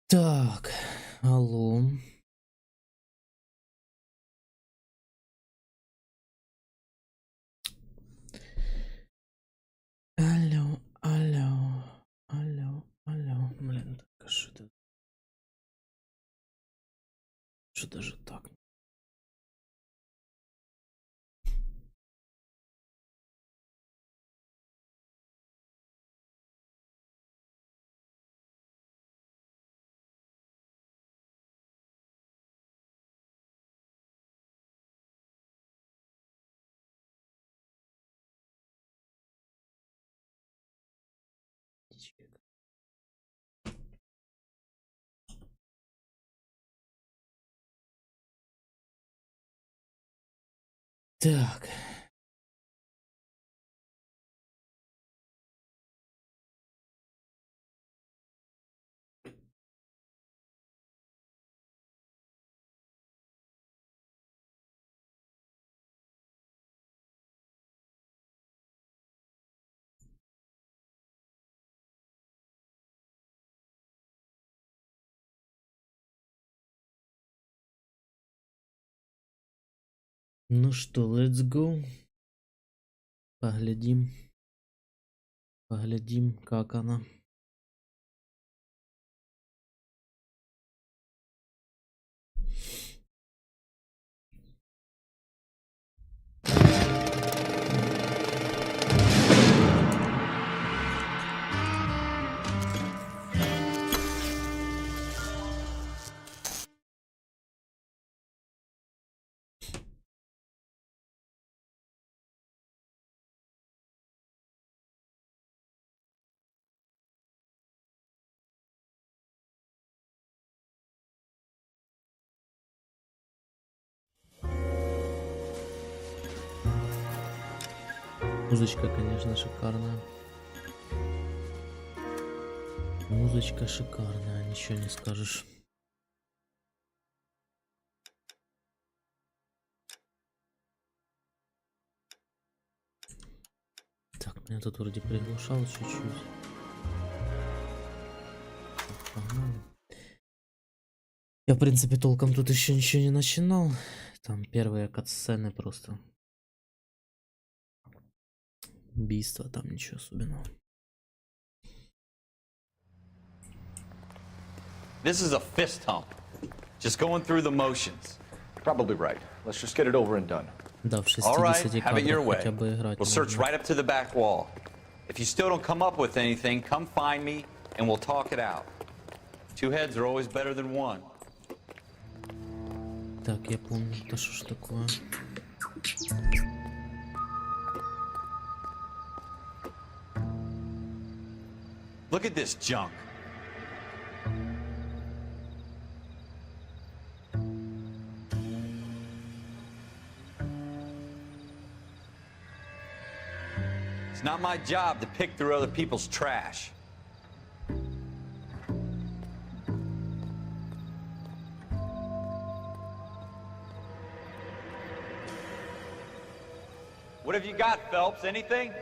Так, алло. Алло, алло, алло, алло. Блин, так что это? Что даже так? Так. Ну что, let's go. Поглядим. Поглядим, как она. Музычка, конечно, шикарная. Музычка шикарная, ничего не скажешь. Так, меня тут вроде приглушал чуть-чуть. Погнали. Я, в принципе, толком тут еще ничего не начинал. Там первые катсцены просто. Убийство, там ничего особенного. This is a fist hump. Just going through the motions. Probably right. Let's just get it over and done. Да, в All right, 60 have it your кадрах way. хотя бы играть We'll search можно. right up to the back wall. If you still don't come up with anything, come find me and we'll talk it out. Two heads are always better than one. Так, я помню, это что ж такое. Look at this junk. It's not my job to pick through other people's trash. What have you got, Phelps? Anything?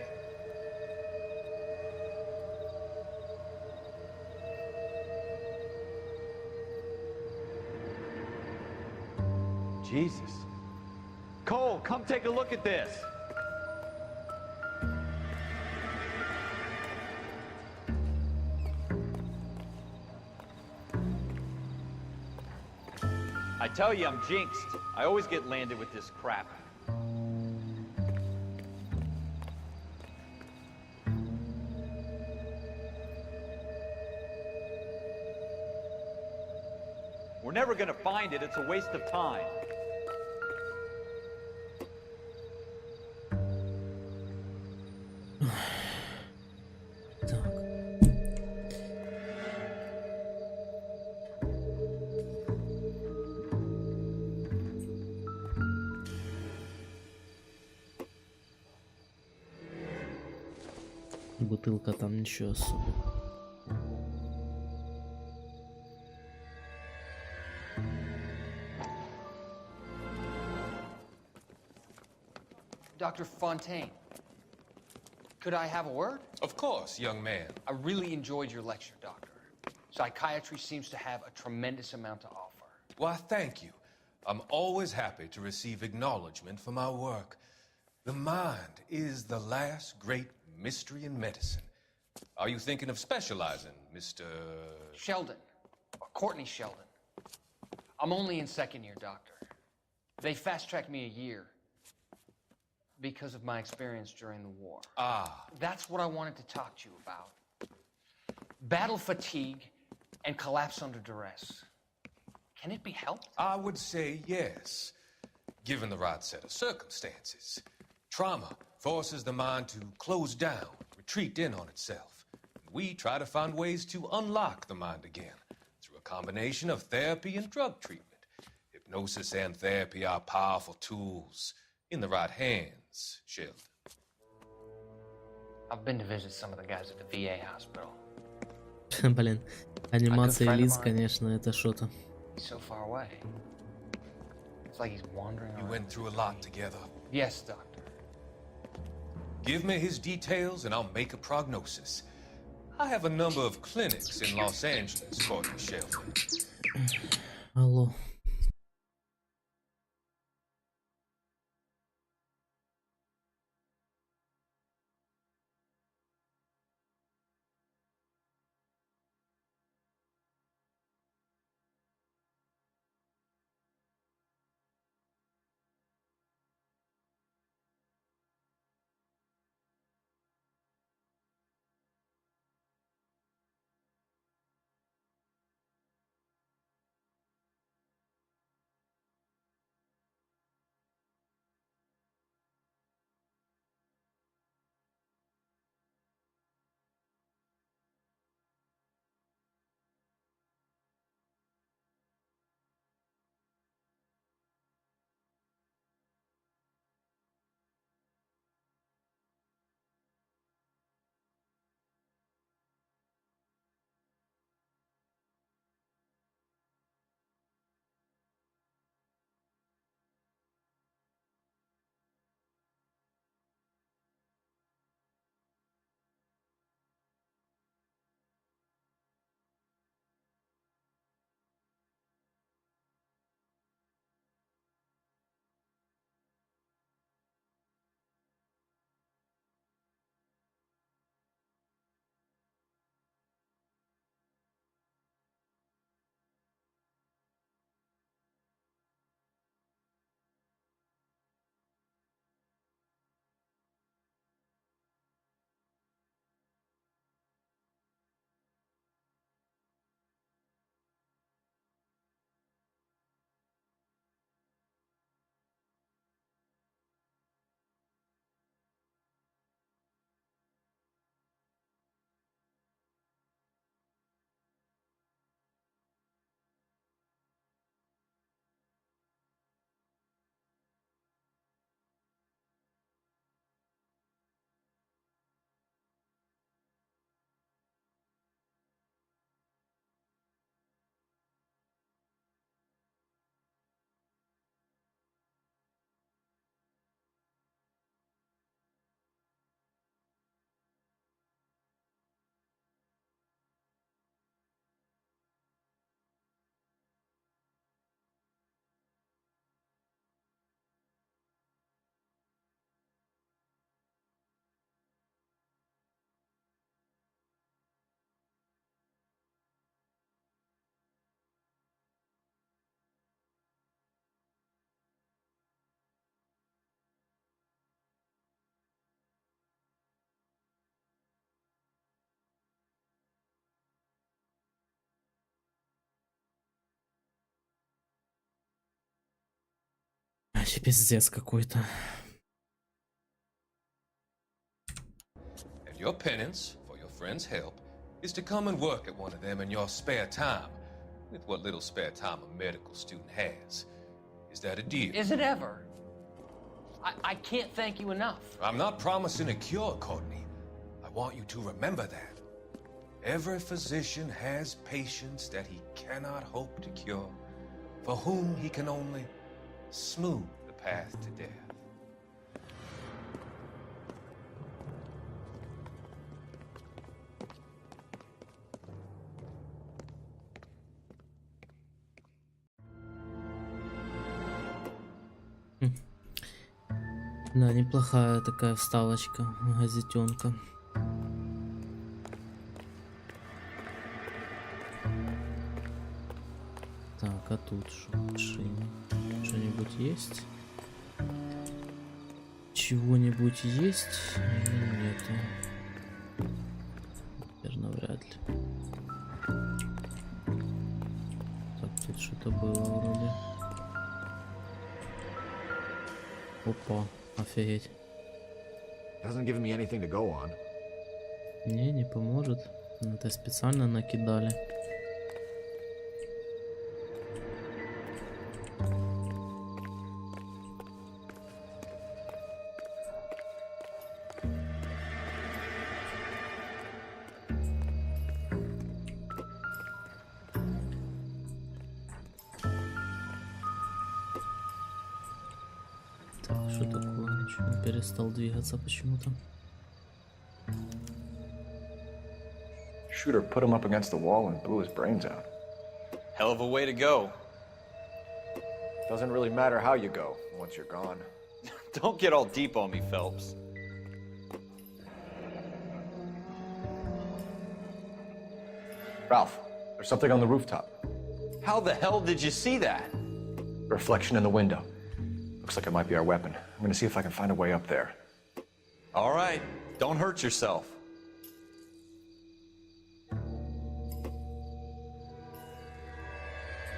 Jesus. Cole, come take a look at this. I tell you, I'm jinxed. I always get landed with this crap. We're never gonna find it. It's a waste of time. Так. Бутылка там ничего особенного. Dr. Fontaine, could I have a word? Of course, young man. I really enjoyed your lecture, Doctor. Psychiatry seems to have a tremendous amount to offer. Why, thank you. I'm always happy to receive acknowledgement for my work. The mind is the last great mystery in medicine. Are you thinking of specializing, Mr. Sheldon, or Courtney Sheldon. I'm only in second year, Doctor. They fast-tracked me a year because of my experience during the war. Ah. That's what I wanted to talk to you about. Battle fatigue and collapse under duress. Can it be helped? I would say yes, given the right set of circumstances. Trauma forces the mind to close down, retreat in on itself. We try to find ways to unlock the mind again through a combination of therapy and drug treatment. Hypnosis and therapy are powerful tools in the right hands, Sheldon. I've been to visit some of the guys at the VA hospital. Блин, анимация лиц, конечно, это что-то. He's so far away. It's like he's wandering You around. went through a lot together. Yes, Doctor. Give me his details and I'll make a prognosis. I have a number of clinics in Los Angeles, Courtney Sheldon. Алло. Вообще пиздец какой-то. And your penance for your friend's help is to come and work at one of them in your spare time, with what little spare time a medical student has. Is that a deal? Is it ever? I can't thank you enough. I'm not promising a cure, Courtney. I want you to remember that. Every physician has patients that he cannot hope to cure, for whom he can only smooth the path to death. Да, неплохая такая вставочка, газетенка. Так, а тут что в машине? Что-нибудь есть? Чего-нибудь есть или нету? Наверное, вряд ли. Так, тут что-то было вроде. Опа, офигеть. Doesn't give me anything to go on. Не поможет. Это специально накидали. Так, что такое? Ничего, перестал двигаться почему-то. Shooter put him up against the wall and blew his brains out. Hell of a way to go. Doesn't really matter how you go once you're gone. Don't get all deep on me, Phelps. Ralph, there's something on the rooftop. How the hell did you see that? Reflection in the window. Looks like it might be our weapon. I'm gonna see if I can find a way up there. All right, don't hurt yourself.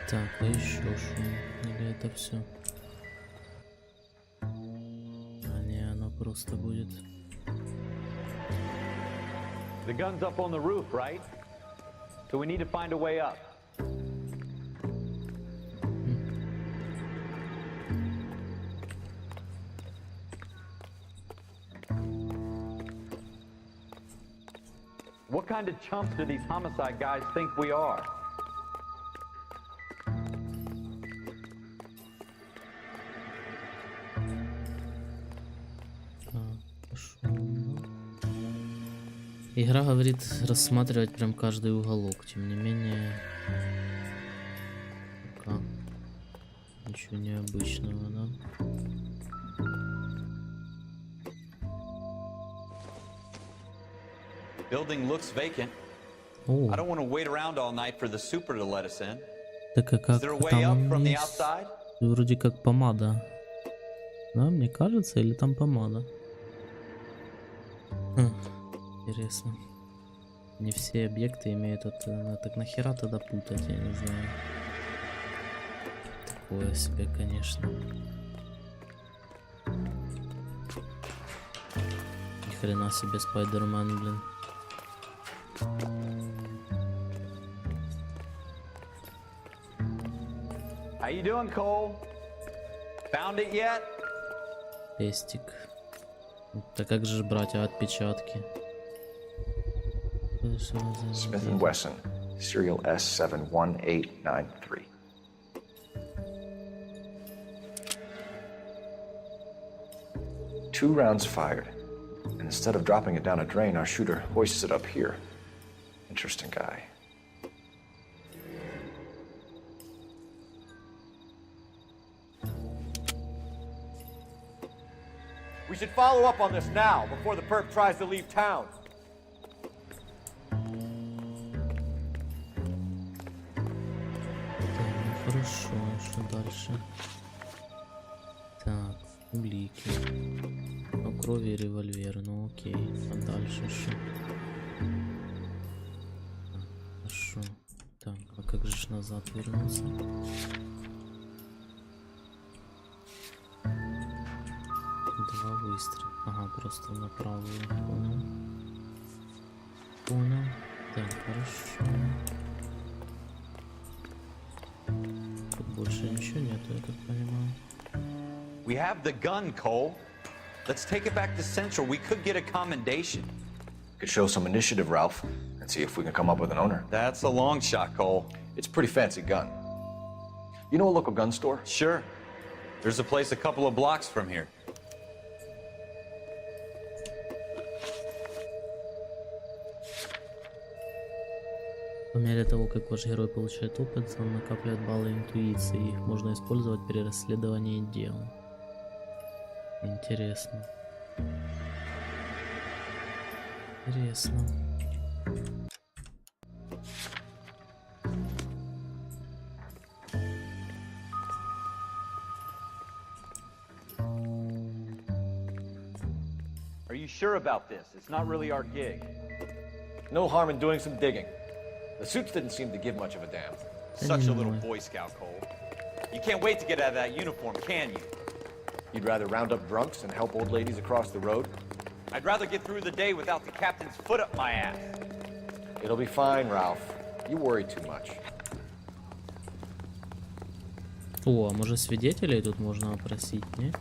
Так, а еще что? Или это все? А не, оно просто будет. The gun's up on the roof, right? So we need to find a way up. What kind of chumps do these homicide guys think we are? Игра говорит рассматривать прям каждый уголок, тем не менее, пока ничего необычного, да? Building looks vacant. О, I don't want to wait around all night for the super to let us in. так а как Is there a way там up from the есть outside? вроде как помада, да, мне кажется, или там помада? Интересно. Не все объекты имеют это. Так нахера тогда путать, я не знаю. Такое себе, конечно. Ни хрена себе Спайдермен, блин. How you doing, Cole? Found it yet? Пестик. Так как же брать отпечатки? Smith & Wesson, serial S71893. Two rounds fired, and instead of dropping it down a drain, our shooter hoists it up here. Interesting guy. We should follow up on this now, before the perp tries to leave town. Хорошо, что дальше? Так, улики. Ну, крови и револьвер, ну окей. А дальше что? Хорошо. Так, а как же назад вернуться? Два выстрела. Ага, просто направо. Понял. Понял. Так, хорошо. Тут больше ничего нету, я так понимаю. We have the gun, Cole. Let's take it back to Central. We could get a commendation. Could show some initiative, Ralph, and see if we can come up with an owner. That's a long shot, Cole. It's a pretty fancy gun. You know a local gun store? Sure. There's a place a couple of blocks from here. По мере того, как ваш герой получает опыт, он накапливает баллы интуиции. Их можно использовать при расследовании дел. Интересно. Интересно. Are you sure about this? It's not really our gig. No harm in doing some digging. The suits didn't seem to give much of a damn. Such a little Boy Scout, Cole. You can't wait to get out of that uniform, can you? You'd rather round up drunks and help old ladies across the road? I'd rather get through the day without the captain's foot up my ass. It'll be fine, Ralph. You worry too much. О, а может свидетелей тут можно опросить, не?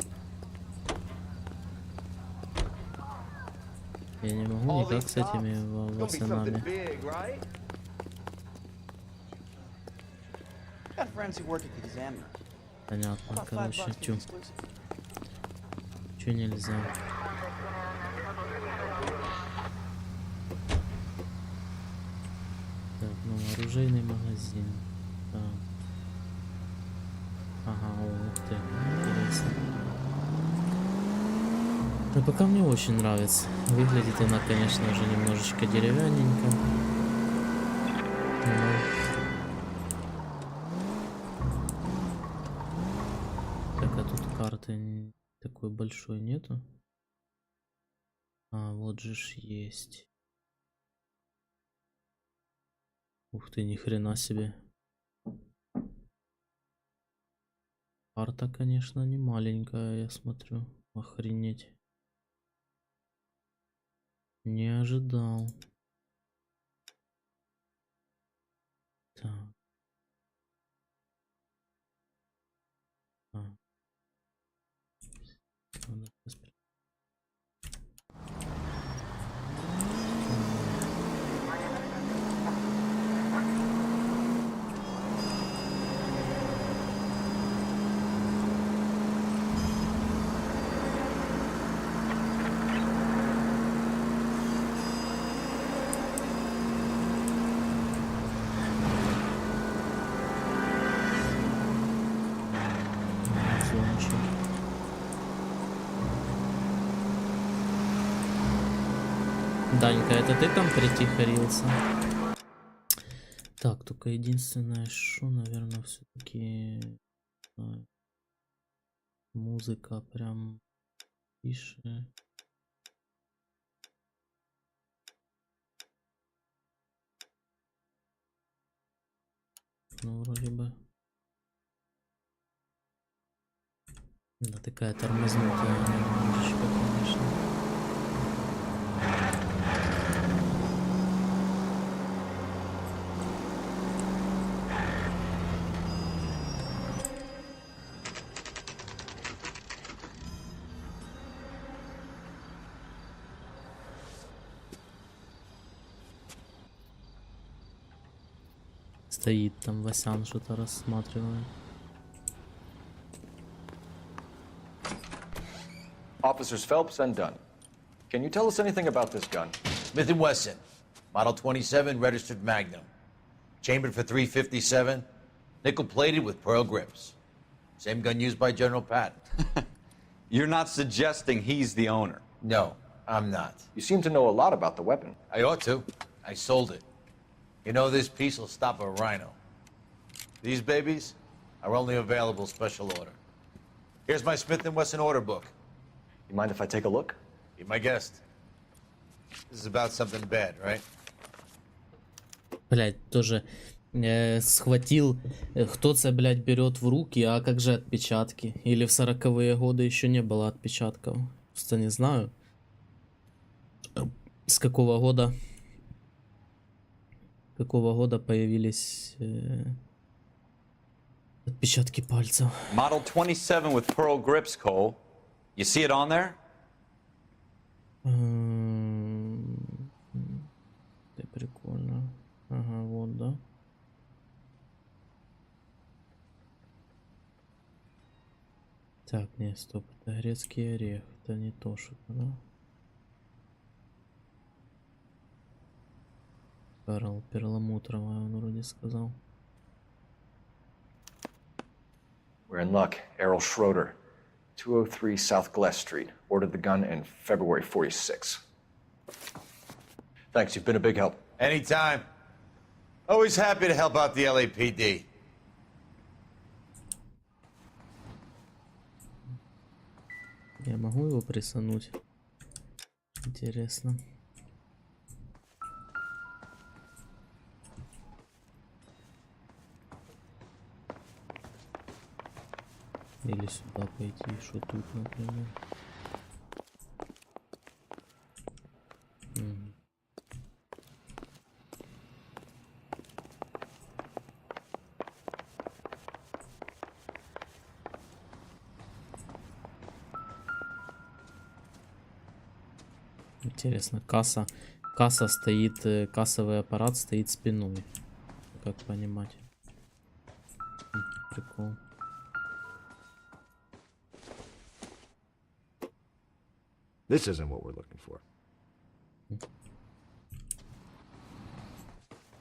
Я не могу никак с этими волосами. Понятно, короче, чё нельзя. Так, ну, оружейный магазин. Так. Ага, ух ты, интересно. Но пока мне очень нравится. Выглядит она, конечно же, немножечко деревянненько. Так, а тут карты такой большой нету. А, вот же ж есть. Ух ты, ни хрена себе. Карта, конечно, не маленькая, я смотрю. Охренеть. Не ожидал. Так. Надо Данька, это ты там притихарился? Так, только единственное, что, наверное, все-таки музыка прям тише. Ну, вроде бы. Да, такая тормознутая немножечко, конечно. Стоит там Васян, что-то рассматривает. Officers Phelps and Dunn. Can you tell us anything about this gun? Smith & Wesson, Model 27, registered Magnum. Chambered for .357, nickel-plated with pearl grips. Same gun used by General Patton. You're not suggesting he's the owner? No, I'm not. You seem to know a lot about the weapon. I ought to. I sold it. You know, this piece will stop a rhino. These babies are only available special order. Here's my Smith & Wesson order book. You mind if I take a look? Be my guest. This is about something bad, right? Блять, тоже схватил, кто це, блять, берет в руки, а как же отпечатки? Или в 40-е годы еще не было отпечатков? Просто не знаю. С какого года появились отпечатки пальцев? Model 27 with pearl grips, Cole. You see it on there? Это прикольно. Ага, вот, да. Так, не, стоп, это грецкий орех. Это не то что-то, да? Карл перламутровая, он вроде сказал. We're in luck. Errol Schroeder. 203 South Glass Street. Ordered the gun in February 46. Thanks, you've been a big help. Anytime. Always happy to help out the LAPD. Я могу его прессануть? Интересно. Или сюда пойти, что тут, например. Интересно, касса стоит, кассовый аппарат стоит спиной. Как понимать? Прикол. This isn't what we're looking for.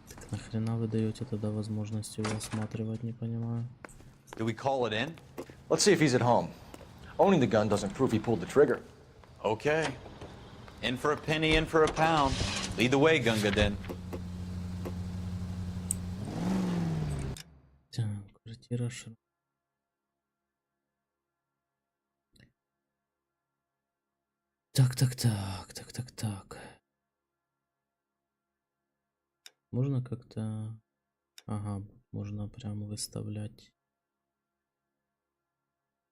Так нахрена вы даете тогда возможность его осматривать, не понимаю. Do we call it in? Let's see if he's at home. Owning the gun doesn't prove he pulled the trigger. Okay. In for a penny, in for a pound. Lead the way, Gunga Din. Так, квартира Так. Можно как-то... Ага, можно прямо выставлять.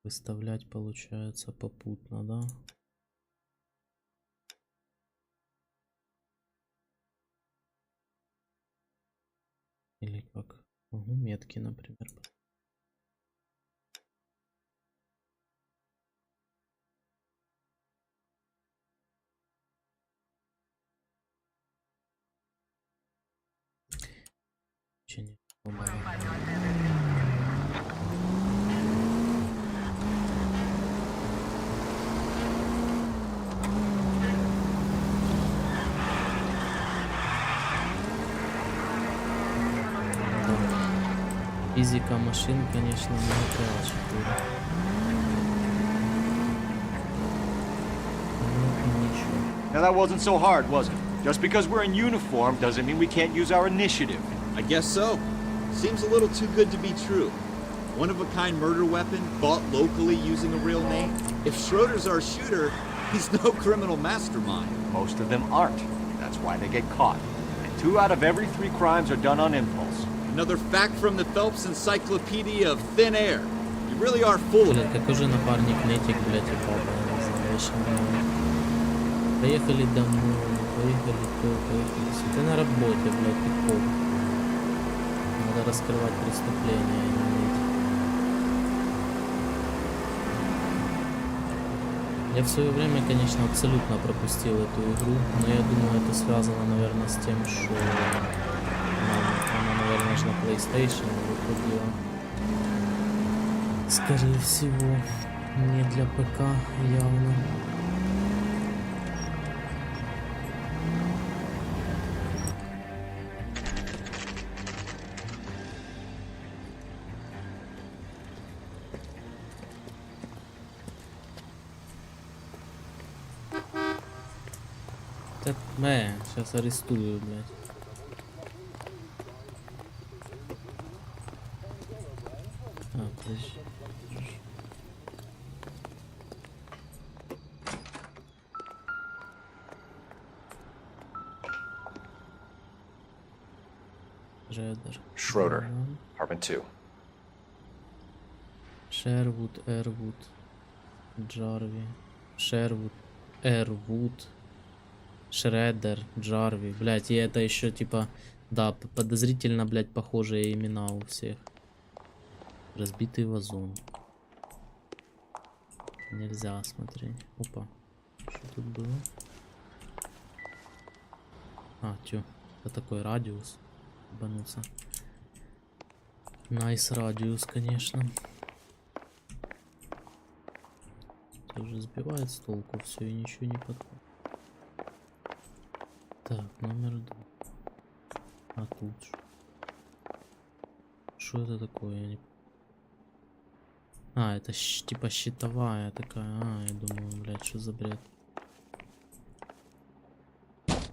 Выставлять получается попутно, да? Или как? Угу, метки, например. Учение. Физика машин, конечно, не GTA 4. Ну, ничего. Now that wasn't so hard, was it? Just because we're in uniform doesn't mean we can't use our initiative. I guess so. Seems a little too good to be true. One-of-a-kind murder weapon bought locally using a real name. If Schroeder's our shooter, he's no criminal mastermind. Most of them aren't. That's why they get caught. And 2 out of every 3 crimes are done on impulse. Another fact from the Phelps Encyclopedia of Thin Air. You really are full of Блин, it. какой же напарник нытик, блядь, и папа, я не знаю, еще не. Поехали домой, поехали. Ты на работе, блядь, ты поп. Надо раскрывать преступления, а не ныть. Я в свое время, конечно, абсолютно пропустил эту игру, но я думаю, это связано, наверное, с тем, что она, наверное, же на PlayStation выходила. Скорее всего, не для ПК явно. Так, сейчас арестую, блядь. Подожди. Редер. Schroeder, apartment 2. Шервуд, Эрвуд, Джарви. Шервуд, Эрвуд, Шредер, Джарви. Блять, и это еще типа, да, подозрительно, блять, похожие имена у всех. Разбитый вазон. Нельзя смотреть. Опа. Что тут было? А, тю. Это такой радиус. Ебануться. Найс радиус, конечно. Тоже сбивает с толку все и ничего не подходит. Так, номер 2. А тут что это такое? Я не... А, это типа щитовая такая. А, я думаю, блядь, что за бред.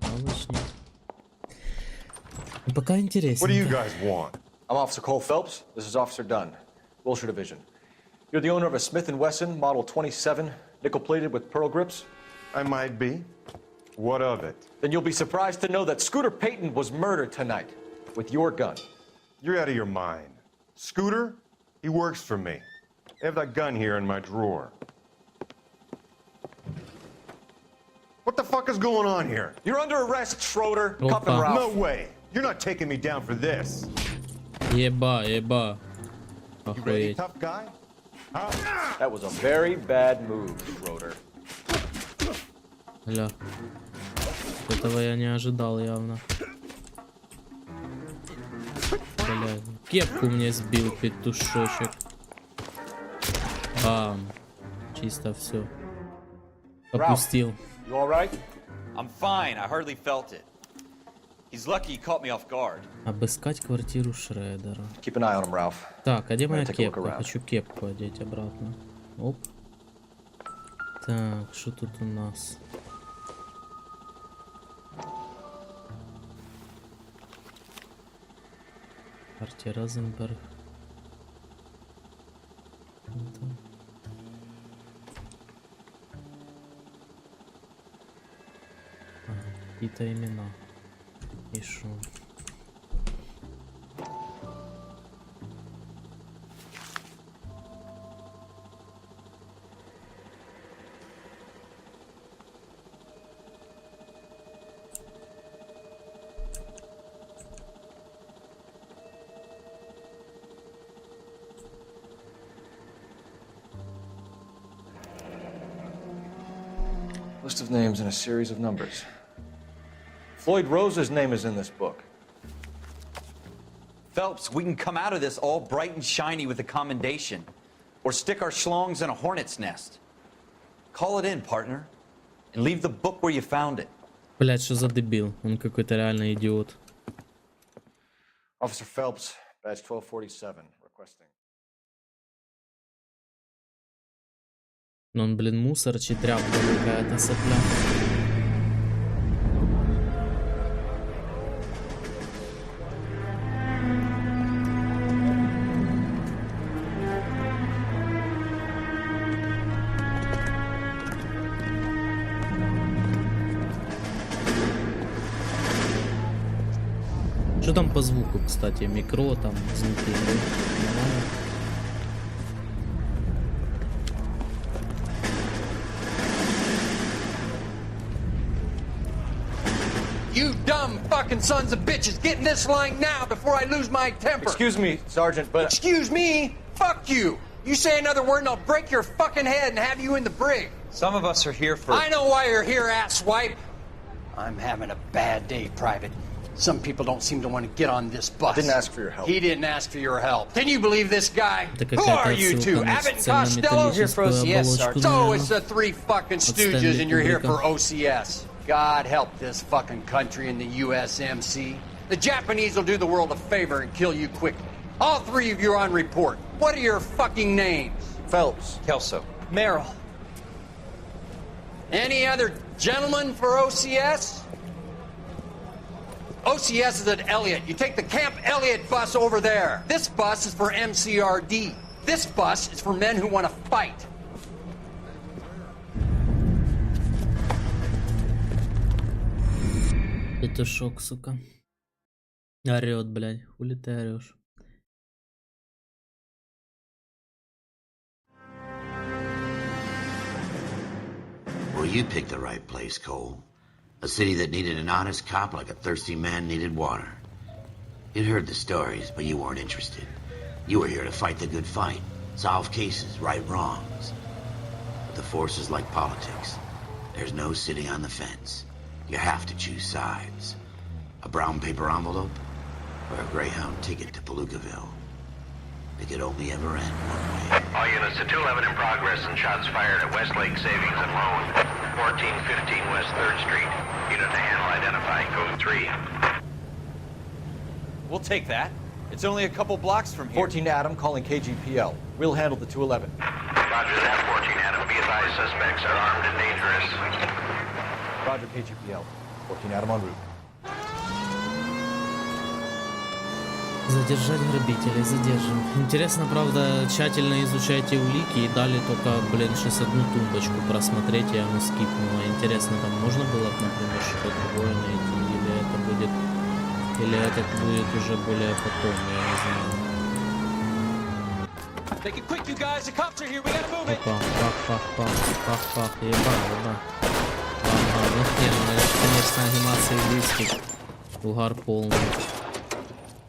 Молочник. Ну, пока интересно. What do you guys want? I'm Officer Cole Phelps. This is Officer Dunn, Wilshire Division. You're the owner of a Smith & Wesson Model 27, nickel-plated with pearl grips? I might be. What of it? Then you'll be surprised to know that Scooter Payton was murdered tonight with your gun. You're out of your mind. Scooter? He works for me. I have that gun here in my drawer. What the fuck is going on here? You're under arrest, Schroeder. Opa. Cuff and Ralph. No way. You're not taking me down for this. Еба, еба. You ready, Охуеть. tough guy? Huh? That was a very bad move, Schroeder. Ля. Этого я не ожидал явно. Блядь. Кепку мне сбил петушочек. Бам. Чисто все. Опустил. You all right? I'm fine. I hardly felt it. He's lucky he caught me off guard. Обыскать квартиру Шредера. Keep an eye on him, Ralph. Так, а где моя Take a look кепка? around. Хочу кепку одеть обратно. Оп. Так, что тут у нас? Партия Розенберг. Какие-то имена. И шо? List of names and a series of numbers. Floyd Rose's name is in this book. Phelps, we can come out of this all bright and shiny with a commendation. Or stick our schlongs in a hornet's nest. Call it in, partner. And leave the book where you found it. Блять, что за дебил? Он какой-то реально идиот. Officer Phelps, badge 1247, requesting. Но он, блин, мусор, тряпка какая-то сопля. Что там по звуку, кстати? Микро, там, звуки. Нормально? You dumb fucking sons of bitches, get in this line now before I lose my temper. Excuse me, Sergeant, but... Excuse me? Fuck you. You say another word and I'll break your fucking head and have you in the brig. Some of us are here for... I know why you're here, asswipe. I'm having a bad day, Private. Some people don't seem to want to get on this bus. Didn't ask for your help. He didn't ask for your help. Can you believe this guy? Это Who какая-то are you отсылка two? на Abbott and специально Costello? Here for металлическую OCS, оболочку, So наверное. it's the three fucking От stooges Стэнли and you're here Кубрика. for OCS. God help this fucking country and the USMC. The Japanese will do the world a favor and kill you quickly. All three of you are on report. What are your fucking names? Phelps. Kelso. Merrill. Any other gentlemen for OCS? OCS is at Elliott. You take the Camp Elliott bus over there. This bus is for MCRD. This bus is for men who want to fight. Петушок, сука. Орет, блядь. Хули ты орешь? Well, you picked the right place, Cole. A city that needed an honest cop like a thirsty man needed water. You'd heard the stories, but you weren't interested. You were here to fight the good fight, solve cases, right wrongs. But the force is like politics. There's no sitting on the fence. You have to choose sides. A brown paper envelope or a Greyhound ticket to Palookaville. It could only ever end one way. All units to 211 in progress and shots fired at Westlake Savings and Loan, 1415 West 3rd Street. Unit to handle identifying code 3. We'll take that. It's only a couple blocks from here. 14 Adam calling KGPL. We'll handle the 211. Roger that, 14 Adam. Be advised, suspects are armed and dangerous. Roger KGPL. 14 Adam en route. Задержать грабителей, задержим. Интересно, правда, тщательно изучайте улики и дали только, блин, 61 тумбочку просмотреть, я ему скипнула. Интересно, там можно было, например, что-то другое найти, или это будет, или это будет уже более потом, я не знаю. Опа, пах, еба. Ага, ну это, конечно, анимация близких. Угар полный.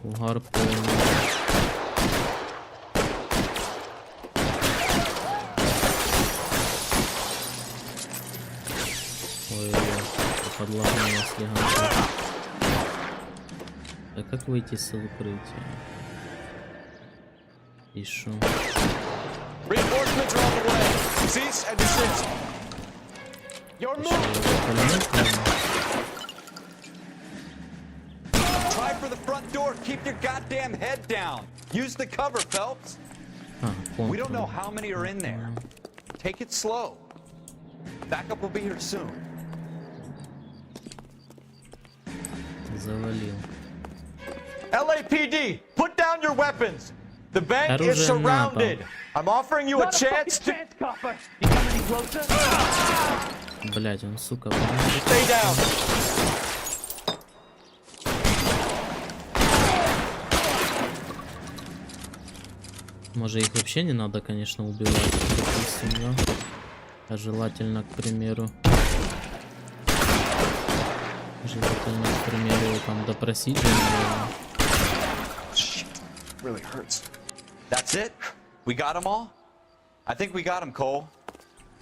Угар полный. Ой, подлагнуло слегка. А как выйти с укрытия? И шо? Reinforcements are on the way. Cease and desist. Your Try for the front door. Keep your goddamn head down. Use the cover, Phelps. We don't know how many are in there. Take it slow. Backup will be here soon. Завалил. LAPD, put down your weapons. The bank is surrounded. I'm offering you a chance to... Блять, он, сука, Stay down. Может, их вообще не надо, конечно, убивать, допустим, да? А желательно, к примеру, там допросить. Really hurts. That's it? We got them all? I think we got them, Cole.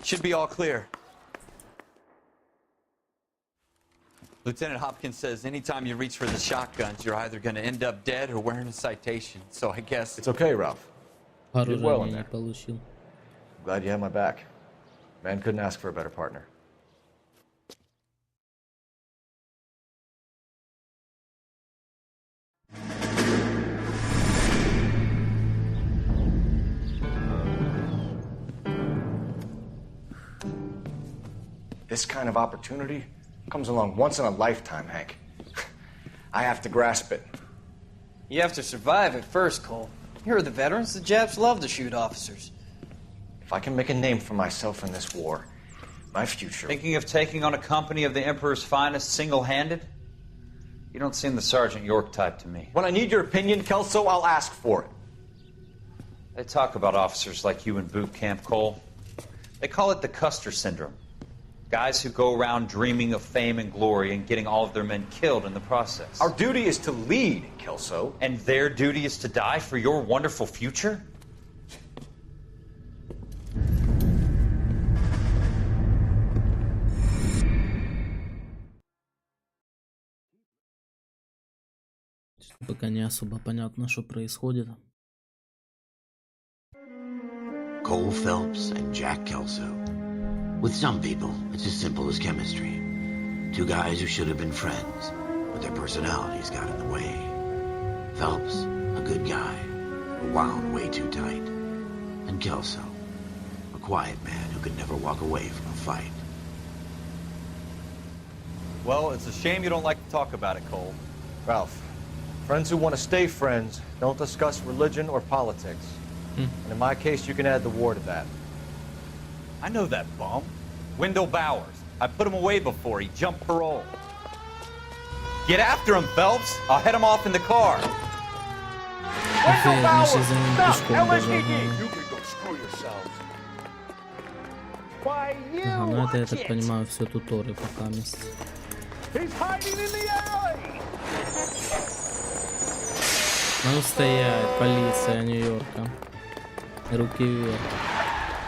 Should be all clear. Lieutenant Hopkins says anytime you reach for the shotguns, you're either going to end up dead or wearing a citation. So I guess... It's okay, Ralph. You did well in there. Получил. Glad you had my back. Man couldn't ask for a better partner. This kind of opportunity comes along once in a lifetime, Hank. I have to grasp it. You have to survive it first, Cole. Here are the veterans. The Japs love to shoot officers. If I can make a name for myself in this war, my future... Thinking of taking on a company of the Emperor's finest single-handed? You don't seem the Sergeant York type to me. When I need your opinion, Kelso, I'll ask for it. They talk about officers like you in boot camp, Cole. They call it the Custer Syndrome. Guys who go around dreaming of fame and glory and getting all of their men killed in the process. Our duty is to lead, Kelso. And their duty is to die for your wonderful future? Пока не особо понятно, что происходит. Cole Phelps and Jack Kelso. With some people, it's as simple as chemistry. Two guys who should have been friends, but their personalities got in the way. Phelps, a good guy, but wound way too tight. And Kelso, a quiet man who could never walk away from a fight. Well, it's a shame you don't like to talk about it, Cole. Ralph, friends who want to stay friends don't discuss religion or politics. And in my case, you can add the war to that. I know that bum. Wendell Bowers. I put him away before. He jumped parole. Get after him, Phelps. I'll head him off in the car. Wendell Bowers! Stop! LAPD! You can go screw yourselves. Why you? Ага, ну это, я так понимаю, все туторы пока мест. He's hiding in the alley! Ну стоять, полиция Нью-Йорка. Руки вверх.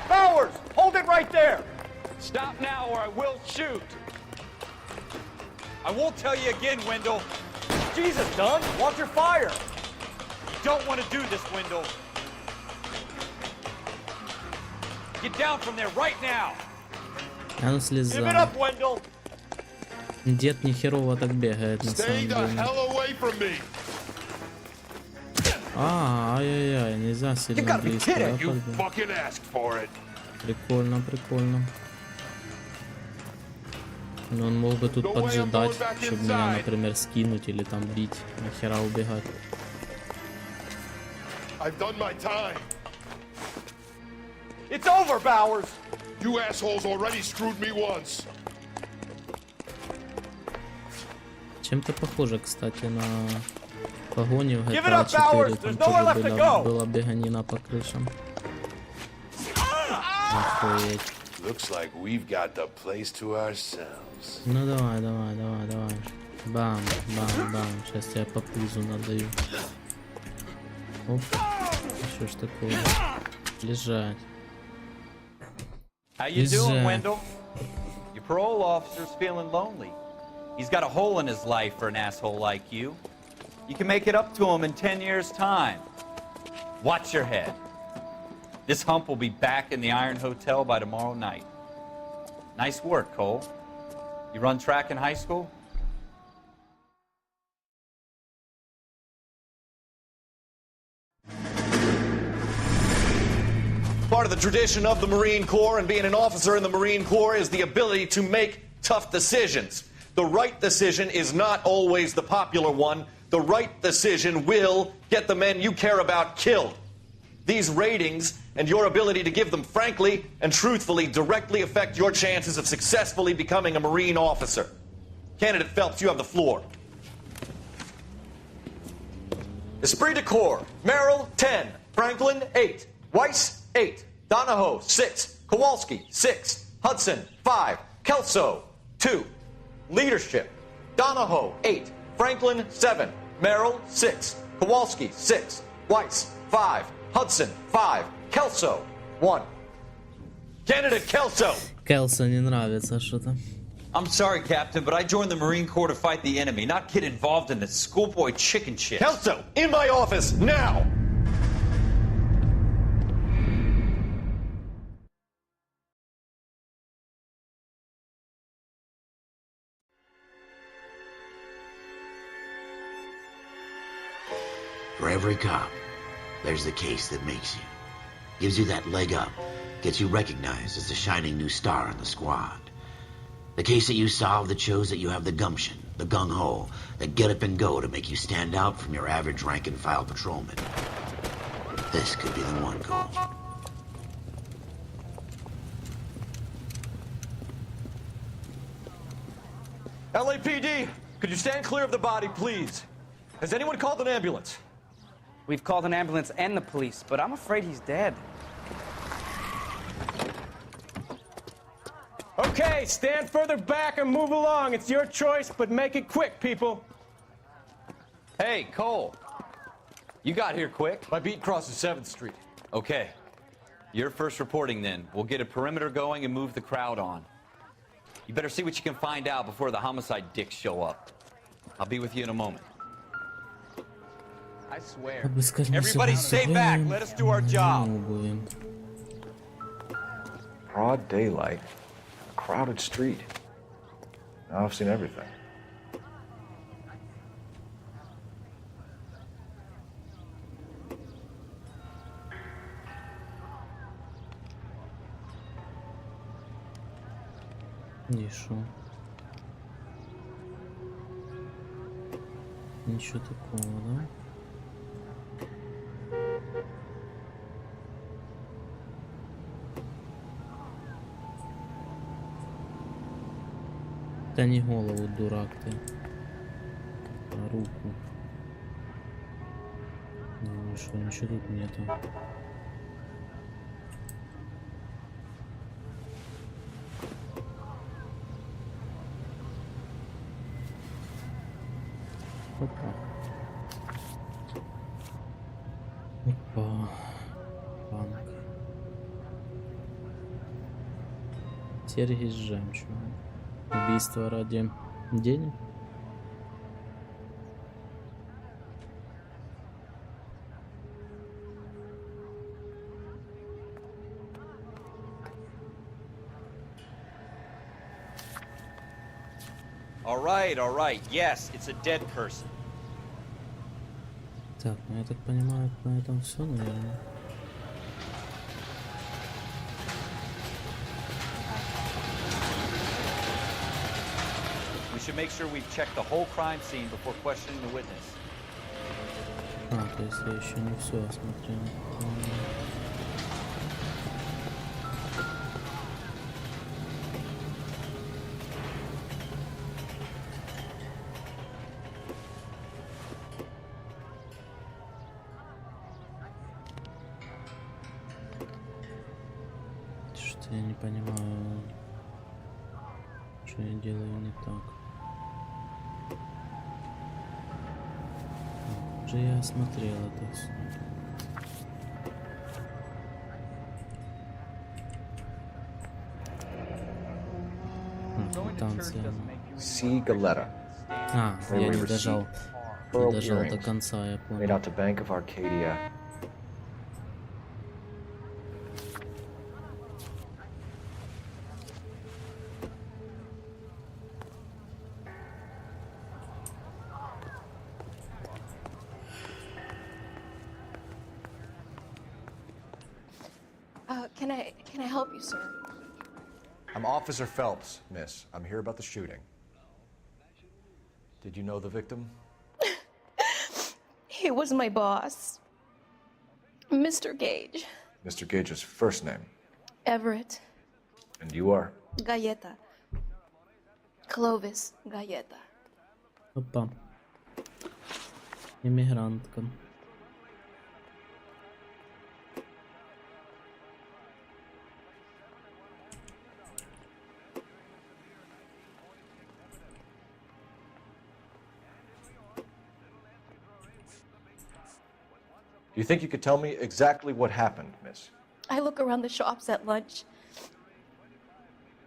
Bowers! Hold it right there! Stop now or I will shoot. I won't tell you again, Wendell. Jesus, Dunn! Watch your fire! You don't want to do this, Wendell. Get down from there right now. А ну слезай. Give it up, Wendell! Дед нехерово так бегает на самом деле. Ай-яй-яй, нельзя сильно близко. Да, прикольно, прикольно. Но он мог бы тут поджидать, чтобы меня, например, скинуть или там бить. Нахера убегать. It's over, Bowers! You assholes already screwed me once. Чем-то похоже, кстати, на погони в GTA 4. Там тоже была беганина по крышам. Охуеть. Looks like we've got the place to ourselves. Ну давай. Бам. Сейчас я по пузу надаю. Оп. Что ж такое? Лежать. How you doing, Wendell? Your parole officer's feeling lonely. He's got a hole in his life for an asshole like you. You can make it up to him in 10 years' time. Watch your head. This hump will be back in the Iron Hotel by tomorrow night. Nice work, Cole. You run track in high school? Part of the tradition of the Marine Corps and being an officer in the Marine Corps is the ability to make tough decisions. The right decision is not always the popular one. The right decision will get the men you care about killed. These ratings and your ability to give them frankly and truthfully directly affect your chances of successfully becoming a Marine officer. Candidate Phelps, you have the floor. Esprit de Corps, Merrill, 10. Franklin, 8. Weiss, 8. Donahoe, 6. Kowalski, 6. Hudson, 5. Kelso, 2. Leadership, Donahoe, 8. Franklin, 7. Merrill, 6. Kowalski, 6. Weiss, 5. Hudson, 5. Kelso, 1. Candidate Kelso. Келсо не нравится что-то. I'm sorry, Captain, but I joined the Marine Corps to fight the enemy, not get involved in this schoolboy chicken shit. Kelso, in my office, now! For every cop, there's the case that makes you. Gives you that leg up. Gets you recognized as the shining new star in the squad. The case that you solve that shows that you have the gumption, the gung-ho, the get up and go to make you stand out from your average rank-and-file patrolman. This could be the one, Cole. LAPD, could you stand clear of the body, please? Has anyone called an ambulance? We've called an ambulance and the police, but I'm afraid he's dead. Okay, stand further back and move along. It's your choice, but make it quick, people. Hey, Cole. You got here quick. My beat crosses 7th Street. Okay. You're first reporting then. We'll get a perimeter going and move the crowd on. You better see what you can find out before the homicide dicks show up. I'll be with you in a moment. I swear. Everybody stay back. Let us do our job. Broad daylight. A crowded street. Now I've seen everything. И шо? Ничего такого, да? Да не голову, дурак ты. А руку. Ну что, ничего тут нету. Опа. Опа. Банк. Серьги с жемчугом. Убийство ради денег. All right. Yes, it's a dead person. Так, ну я так понимаю, на этом все, наверное. We should make sure we've checked the whole crime scene before questioning the witness. А, то есть я еще не все осмотрел. Что я не понимаю, что я делаю не так. Уже я осмотрел это все. Квитанция. C. Galetta. А, я не дожал. Не дожал до конца, я понял. Made out to Bank of Arcadia. Can I help you, sir? I'm Officer Phelps, miss. I'm here about the shooting. Did you know the victim? He was my boss, Mr. Gage. Mr. Gage's first name. Everett. And you are? Galleta. Clovis Galleta. Опа. Иммигрантка. Do you think you could tell me exactly what happened, miss? I look around the shops at lunch.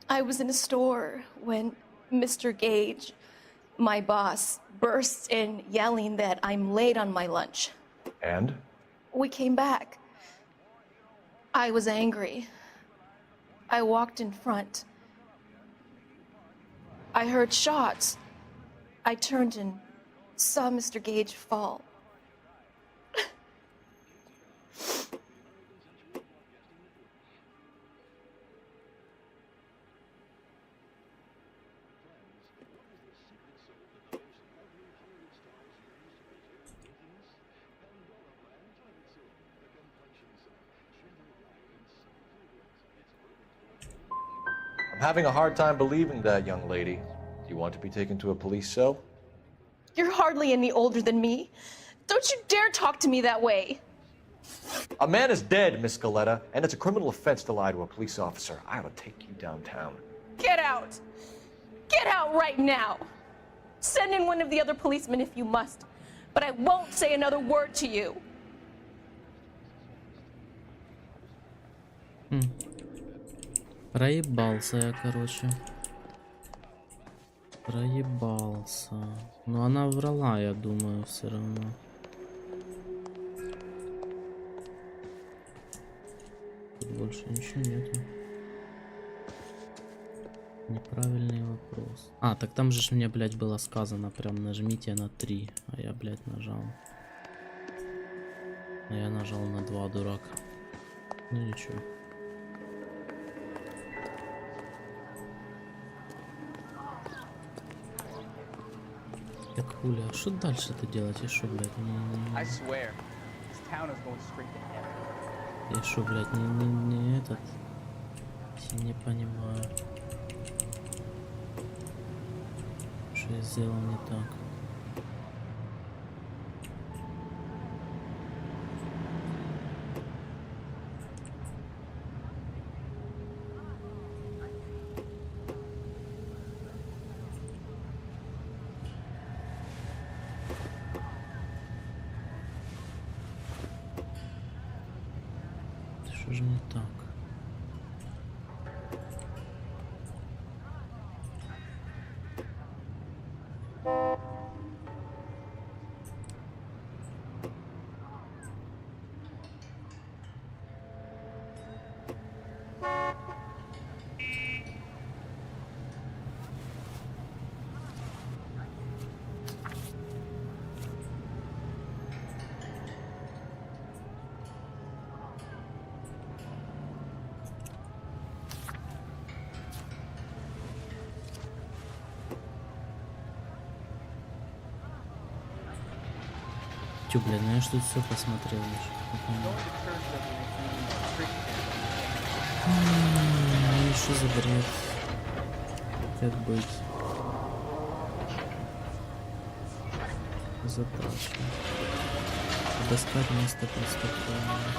I was in a store when Mr. Gage, my boss, bursts in yelling that I'm late on my lunch. And? We came back. I was angry. I walked in front. I heard shots. I turned and saw Mr. Gage fall. I'm having a hard time believing that, young lady. Do you want to be taken to a police cell? You're hardly any older than me. Don't you dare talk to me that way. A man is dead, Miss Galetta, and it's a criminal offense to lie to a police officer. I ought to take you downtown. Get out. Get out right now. Send in one of the other policemen if you must, but I won't say another word to you. Проебался я, короче. Проебался. Но она врала, я думаю, все равно. Тут больше ничего нету. Неправильный вопрос. А, так там же ж мне, блядь, было сказано, прям нажмите на 3. А я, блядь, нажал. А я нажал на 2, дурак. Ну ничего. Так, хули, а что дальше-то делать? Я шо, блядь, I swear, this town is going straight to hell. Я шо, блядь, не этот... Я не понимаю. Что я сделал не так? Что же не так? Тю, блин, ну я ж тут все посмотрел уже. Ну что за бред? Как быть? Затрачено. Доскать место преступления.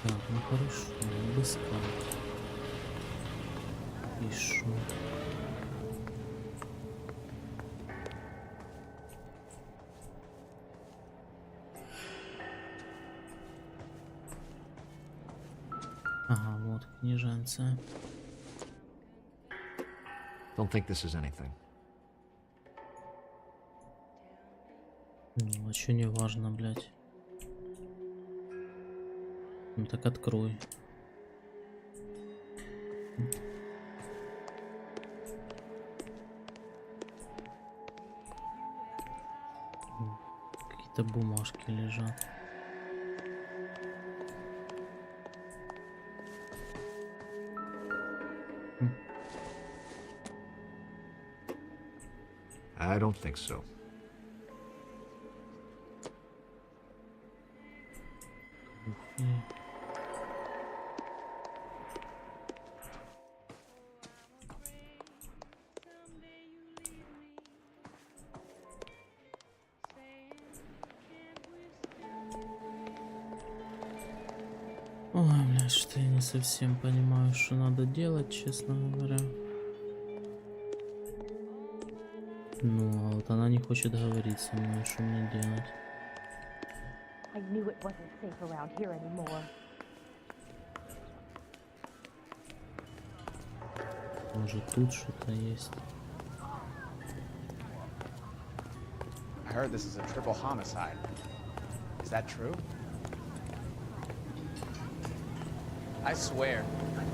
Так, ну хорошо, обыскать. Пишу. Ага, вот книженция. Don't think this is anything. Ну, а чё не важно, блядь? Ну так открой. Какие-то бумажки лежат. I don't think so. Ой, блядь, что я не совсем понимаю, что надо делать, честно говоря. Ну, а вот она не хочет говорить со мной, что мне делать. I knew it wasn't safe around here anymore. Может, тут что-то есть. I heard this is a triple homicide. Is that true? I swear,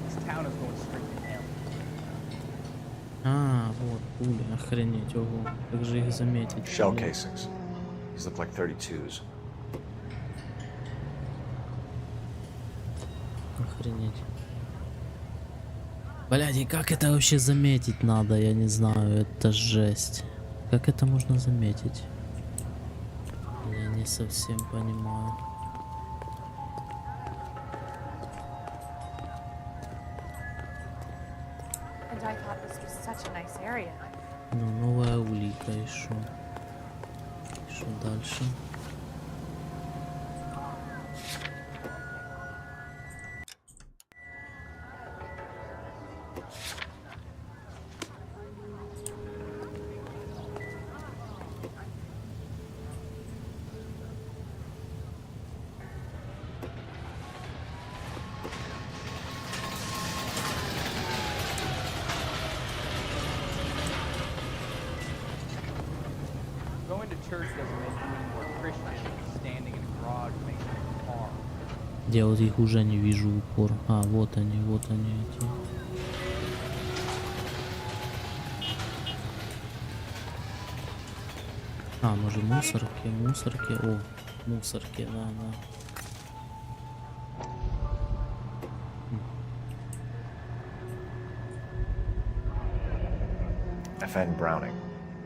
this town is going straight to hell. А, вот, пули, охренеть, ого. Как же их заметить? Shell casings. These look like 32s. Охренеть. Блядь, и как это вообще заметить надо, я не знаю, это жесть. Как это можно заметить? Я не совсем понимаю. And I thought this was such a nice area. Ну, новая улика, и шо? И шо дальше? Going to church doesn't make you any more Christian than standing in a garage making a car. Я вот их уже не вижу в упор. А, вот они эти. А, может мусорки. О, мусорки, да. FN Browning.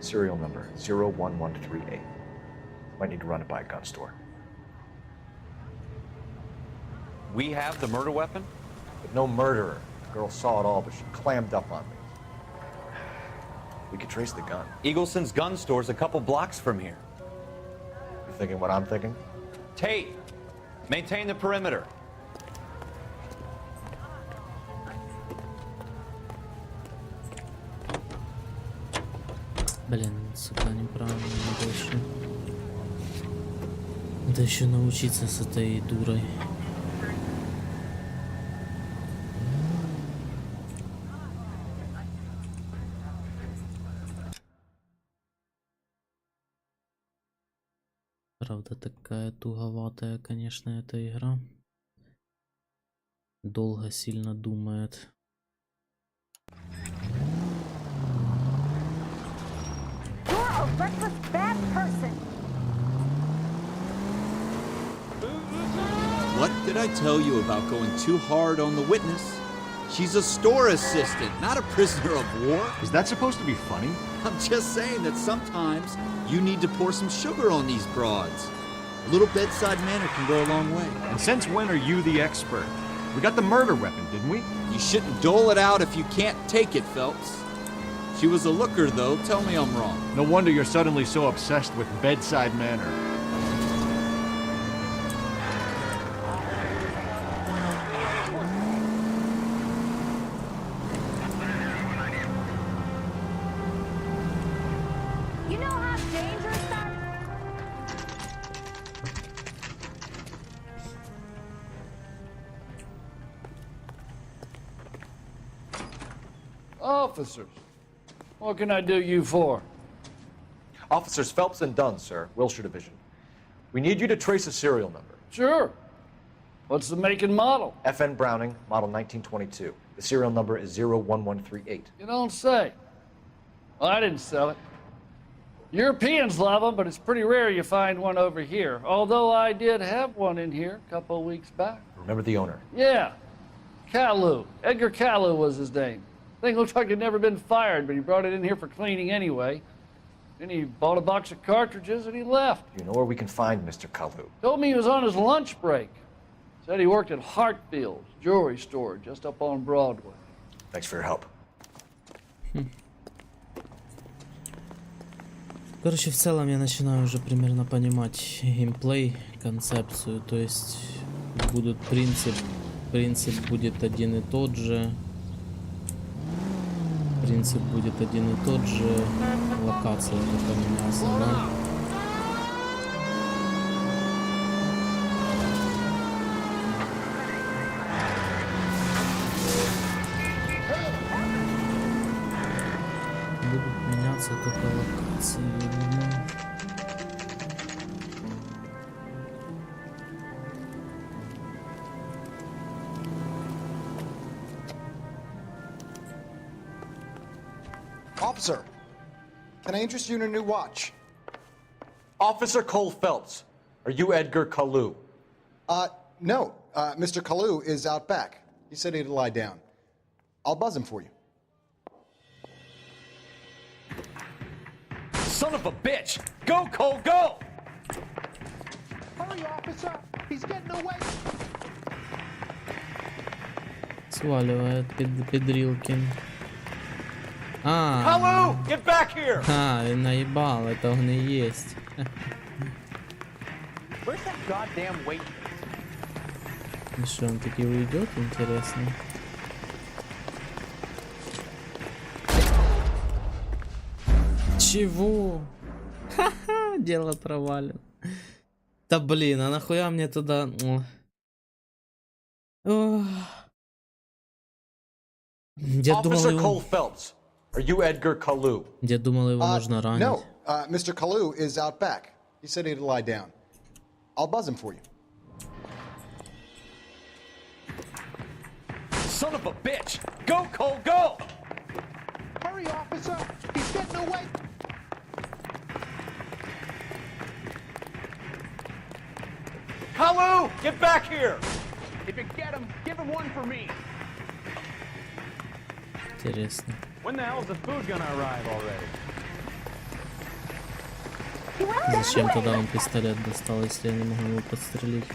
Serial number 01138. Might need to run it by a gun store. We have the murder weapon? But no murderer. The girl saw it all, but she clammed up on me. We could trace the gun. Eagleson's gun store's a couple blocks from here. You thinking what I'm thinking? Tate, maintain the perimeter. Блин, сука, неправильно, надо еще. Надо еще научиться с этой дурой. Правда, такая туговатая, конечно, эта игра. Долго сильно думает. Reckless bad person. What did I tell you about going too hard on the witness? She's a store assistant, not a prisoner of war. Is that supposed to be funny? I'm just saying that sometimes you need to pour some sugar on these broads. A little bedside manner can go a long way. And since when are you the expert? We got the murder weapon, didn't we? You shouldn't dole it out if you can't take it, Phelps. She was a looker, though. Tell me I'm wrong. No wonder you're suddenly so obsessed with bedside manner. You know how dangerous that Officers, what can I do you for? Officers Phelps and Dunn, sir, Wilshire Division. We need you to trace a serial number. Sure. What's the make and model? FN Browning, model 1922. The serial number is 01138. You don't say. Well, I didn't sell it. Europeans love them, but it's pretty rare you find one over here. Although I did have one in here a couple of weeks back. Remember the owner? Yeah. Kalu. Edgar Kalu was his name. Thing looked like it'd never been fired, but he brought it in here for cleaning anyway. Then he bought a box of cartridges and he left. You know where we can find Mr. Kalu? Told me he was on his lunch break. Said he worked at Hartfield's jewelry store just up on Broadway. Thanks for your help. Короче, в целом я начинаю уже примерно понимать геймплей, концепцию. То есть будут принцип будет один и тот же. Принцип будет один и тот же. Локация только менялся, да? Будут меняться только локации. Officer, can I interest you in a new watch? Officer Cole Phelps, are you Edgar Kalu? No. Mr. Kalu is out back. He said he'd lie down. I'll buzz him for you. Son of a bitch! Go, Cole, go! Hurry, officer! He's getting away! Сваливает Педрилкин. Kalu, get back here! Наебал, это он и есть. Where's that goddamn waitress? Ну что, он таки уйдет, интересно. Чего? Ха-ха, дело провалено. Да блин, а нахуя мне туда... Я думал, Cole Phelps, are you Edgar Kalu? Я думал, его нужно ранить. No. Mr. Kalu is out back. He said he'd lie down. I'll buzz him for you. Son of a bitch! Go, Cole, go! Hurry, officer! He's getting away! Kalu, get back here! If you get him, give him one for me. Интересно. When the hell's the food gonna arrive already? Зачем тогда он пистолет достал, если я не могу его подстрелить?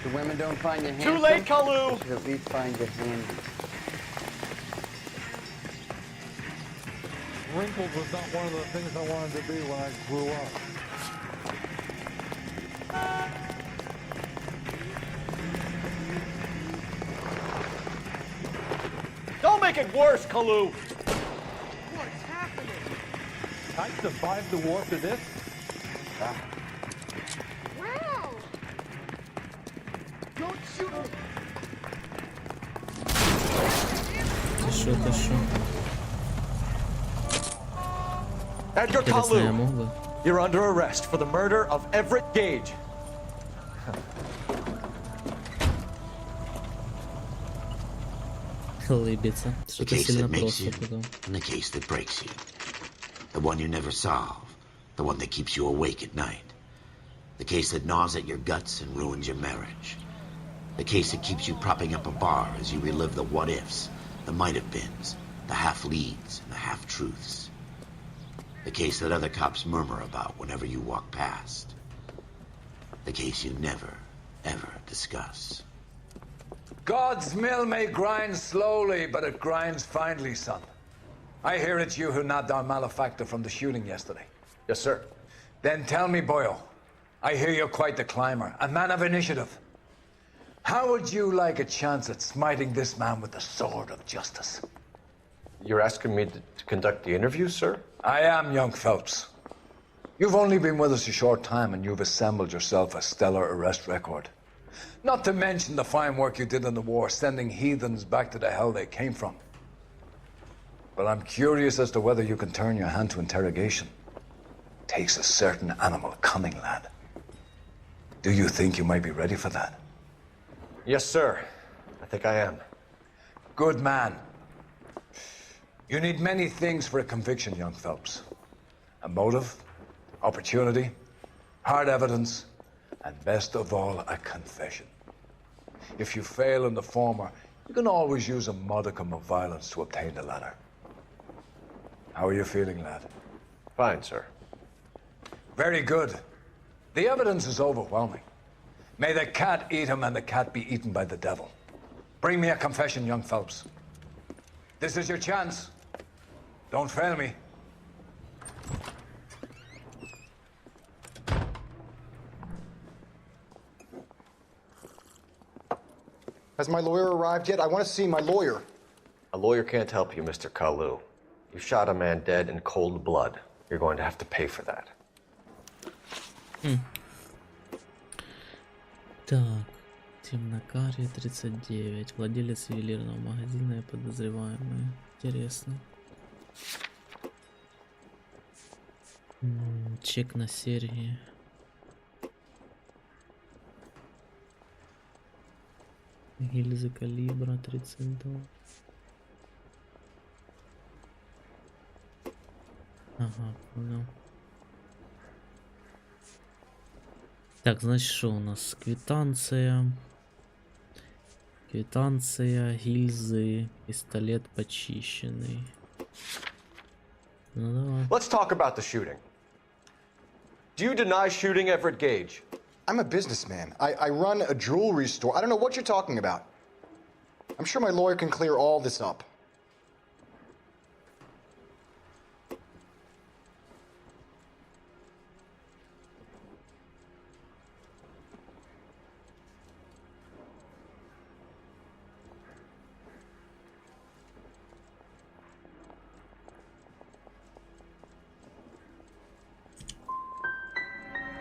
The women don't find you handsome. Too late, Kalu! They should at least find you handy. Wrinkled was not one of the things I wanted to be when I grew up. Don't make it worse, Kalu! What's happening? I survived the war for this? Wow! Don't shoot me! Ты шо? Edgar Интересно, я мог Kalu, бы? you're under arrest for the murder of Everett Gage. Лыбится. The Что-то case сильно that makes просто you потом. and the case that breaks you. The one you never solve. The one that keeps you awake at night. The case that gnaws at your guts and ruins your marriage. The case that keeps you propping up a bar as you relive the what-ifs, the might-have-beens, the half-leads, and the half-truths. The case that other cops murmur about whenever you walk past. The case you never, ever discuss. God's mill may grind slowly, but it grinds finely, son. I hear it's you who nabbed our malefactor from the shooting yesterday. Yes, sir. Then tell me, Boyle, I hear you're quite the climber, a man of initiative. How would you like a chance at smiting this man with the sword of justice? You're asking me to conduct the interview, sir? I am, young Phelps. You've only been with us a short time and you've assembled yourself a stellar arrest record. Not to mention the fine work you did in the war, sending heathens back to the hell they came from. But I'm curious as to whether you can turn your hand to interrogation. Takes a certain animal cunning, lad. Do you think you might be ready for that? Yes, sir. I think I am. Good man. You need many things for a conviction, young Phelps. A motive, opportunity, hard evidence, and best of all, a confession. If you fail in the former, you can always use a modicum of violence to obtain the latter. How are you feeling, lad? Fine, sir. Very good. The evidence is overwhelming. May the cat eat him and the cat be eaten by the devil. Bring me a confession, young Phelps. This is your chance. Don't fail me. Has my lawyer arrived yet? I want to see my lawyer. A lawyer can't help you, Mr. Kalu. You shot a man dead in cold blood. You're going to have to pay for that. Так, темнокария 39, владелец ювелирного магазина и подозреваемый. Интересно. Чек на серьги. Гильзы калибра 32. Ага, понял. Так, значит, что у нас? Квитанция. Квитанция, гильзы, пистолет почищенный. Ну давай. Let's talk about the shooting. Do you deny shooting Everett Gage? I'm a businessman. I run a jewelry store. I don't know what you're talking about. I'm sure my lawyer can clear all this up.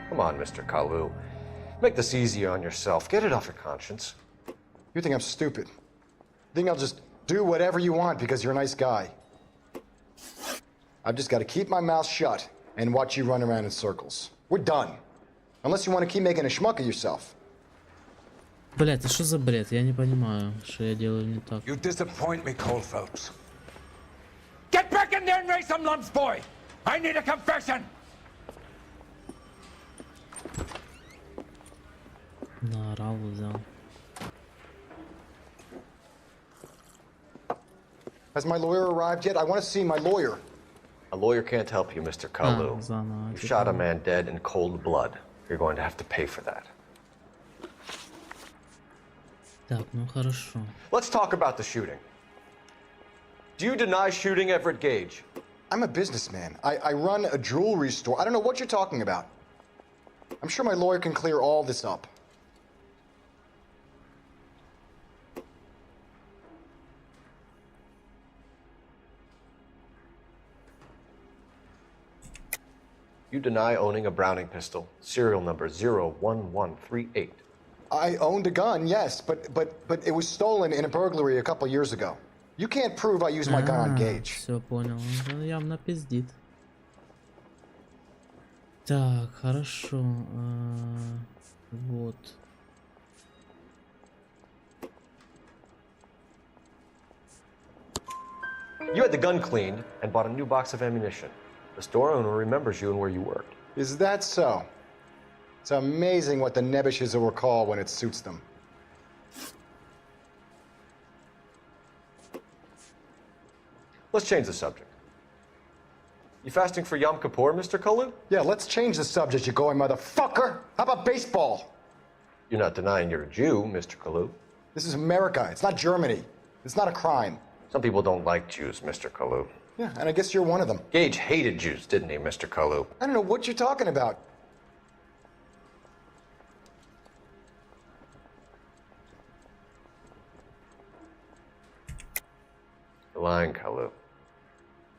Come on, Mr. Kalu. Make this easier on yourself. Get it off your conscience. You think I'm stupid? Think I'll just do whatever you want because you're a nice guy? I've just got to keep my mouth shut and watch you run around in circles. We're done. Unless you want to keep making a schmuck of yourself. Блять, это что за бред? Я не понимаю, что я делаю не так. You disappoint me, Cole Phelps. Get back in there and raise some lumps, boy! I need a confession! Наорал, взял. Has my lawyer arrived yet? I want to see my lawyer. A lawyer can't help you, Mr. Kalu. You shot a man dead in cold blood. You're going to have to pay for that. Так, ну хорошо. Let's talk about the shooting. Do you deny shooting Everett Gage? I'm a businessman. I run a jewelry store. I don't know what you're talking about. I'm sure my lawyer can clear all this up. You deny owning a Browning pistol, serial number 01138. I owned a gun, yes, but it was stolen in a burglary a couple years ago. You can't prove I used my gun on Gage. Все понял. Он явно пиздит. Так, хорошо. Вот. You had the gun cleaned and bought a new box of ammunition. The store owner remembers you and where you worked. Is that so? It's amazing what the Nebbishes will recall when it suits them. Let's change the subject. You fasting for Yom Kippur, Mr. Kalu? Yeah, let's change the subject, you going motherfucker. How about baseball? You're not denying you're a Jew, Mr. Kalu. This is America. It's not Germany. It's not a crime. Some people don't like Jews, Mr. Kalu. Yeah, and I guess you're one of them. Gage hated Jews, didn't he, Mr. Kalu? I don't know what you're talking about. You're lying, Kalu.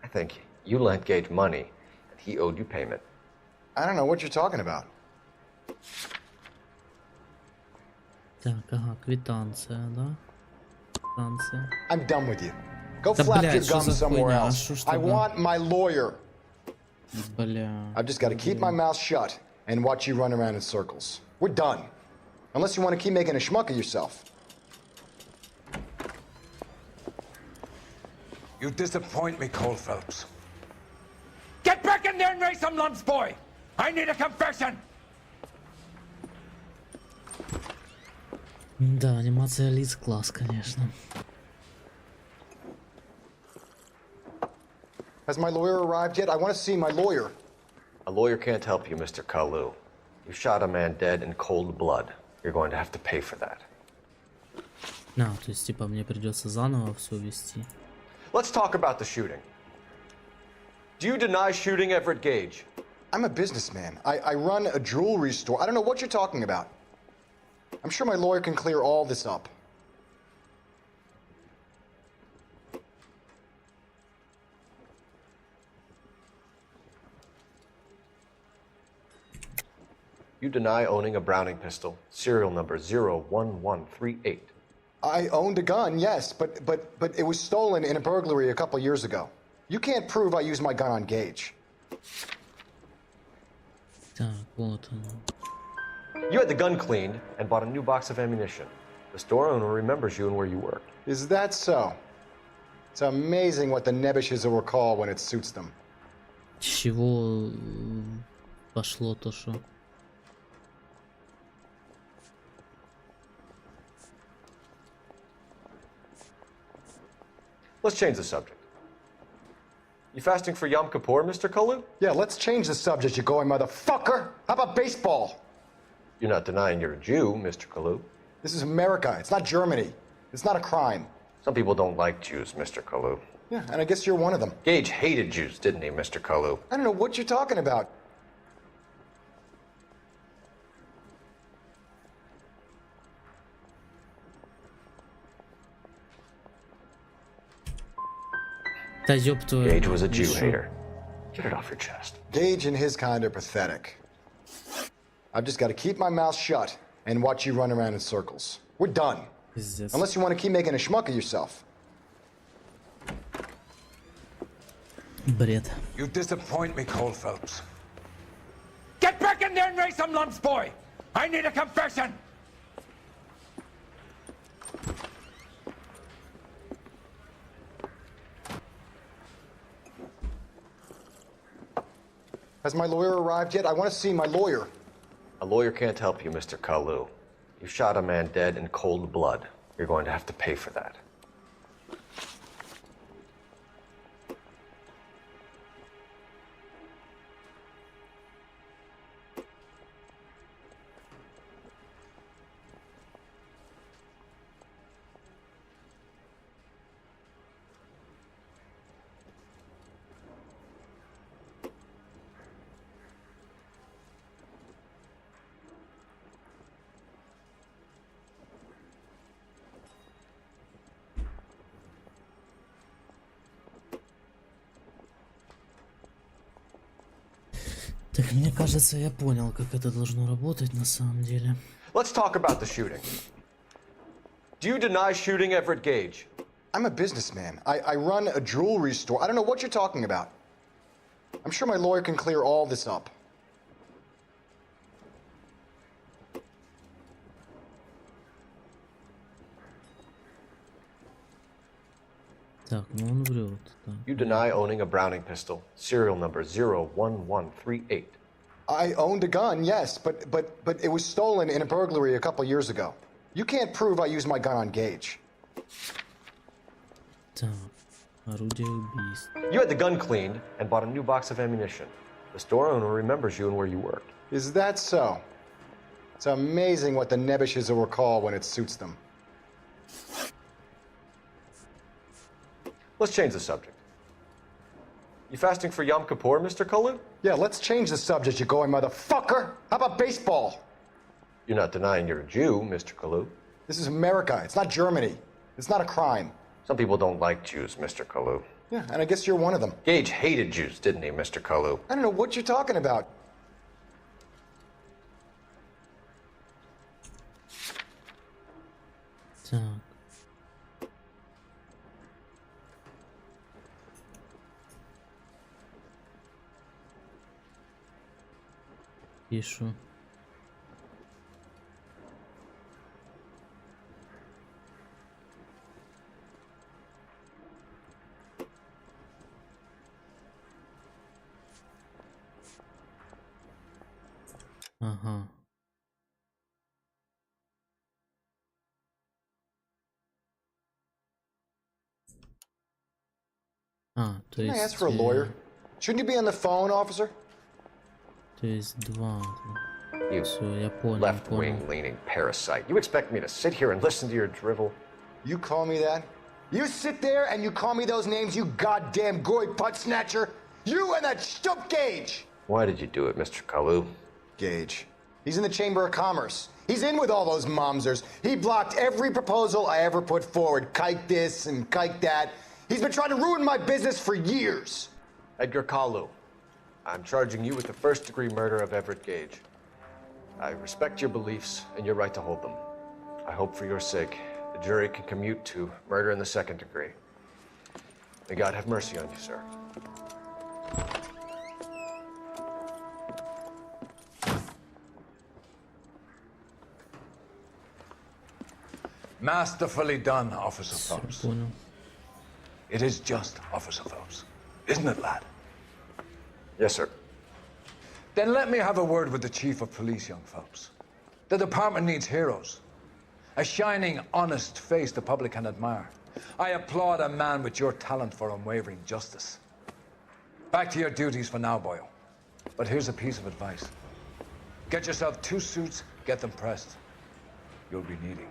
I think you lent Gage money, and he owed you payment. I don't know what you're talking about. Так, ага, квитанция, да? Квитанция. I'm done with you. Go Да, flap блядь, your что gums за somewhere хуйня? А else. что ж I тогда? want my lawyer. Бля. I've just got to keep my mouth shut and watch you run around in circles. We're done. Unless you want to keep making a schmuck of yourself. You disappoint me, Cole Phelps. Get back in there and raise some lumps, boy! I need a confession! Да, анимация лиц класс, конечно. Has my lawyer arrived yet? I want to see my lawyer. A lawyer can't help you, Mr. Kalu. You shot a man dead in cold blood. You're going to have to pay for that. На, то есть, типа, мне придется заново все вести. Let's talk about the shooting. Do you deny shooting Everett Gage? I'm a businessman. I run a jewelry store. I don't know what you're talking about. I'm sure my lawyer can clear all this up. You deny owning a Browning pistol, serial number 01138. I owned a gun, yes, but it was stolen in a burglary a couple years ago. You can't prove I used my gun on Gage. Так, вот оно. You had the gun cleaned and bought a new box of ammunition. The store owner remembers you and where you worked. Is that so? It's amazing what the Nebbishes will recall when it suits them. С чего пошло то, что... Let's change the subject. You fasting for Yom Kippur, Mr. Kalu? Yeah, let's change the subject, you going motherfucker. How about baseball? You're not denying you're a Jew, Mr. Kalu. This is America. It's not Germany. It's not a crime. Some people don't like Jews, Mr. Kalu. Yeah, and I guess you're one of them. Gage hated Jews, didn't he, Mr. Kalu? I don't know what you're talking about. Да ёб твою. Gage was a Jew hater. Get it off your chest. Gage and his kind are pathetic. I've just got to keep my mouth shut and watch you run around in circles. We're done. Пиздец. Unless you want to keep making a schmuck of yourself. Бред. You disappoint me, Cole Phelps. Get back in there and raise some lumps, boy! I need a confession! Has my lawyer arrived yet? I want to see my lawyer. A lawyer can't help you, Mr. Kalu. You shot a man dead in cold blood. You're going to have to pay for that. Так, мне кажется, я понял, как это должно работать на самом деле. Let's talk about the shooting. Do you deny shooting Everett Gage? I'm a businessman. I run a jewelry store. I don't know what you're talking about. I'm sure my lawyer can clear all this up. Так, ну он врет. Так. You deny owning a Browning pistol, serial number 01138. I owned a gun, yes, but it was stolen in a burglary a couple years ago. You can't prove I used my gun on Gage. Так. Орудие убийств. You had the gun cleaned and bought a new box of ammunition. The store owner remembers you and where you worked. Is that so? It's amazing what the Nebushes will recall when it suits them. Let's change the subject. You fasting for Yom Kippur, Mr. Kalu? Yeah, let's change the subject, you going motherfucker. How about baseball? You're not denying you're a Jew, Mr. Kalu. This is America. It's not Germany. It's not a crime. Some people don't like Jews, Mr. Kalu. Yeah, and I guess you're one of them. Gage hated Jews, didn't he, Mr. Kalu? I don't know what you're talking about. Так. Пишу. Ага. А, то Can I есть... ask for a lawyer? Shouldn't you be on the phone, officer? То есть два. You Все, я понял, left-wing leaning parasite. You expect me to sit here and listen to your drivel? You call me that? You sit there and you call me those names, you goddamn goy putt snatcher? You and that stump Gage! Why did you do it, Mr. Kalu? Gage. He's in the Chamber of Commerce. He's in with all those momsers. He blocked every proposal I ever put forward. Kike this and kike that. He's been trying to ruin my business for years. Edgar Kalu, I'm charging you with the first-degree murder of Everett Gage. I respect your beliefs and your right to hold them. I hope for your sake the jury can commute to murder in the second degree. May God have mercy on you, sir. Masterfully done, Officer Phelps. It is just, Officer Phelps. Isn't it, lad? Yes, sir. Then let me have a word with the Chief of Police, young Phelps. The department needs heroes. A shining, honest face the public can admire. I applaud a man with your talent for unwavering justice. Back to your duties for now, boyo. But here's a piece of advice. Get yourself 2 suits, get them pressed. You'll be needing them.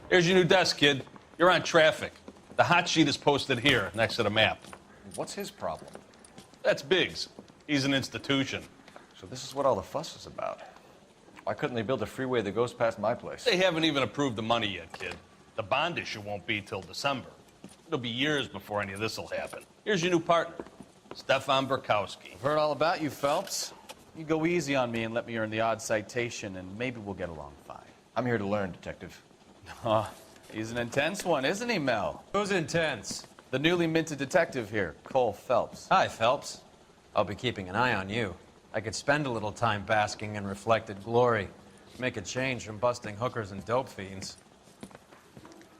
Here's your new desk, kid. You're on traffic. The hot sheet is posted here, next to the map. What's his problem? That's Biggs. He's an institution. So this is what all the fuss is about. Why couldn't they build a freeway that goes past my place? They haven't even approved the money yet, kid. The bond issue won't be till December. It'll be years before any of this will happen. Here's your new partner, Stefan Burkowski. I've heard all about you, Phelps. You go easy on me and let me earn the odd citation, and maybe we'll get along fine. I'm here to learn, Detective. Oh, he's an intense one, isn't he, Mel? Who's intense? The newly minted detective here, Cole Phelps. Hi, Phelps. I'll be keeping an eye on you. I could spend a little time basking in reflected glory. Make a change from busting hookers and dope fiends.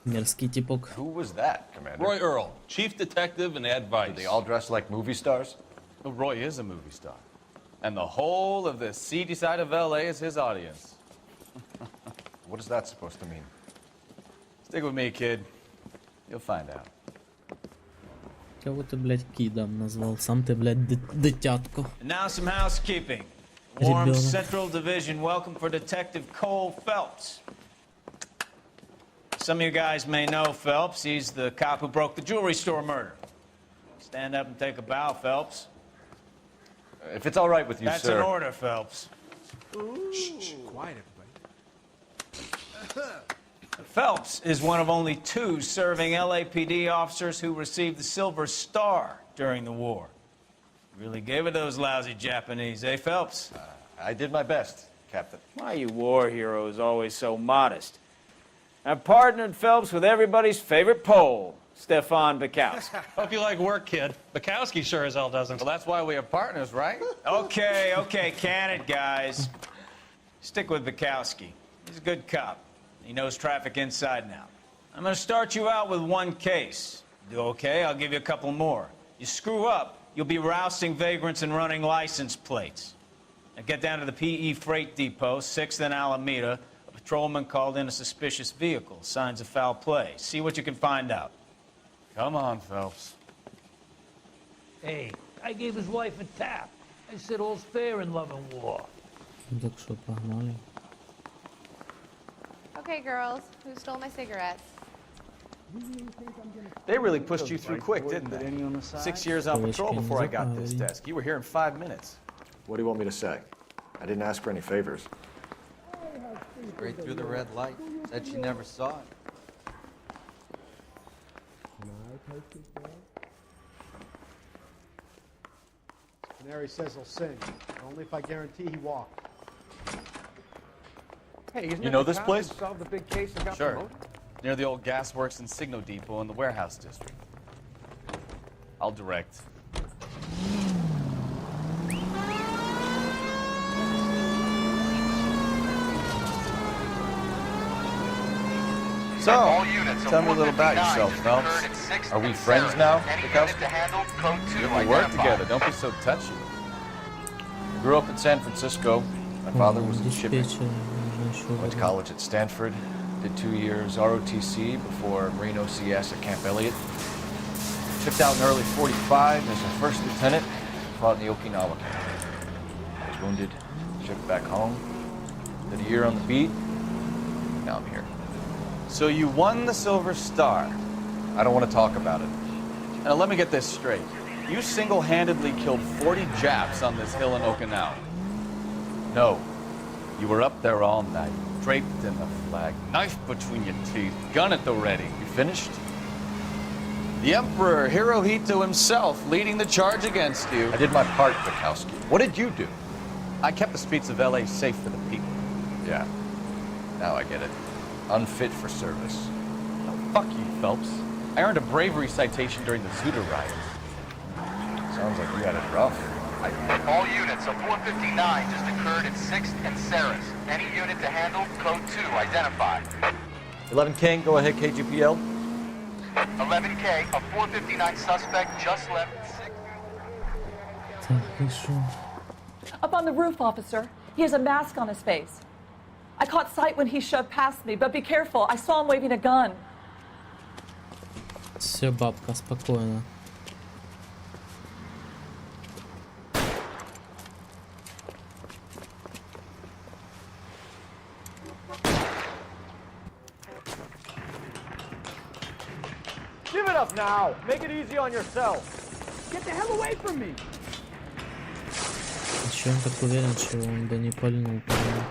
Мерзкий типок. Who was that, Commander? Roy Earl, chief detective and advice. Do they all dress like movie stars? Well, Roy is a movie star. And the whole of the seedy side of L.A. is his audience. What is that supposed to mean? Stick with me, kid. You'll find out. Кого ты, блядь, кидом назвал? Сам ты, блядь, дитятко. And now some housekeeping. Warm Ребенок. Central Division welcome for Detective Cole Phelps. Some of you guys may know Phelps. He's the cop who broke the jewelry store murder. Stand up and take a bow, Phelps. If it's all right with you, That's sir. an order, Phelps. Shh, quiet, everybody. Phelps is one of only 2 serving LAPD officers who received the Silver Star during the war. Really gave it those lousy Japanese, eh, Phelps? I did my best, Captain. Why you war heroes always so modest? I've partnered Phelps with everybody's favorite Pole, Stefan Bukowski. Hope you like work, kid. Bukowski sure as hell doesn't. Well, that's why we are partners, right? Okay, can it, guys. Stick with Bukowski. He's a good cop. He knows traffic inside and out. I'm gonna start you out with 1 case. Do okay, I'll give you a couple more. You screw up, you'll be rousting vagrants and running license plates. Now get down to the PE Freight Depot, 6th and Alameda. A patrolman called in a suspicious vehicle. Signs of foul play. See what you can find out. Come on, Phelps. Hey, I gave his wife a tap. I said all's fair in love and war. Так что погнали. Okay, girls, who stole my cigarettes? They really pushed you through quick, didn't they? 6 years on patrol before I got this desk. You were here in 5 minutes. What do you want me to say? I didn't ask for any favors. Straight through the red light. Said she never saw it. Canary says he'll sing, but only if I guarantee he walked. Hey, you know this place? Solved the big case and got Sure. promoted? Near the old gasworks and Signo Depot in the warehouse district. I'll direct. So, tell me a little about yourself, Phelps. Are we friends now, Bukowski? We work together. Don't be so touchy. I grew up in San Francisco. My father was in shipping. Went to college at Stanford. Did 2 years ROTC before Marine OCS at Camp Elliott. Shipped out in early '45 as a first lieutenant. Fought in the Okinawa camp. I was wounded. Shipped back home. Did a year on the beat. Now I'm here. So you won the Silver Star. I don't want to talk about it. Now let me get this straight. You single-handedly killed 40 Japs on this hill in Okinawa. No. You were up there all night, draped in the flag, knife between your teeth, gun at the ready. You finished? The Emperor Hirohito himself leading the charge against you. I did my part, Bukowski. What did you do? I kept the streets of LA safe for the people. Yeah. Now I get it. Unfit for service. No, fuck you, Phelps. I earned a bravery citation during the Zuda riots. Sounds like you had it rough. All units, a 459 just occurred at 6th and Sarah's. Any unit to handle, code 2, identify. 11 King, go ahead, KGPL. 11K, a 459 suspect just left 6th. Up on the roof, officer. He has a mask on his face. I caught sight when he shoved past me, but be careful. I saw him waving a gun. Все, бабка, спокойно. Give it up now. Make it easy on yourself. Get the hell away from me. Еще он так уверен, что он бы не пальнул, по-моему.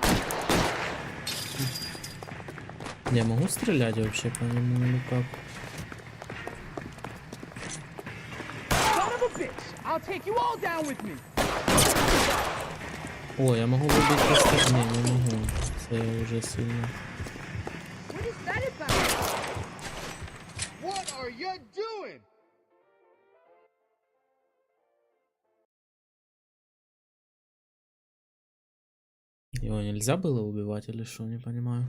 Я могу стрелять вообще по нему или как? О, я могу выбить просто... Не могу. Это я уже сильно. Его нельзя было убивать или что, не понимаю.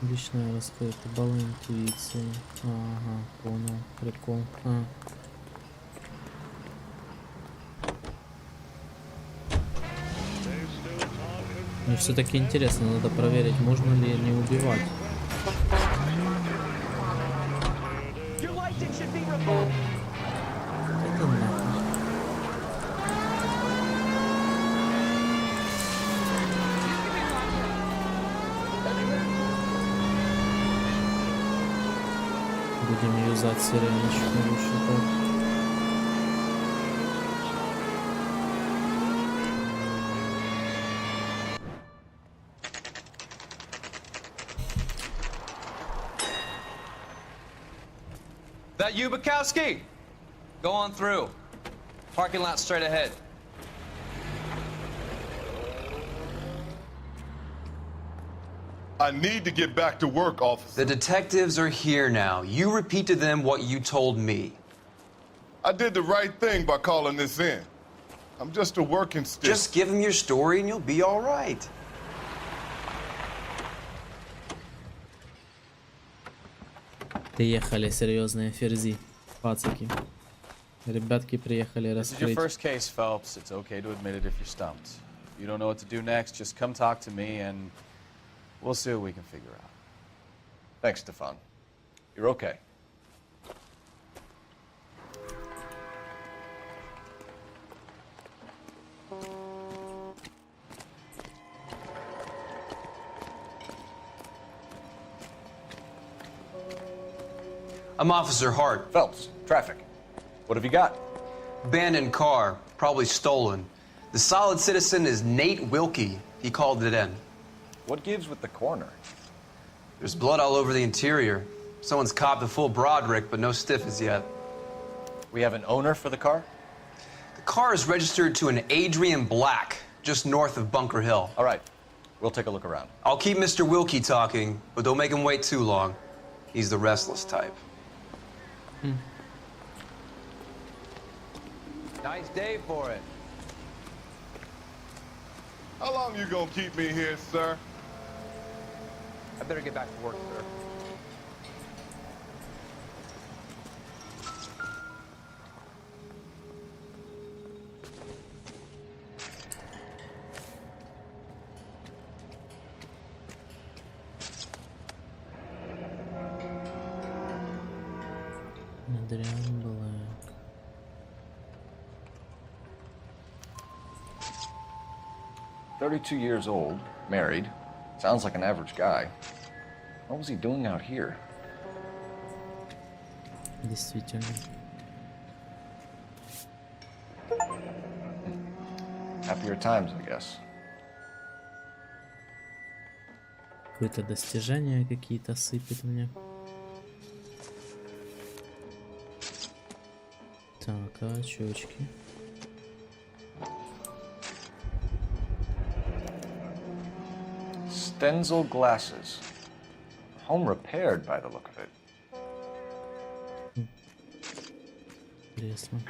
Личная раскрыта, балл интуиции. Ага, понял, прикол. Мне все-таки интересно, надо проверить, можно ли не убивать. Это нахуй. Будем юзать сиреночку лучше так. That you, Bukowski? Go on through. Parking lot straight ahead. I need to get back to work, officer. The detectives are here now. You repeat to them what you told me. I did the right thing by calling this in. I'm just a working stick. Just give them your story and you'll be all right. Приехали серьезные ферзи, пацаки. Ребятки приехали This is your раскрыть. first case, Phelps. It's okay to admit it if you're stumped. If you don't know what to do next, just come talk to me and we'll see what we can figure out. Thanks, Stefan. You're okay. I'm Officer Hart. Phelps, traffic. What have you got? Abandoned car, probably stolen. The solid citizen is Nate Wilkie. He called it in. What gives with the corner? There's blood all over the interior. Someone's copped a full Broderick, but no stiff as yet. We have an owner for the car? The car is registered to an Adrian Black, just north of Bunker Hill. All right. We'll take a look around. I'll keep Mr. Wilkie talking, but don't make him wait too long. He's the restless type. Nice day for it. How long you gonna keep me here, sir? I better get back to work, sir. Adrian Black. "32 years old, married. Sounds like an average guy. What was he doing out here?" Действительно. Happier times, I guess. Какое-то достижения какие-то сыпет мне. Так, а очечки? Stenzel glasses. Home repaired by the look of it. Интересно.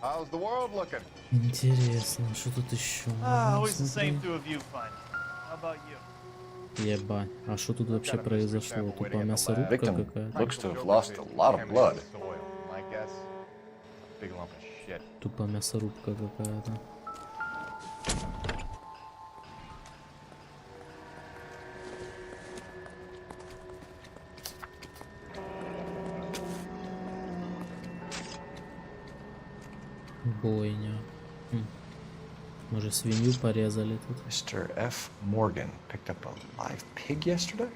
How's the world looking? Интересно, что тут еще? Always the same two of you find. How about you? Ебать, а что тут вообще произошло? Тупо мясорубка Victim какая-то. looks to have lost a lot of blood. My guess, big lump of shit. Тупо мясорубка какая-то. Бойня. Может, свинью порезали тут? Mr. F. Morgan picked up a live pig yesterday?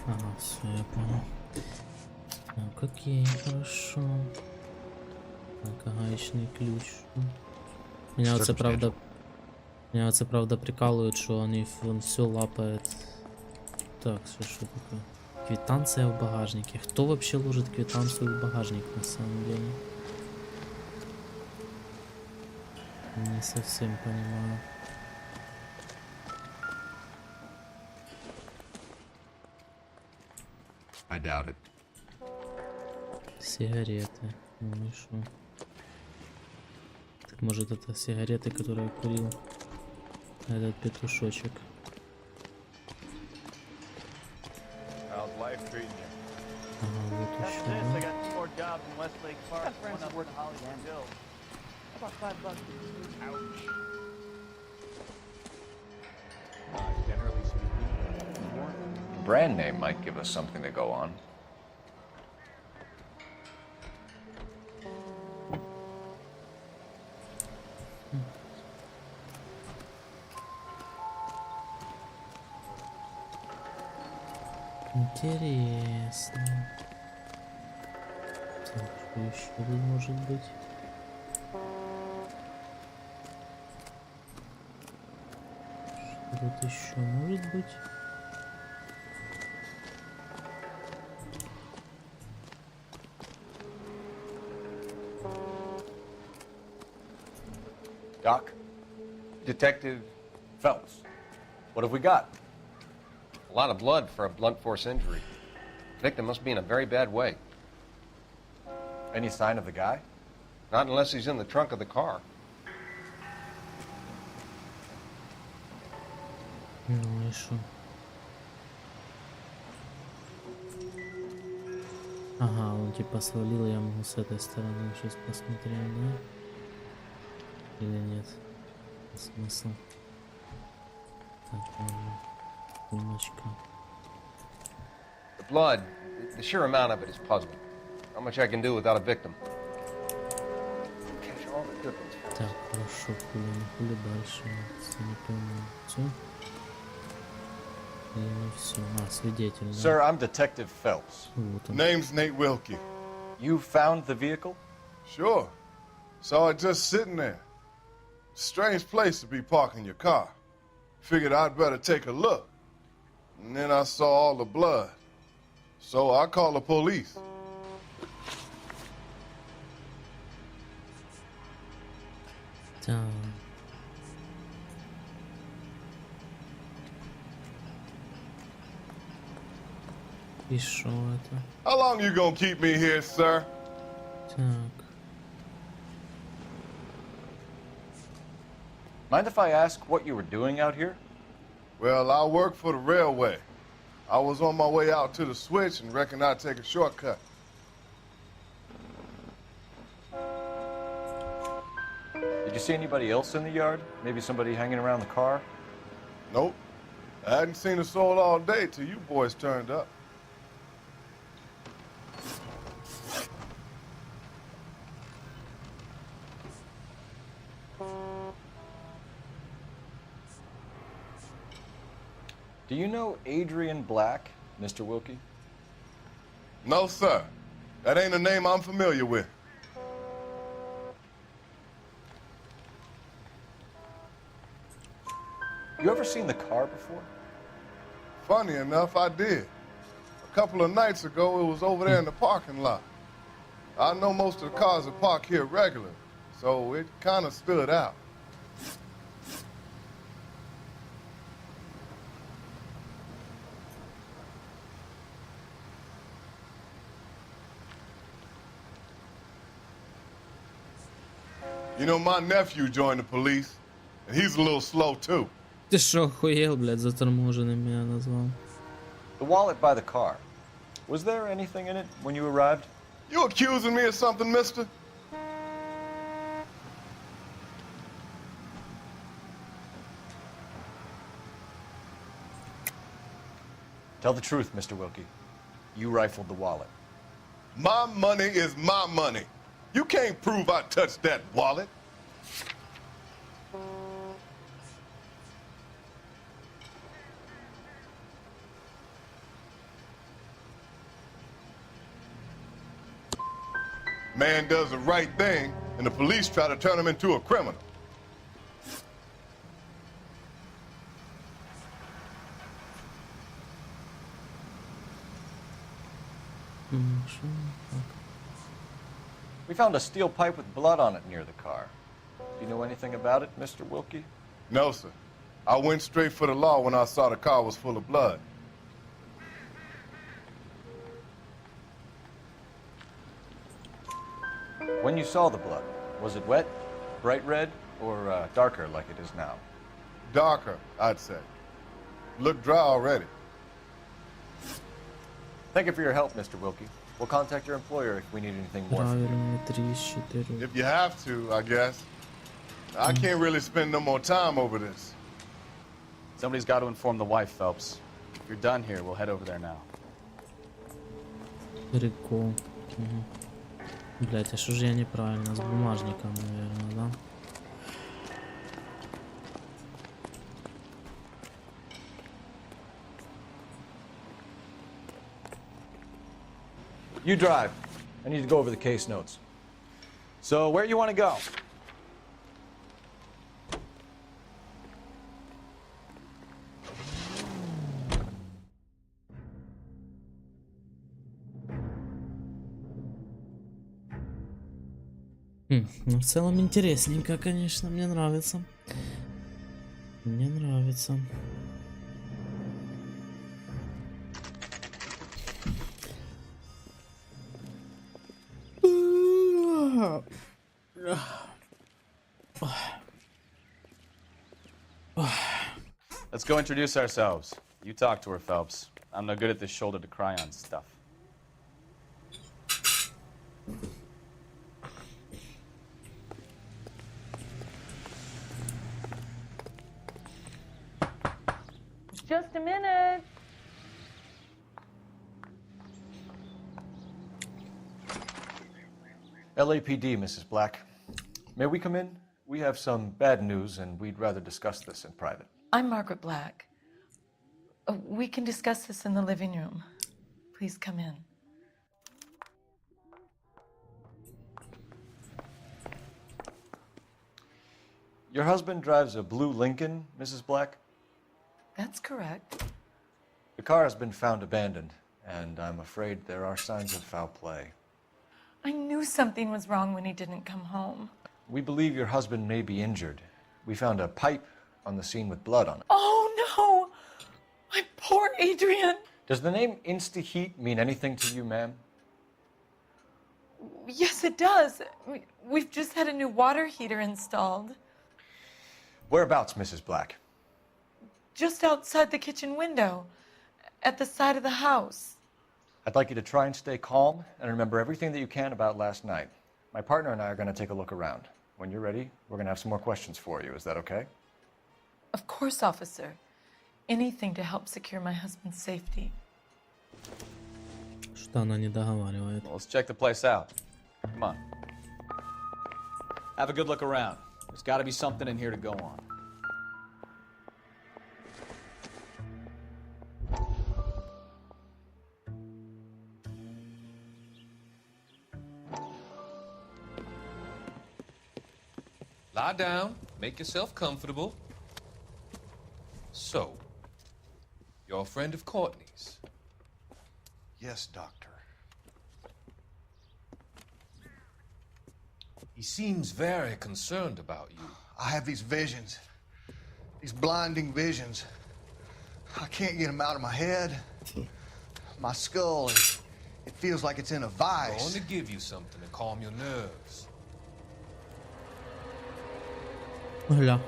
Ага, все, я понял. Так, окей, хорошо. Так, гаечний ключ. Меня оце правда прикалывает, что он все лапает. Так, что такое? Квитанция в багажнике. Кто вообще ложит квитанцию в багажник на самом деле? Не совсем понимаю. I doubt it. Сигареты. Ну и шо? Так может это сигареты, которые курил этот петушочек. How's life treating you? Ага, вот After еще. this, I got 2 more jobs in Westlake Park. One up in Hollywood Hills. How about $5 for this? Ouch. Generally speaking, brand name might give us something to go on. Интересно. Так, что еще тут может быть? Что тут еще может быть? Doc, Detective Phelps, what have we got? A lot of blood for a blunt force injury. Victim must be in a very bad way. Any sign of the guy? Not unless he's in the trunk of the car. Ну и шо? Ага, он типа свалил, я могу с этой стороны сейчас посмотреть, да? Или нет? Смысл? Так, ладно. Сумочка. The blood, the sheer amount of it is puzzling. Not much I can do without a victim. Catch all the good ones. Так, хорошо, хули дальше. Если не пойму. Все? Или не все? А, свидетель, да? Sir, I'm Detective Phelps. Вот он. Name's Nate Wilkie. You found the vehicle? Sure. Saw it just sitting there. Strange place to be parking your car. Figured I'd better take a look. And then I saw all the blood. So I called the police. Так. И шо это? How long you gonna keep me here, sir? Так. Mind if I ask what you were doing out here? Well, I work for the railway. I was on my way out to the switch and reckoned I'd take a shortcut. Did you see anybody else in the yard? Maybe somebody hanging around the car? Nope. I hadn't seen a soul all day till you boys turned up. Do you know Adrian Black, Mr. Wilkie? No, sir. That ain't a name I'm familiar with. You ever seen the car before? Funny enough, I did. A couple of nights ago, it was over there in the parking lot. I know most of the cars are parked here regularly, so it kind of stood out. You know, my nephew joined the police, and he's a little slow, too. Ты шо, охуел, блядь, заторможенным меня назвал? The wallet by the car. Was there anything in it when you arrived? You accusing me of something, mister? Tell the truth, Mr. Wilkie. You rifled the wallet. My money is my money. You can't prove I touched that wallet. Man does the right thing, and the police try to turn him into a criminal. We found a steel pipe with blood on it near the car. Do you know anything about it, Mr. Wilkie? No, sir. I went straight for the law when I saw the car was full of blood. When you saw the blood, was it wet, bright red, or darker like it is now? Darker, I'd say. Looked dry already. Thank you for your help, Mr. Wilkie. We'll contact your employer if we need anything more. If you have to, I guess. I can't really spend no more time over this. Somebody's got to inform the wife, Phelps. If you're done here, we'll head over there now. Прикол. Блять, а что же я неправильно? С бумажником, наверное, да? You drive. I need to go over the case notes. So, where you want to go? Ну, в целом интересненько, конечно, мне нравится. Мне нравится. Let's go introduce ourselves. You talk to her, Phelps. I'm no good at this shoulder to cry on stuff. Just a minute. LAPD, Mrs. Black. May we come in? We have some bad news, and we'd rather discuss this in private. I'm Margaret Black. We can discuss this in the living room. Please come in. Your husband drives a blue Lincoln, Mrs. Black? That's correct. The car has been found abandoned, and I'm afraid there are signs of foul play. I knew something was wrong when he didn't come home. We believe your husband may be injured. We found a pipe on the scene with blood on it. Oh, no! My poor Adrian! Does the name Insta-Heat mean anything to you, ma'am? Yes, it does. We've just had a new water heater installed. Whereabouts, Mrs. Black? Just outside the kitchen window, at the side of the house. I'd like you to try and stay calm and remember everything that you can about last night. My partner and I are going to take a look around. When you're ready, we're going to have some more questions for you. Is that okay? Of course, officer. Anything to help secure my husband's safety. Что она не договаривает? Well, let's check the place out. Come on. Have a good look around. There's got to be something in here to go on. Lie down, make yourself comfortable. So, you're a friend of Courtney's? Yes, Doctor. He seems very concerned about you. I have these visions. These blinding visions. I can't get them out of my head. My skull, it feels like it's in a vice. I'm going to give you something to calm your nerves. Гля.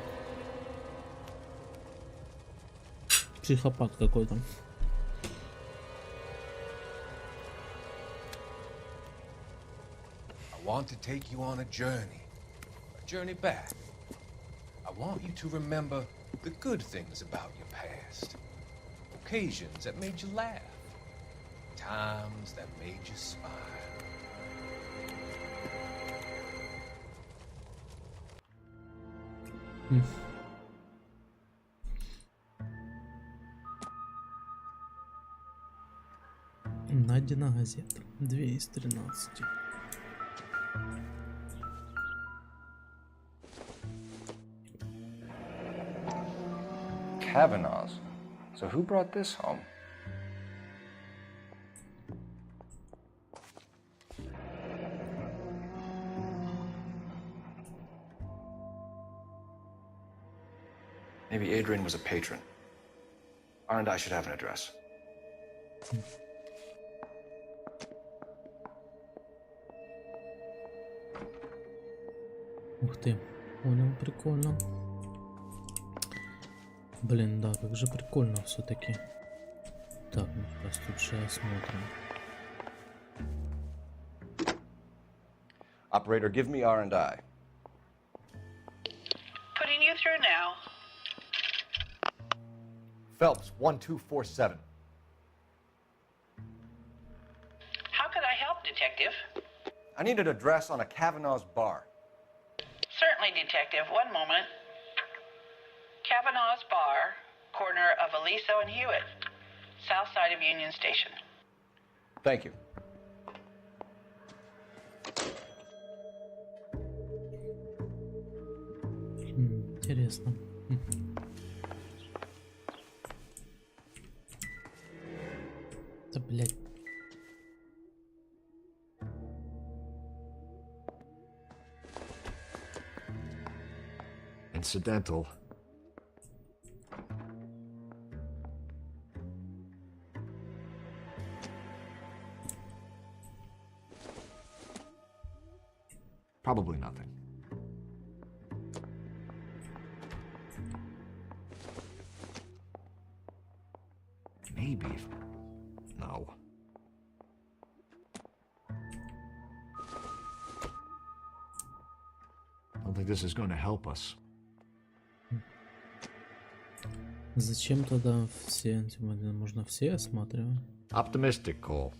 Психопат какой-то. I want to take you on a journey back. I want you to remember the good things about your past. Occasions that made you laugh. Times that made you smile. Найдена газета. 2 из 13. Kavanaugh's. So who brought this home? Maybe Adrian was a patron. R&I should have an address. Ух ты, понял, прикольно. Блин, да, как же прикольно все-таки. Так, ну сейчас тут же осмотрим. Operator, give me R&I. Putting you through now. Phelps, 1247. How could I help, Detective? I need an address on a Kavanaugh's bar. Certainly, Detective. One moment. Kavanaugh's Bar, corner of Aliso and Hewitt, south side of Union Station. Thank you. Интересно. Да, блядь. Incidental. Probably nothing. Maybe. No. I don't think this is going to help us. Зачем тогда все? Можно все осматривать? Optimistic, Cole.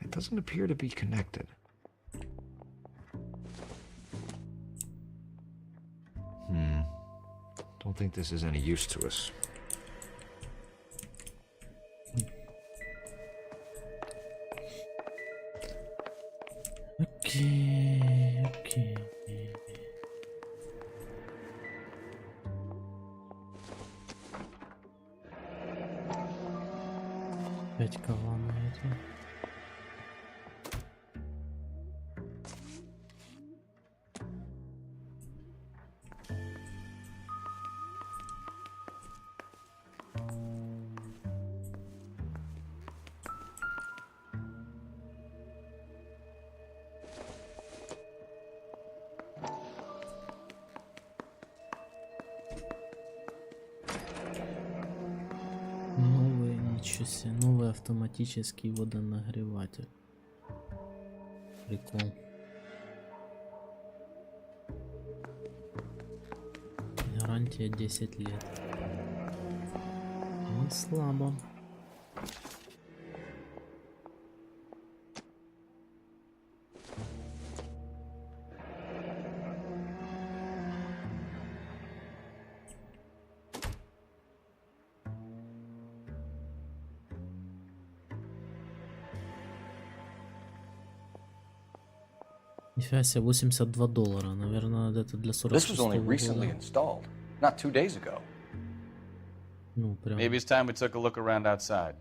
It doesn't appear to be connected. Don't think this is any use to us. Окей, окей. Опять кого на это? Новый, ничего себе, новый автоматический водонагреватель. Прикол. Гарантия 10 лет. Не слабо. Нифига себе, $82. Наверное, это для 46 This was only года. recently installed, not 2 days ago. Ну, прям. Maybe it's time we took a look around outside.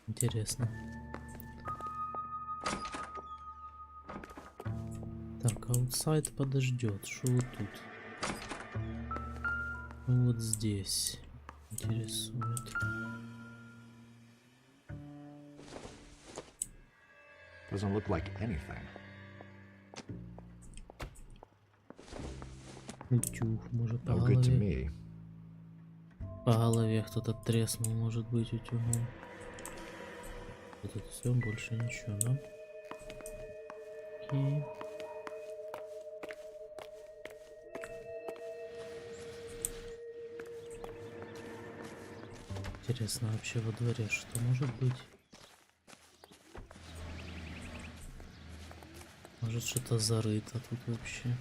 Интересно. Так, аутсайд подождет. Что вот тут? Вот здесь. Интересует. Doesn't look like anything. Утюг, может, по No good to голове. me. По голове кто-то треснул, может быть, утюгом. Вот это все, больше ничего, да? Окей. Интересно, вообще во дворе что может быть? Может, что-то зарыто тут вообще.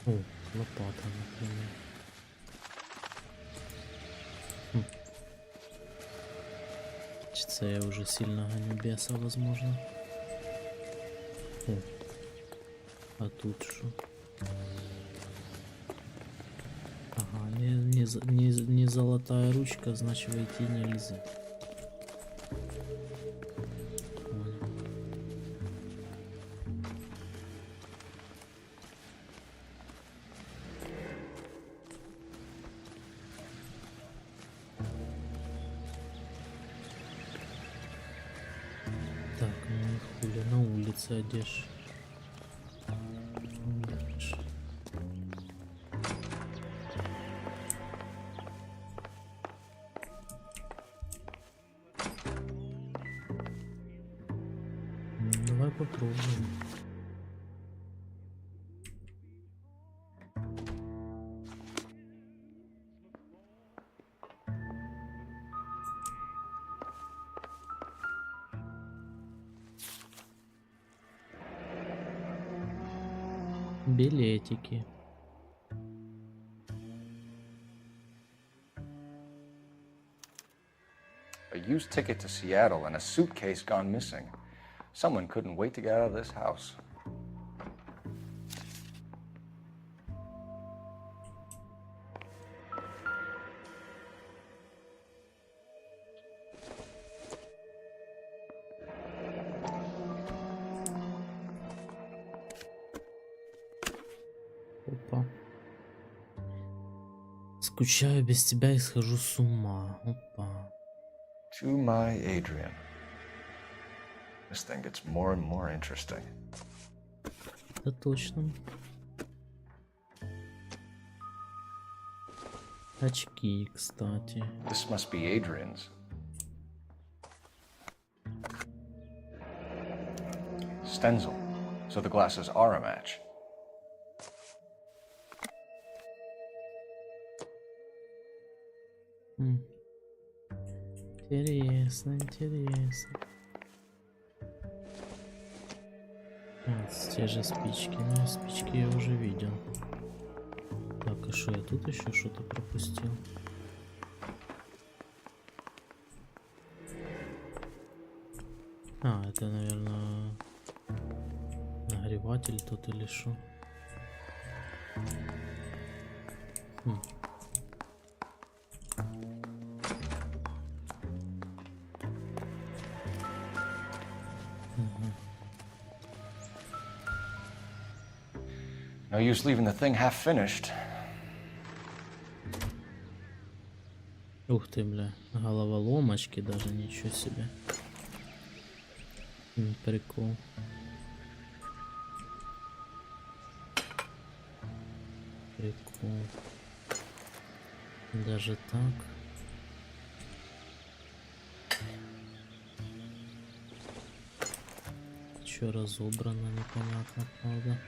О, лопата, например. Кажется, я уже сильно гоню беса, возможно. О, а тут что? Ага, не золотая ручка, значит войти нельзя. Понял. Так, ну и хули на улице одежь. Давай попробуем. Билетики. A used ticket to Seattle and a suitcase gone missing. Someone couldn't wait to get out of this house. Опа. Скучаю без тебя и схожу с ума. Опа. To my Adrian. This thing gets more and more interesting. Да точно. Очки, кстати. This must be Adrian's. Stenzel. So the glasses are a match. Интересно, интересно. Те же спички. Ну, спички я уже видел. Так, а что я тут еще что-то пропустил? А, это, наверное, нагреватель тут или что? No use leaving the thing half finished. Ух ты, бля, головоломочки даже, ничего себе. Прикол. Прикол. Даже так. Чё разобрано, непонятно, правда.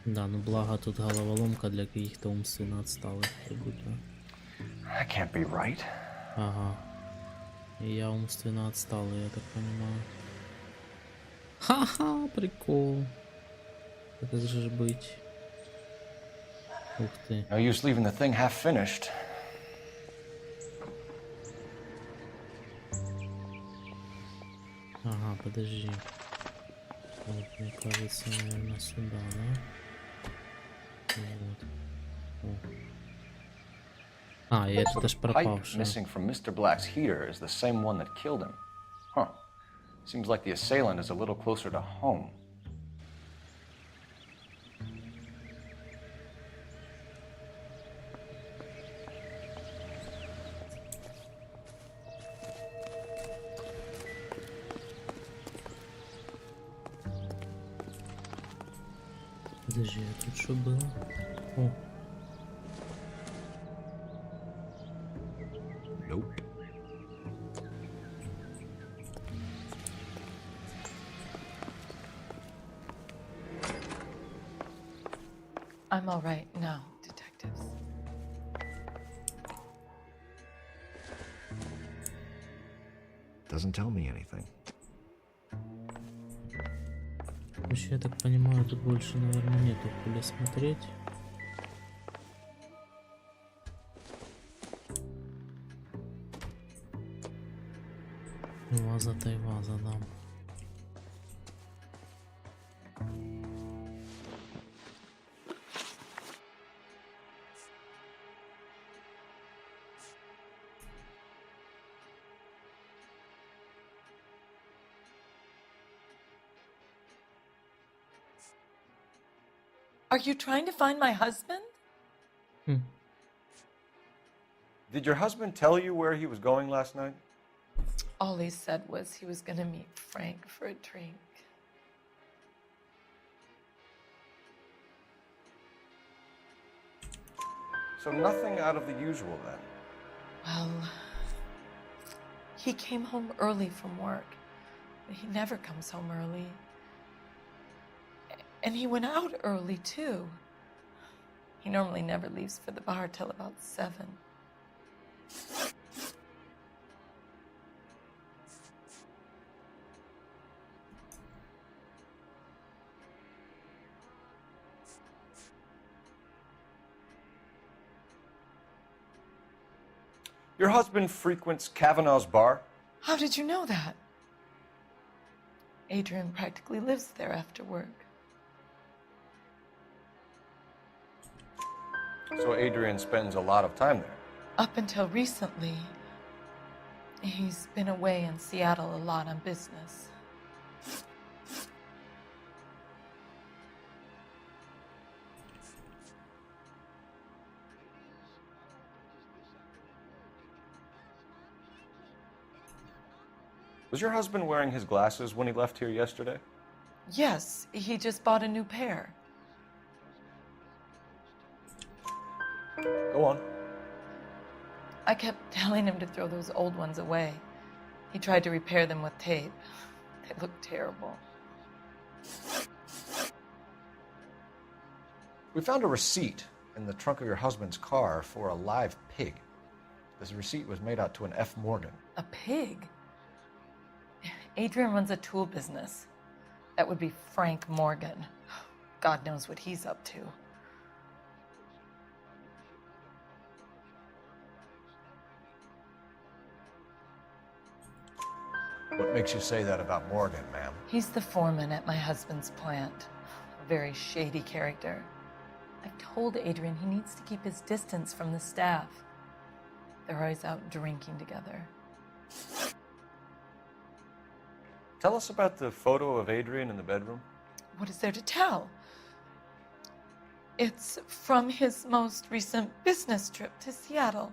Да, ну благо тут головоломка для каких-то умственно отсталых, как будто. That can't be right. Ага. И я умственно отсталый, я так понимаю. Ха-ха, прикол. А как же быть? Ух ты. No use leaving the thing half finished. Ага, подожди. Вот, мне кажется, наверное, сюда, да? Вот. О. А, и это ж пропавший. Missing from Mr. Black's heater is the same one that killed him. Huh. Seems like the assailant is a little closer to home. Подожди, а тут что было? О. Nope. I'm all right now, detectives. Doesn't tell me anything. Вообще, я так понимаю, тут больше, наверное, нету куда смотреть. Ваза-то и ваза, да. Are you trying to find my husband? Did your husband tell you where he was going last night? All he said was he was going to meet Frank for a drink. So nothing out of the usual then? Well, he came home early from work. He never comes home early. And he went out early, too. He normally never leaves for the bar till about 7. Your husband frequents Kavanaugh's bar? How did you know that? Adrian practically lives there after work. So Adrian spends a lot of time there? Up until recently, he's been away in Seattle a lot on business. Was your husband wearing his glasses when he left here yesterday? Yes, he just bought a new pair. Go on. I kept telling him to throw those old ones away. He tried to repair them with tape. They look terrible. We found a receipt in the trunk of your husband's car for a live pig. This receipt was made out to an F. Morgan. A pig? Adrian runs a tool business. That would be Frank Morgan. God knows what he's up to. What makes you say that about Morgan, ma'am? He's the foreman at my husband's plant. A very shady character. I've told Adrian he needs to keep his distance from the staff. They're always out drinking together. Tell us about the photo of Adrian in the bedroom. What is there to tell? It's from his most recent business trip to Seattle.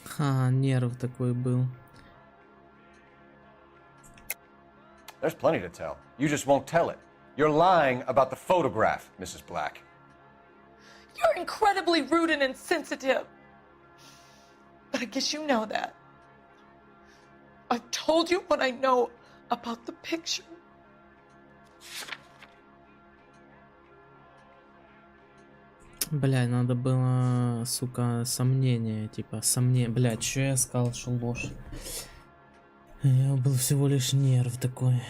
Ха, нерв такой был. There's plenty to tell. You just won't tell it. You're lying about the photograph, Mrs. Black. You're incredibly rude and insensitive. But I guess you know that. I've told you what I know about the picture. Бля, надо было, сука, сомнение, типа, сомнение. Бля, чё я сказал, что ложь? Я был всего лишь нерв такой.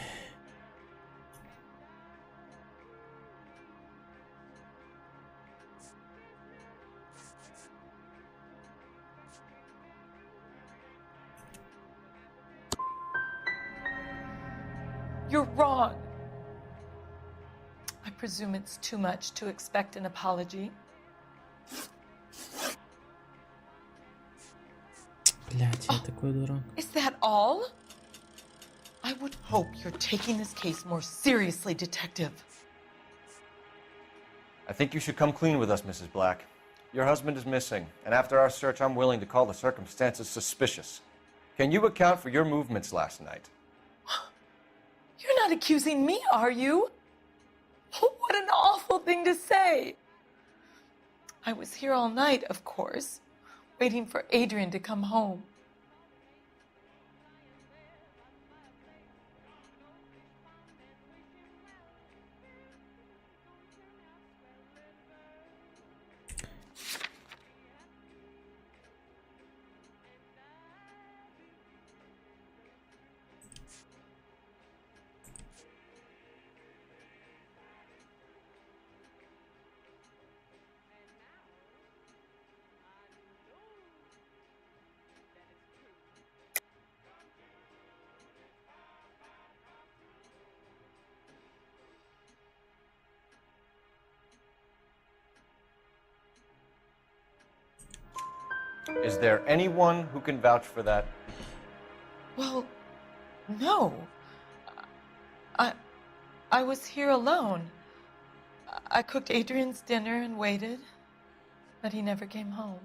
You're wrong. I presume it's too much to expect an apology. Блядь, я такой дурак. Is that all? I would hope you're taking this case more seriously, Detective. I think you should come clean with us, Mrs. Black. Your husband is missing, and after our search, I'm willing to call the circumstances suspicious. Can you account for your movements last night? You're not accusing me, are you? What an awful thing to say. I was here all night, of course, waiting for Adrian to come home. Is there anyone who can vouch for that? Well, no. I was here alone. I cooked Adrian's dinner and waited, but he never came home.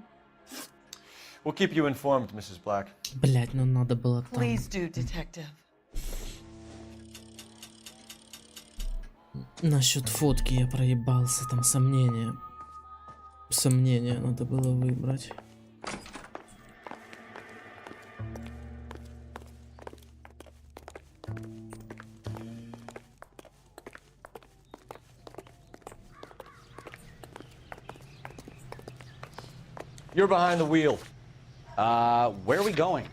We'll keep you informed, Mrs. Black. Блядь, ну надо было там. Please do, Detective. Насчет фотки я проебался, там сомнения. Сомнения надо было выбрать. You're behind the wheel. Where are we going?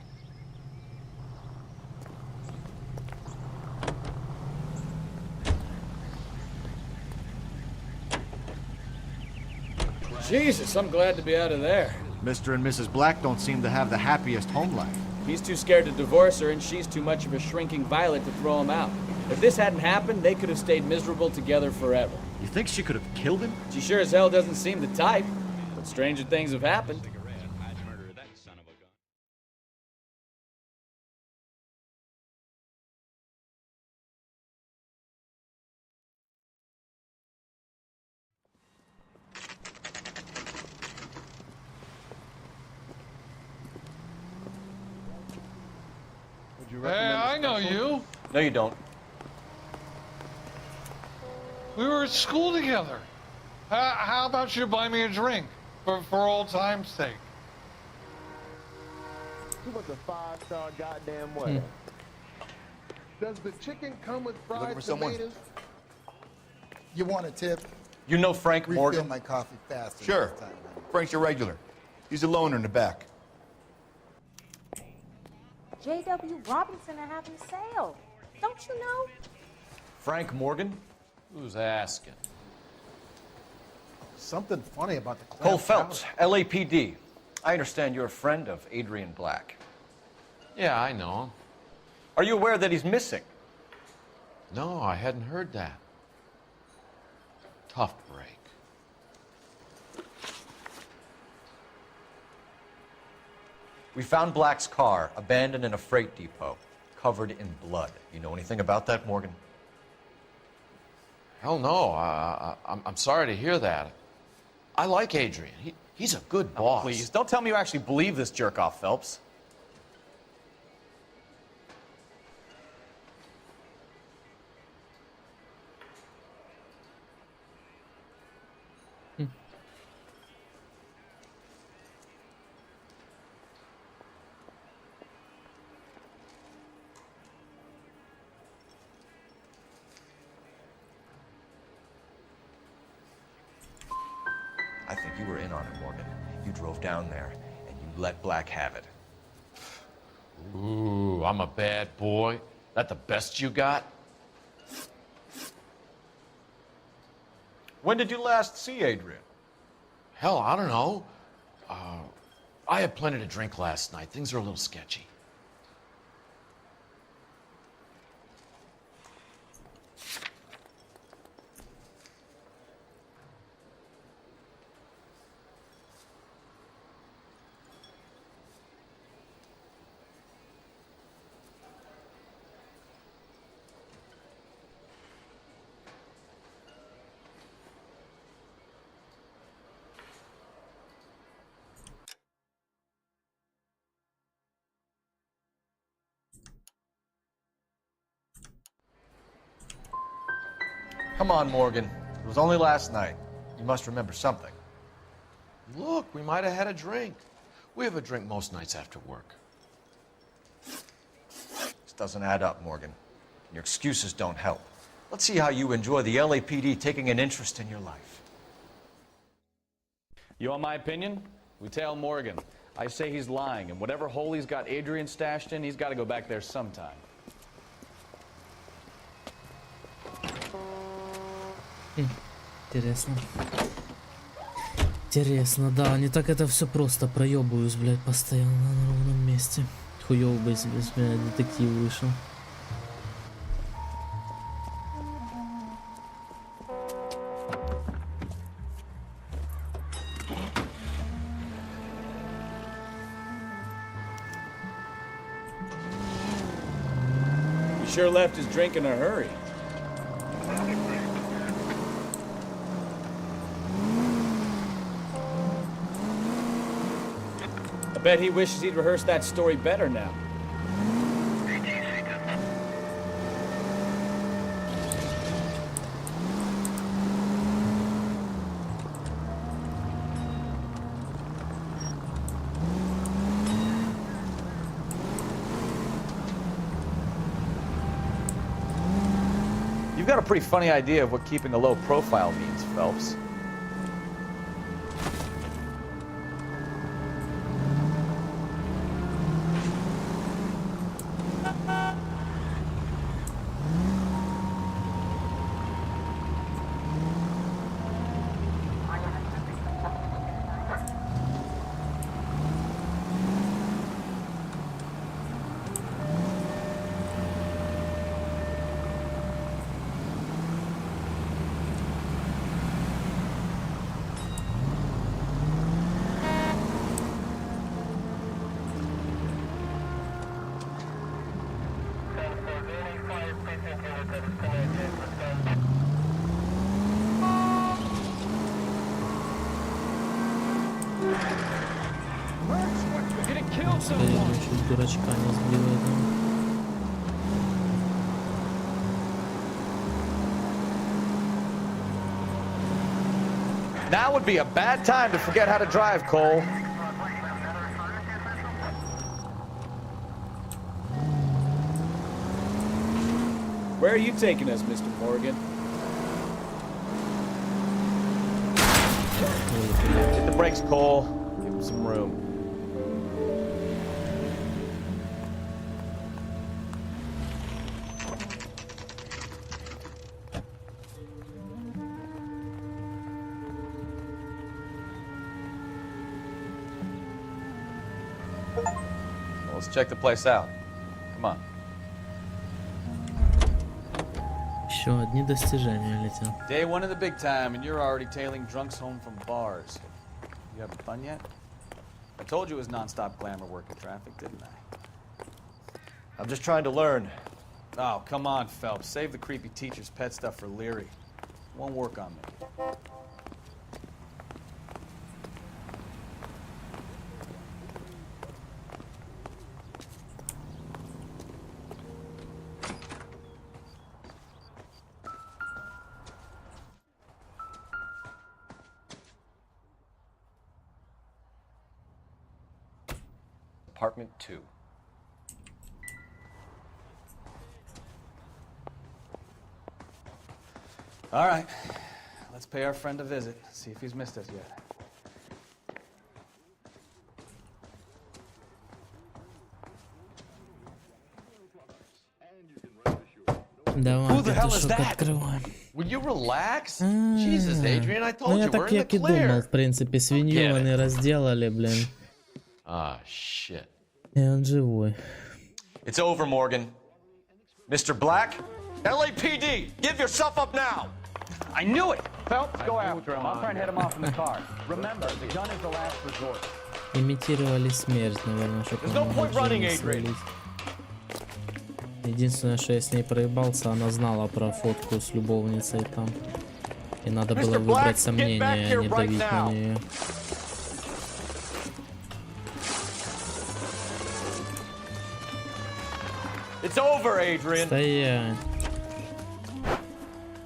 Jesus, I'm glad to be out of there. Mr. and Mrs. Black don't seem to have the happiest home life. He's too scared to divorce her, and she's too much of a shrinking violet to throw him out. If this hadn't happened, they could have stayed miserable together forever. You think she could have killed him? She sure as hell doesn't seem the type, but stranger things have happened. Hey, I know you. No, you don't. We were at school together. How about you buy me a drink for old time's sake? Too much a 5-star goddamn way. Does the chicken come with fried tomatoes? You want a tip? You know Frank Refill Morgan? my coffee faster. Sure. next time, man. Frank's a regular. He's a loner in the back. J.W. Robinson are having a sale. Don't you know? Frank Morgan? Who's asking? Something funny about the Cole Phelps, LAPD. I understand you're a friend of Adrian Black. Yeah, I know him. Are you aware that he's missing? No, I hadn't heard that. Tough break. We found Black's car abandoned in a freight depot, covered in blood. You know anything about that, Morgan? Hell no. I'm sorry to hear that. I like Adrian. He's a good boss. Please, don't tell me you actually believe this jerk-off, Phelps. I think you were in on it, Morgan. You drove down there, and you let Black have it. Ooh, I'm a bad boy. That the best you got? When did you last see Adrian? Hell, I don't know. I had plenty to drink last night. Things are a little sketchy. Come on, Morgan. It was only last night. You must remember something. Look, we might have had a drink. We have a drink most nights after work. This doesn't add up, Morgan. Your excuses don't help. Let's see how you enjoy the LAPD taking an interest in your life. You want my opinion? We tail Morgan. I say he's lying, and whatever hole he's got Adrian stashed in, he's got to go back there sometime. Интересно. Интересно, да, не так это все просто. Проебываюсь, блядь, постоянно на ровном месте. Хуёвый бы из меня детектив вышел. He sure left his drink in a hurry. I bet he wishes he'd rehearsed that story better now. You've got a pretty funny idea of what keeping a low profile means, Phelps. Скорее чуть дурачка не сбил этого. Now would be a bad time to forget how to drive, Cole. Where are you taking us, Mr. Morgan? Hit the brakes, Cole. Give him some room. Let's check the place out. Come on. Еще одни достижения летят. Day one of the big time, and you're already tailing drunks home from bars. You having fun yet? I told you it was non-stop glamour working traffic, didn't I? I'm just trying to learn. Oh, come on, Phelps. Save the creepy teacher's pet stuff for Leary. Won't work on me. Apartment 2. All right. Let's pay our friend a visit. See if he's missed us yet. Давай, петушок, открываем. Will you relax? Jesus, Adrian, I told Ну я you we're так in the як і думав, clear. в принципі, свинью вони разделали, блин. Ah, shit. И он живой. It's over, Morgan. Mr. Black? LAPD, give yourself up now! I knew it! Phelps, go after him. I'll try and head him off in the car. Remember, the gun is the last resort. Имитировали смерть, наверное, чтобы он мог жизнь свалить. Единственное, что я с ней проебался, она знала про фотку с любовницей там. И надо было выбрать сомнения, а не давить на нее. It's over, Adrian! Стоять.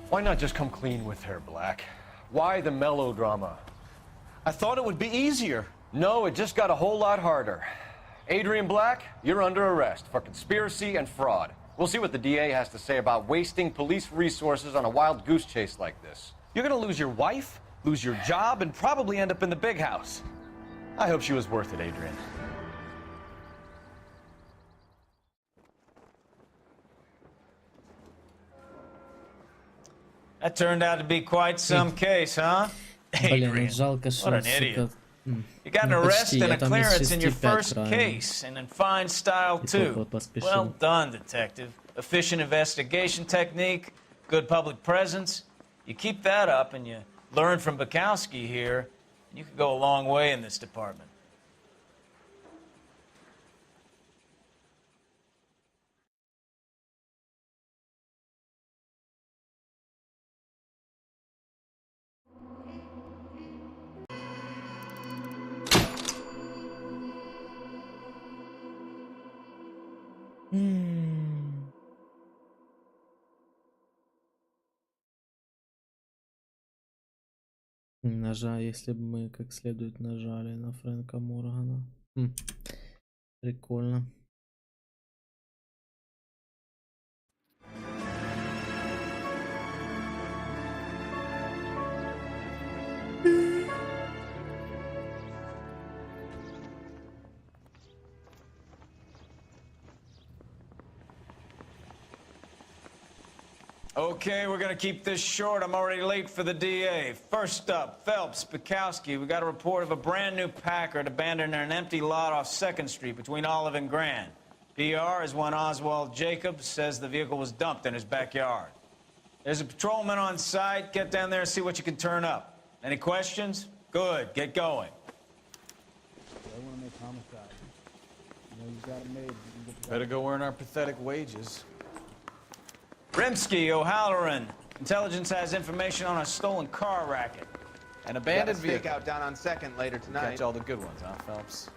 Why not just come clean with her, Black? Why the melodrama? I thought it would be easier. No, it just got a whole lot harder. Adrian Black, you're under arrest for conspiracy and fraud. We'll see what the DA has to say about wasting police resources on a wild goose chase like this. You're gonna lose your wife, lose your job, and probably end up in the big house. I hope she was worth it, Adrian. That turned out to be quite some case, huh? Блин, жалко, What an что, idiot. сука... You got an Ну, arrest почти, and я a там из clearance in your 6-5 first правильно. case, and in fine style, И too. только поспешил. Well done, detective. Efficient investigation technique, good public presence. You keep that up and you learn from Bukowski here, and you could go a long way in this department. Если бы мы как следует нажали на Фрэнка Моргана. Прикольно. Okay, we're gonna keep this short. I'm already late for the DA. First up, Phelps, Bukowski. We got a report of a brand new Packard abandoned in an empty lot off 2nd Street between Olive and Grand. PR is one Oswald Jacobs says the vehicle was dumped in his backyard. There's a patrolman on site. Get down there and see what you can turn up. Any questions? Good, get going. I want to make homicide. You know, you got it made. You can get the Better go earn our pathetic wages. Rimsky, O'Halloran. Intelligence has information on a stolen car racket. An abandoned Got a vehicle. stakeout down on 2nd later tonight. Catch all the good ones, huh, Phelps?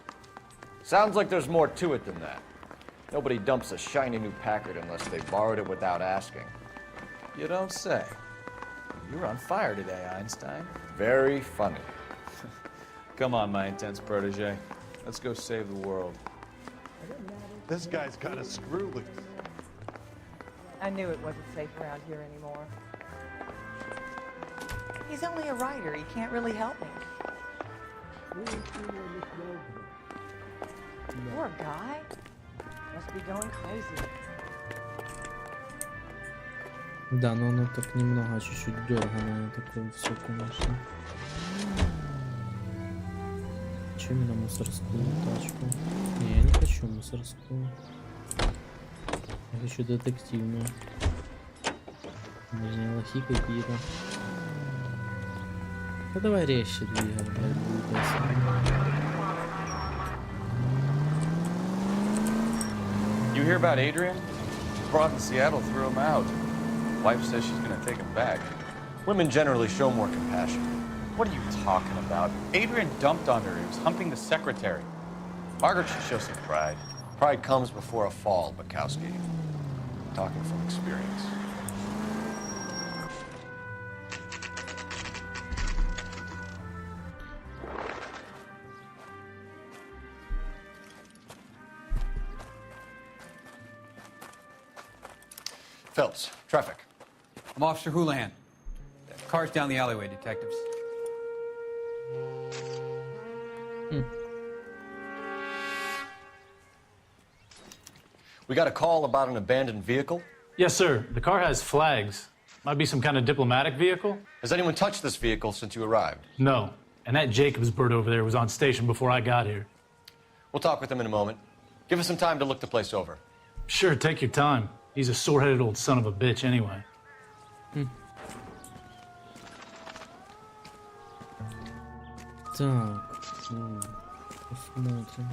Sounds like there's more to it than that. Nobody dumps a shiny new Packard unless they borrowed it without asking. You don't say. You were on fire today, Einstein. Very funny. Come on, my intense protege. Let's go save the world. This guy's got a screw loose. I knew it wasn't safe around here anymore. He's only a writer. He can't really help me. Poor guy. Must be going crazy. Да, но оно так немного, чуть-чуть дерганое такое все, конечно. Че именно мусорскую тачку? Не, я не хочу мусорскую. Я хочу детективную. Нужны лохи какие-то. Да давай резче двигай, блядь, будет весело. You hear about Adrian? Broad in Seattle threw him out. Wife says she's gonna take him back. Women generally show more compassion. What are you talking about? Adrian dumped on her. He was humping the secretary. Margaret should show some pride. Pride comes before a fall, Bukowski. I'm talking from experience. Phelps, traffic. I'm Officer Houlihan. Car's down the alleyway, detectives. We got a call about an abandoned vehicle. Yes, sir. The car has flags. Might be some kind of diplomatic vehicle. Has anyone touched this vehicle since you arrived? No. And that Jacobs bird over there was on station before I got here. We'll talk with him in a moment. Give us some time to look the place over. Sure, take your time. He's a sore-headed old son of a bitch anyway. Так, посмотрим.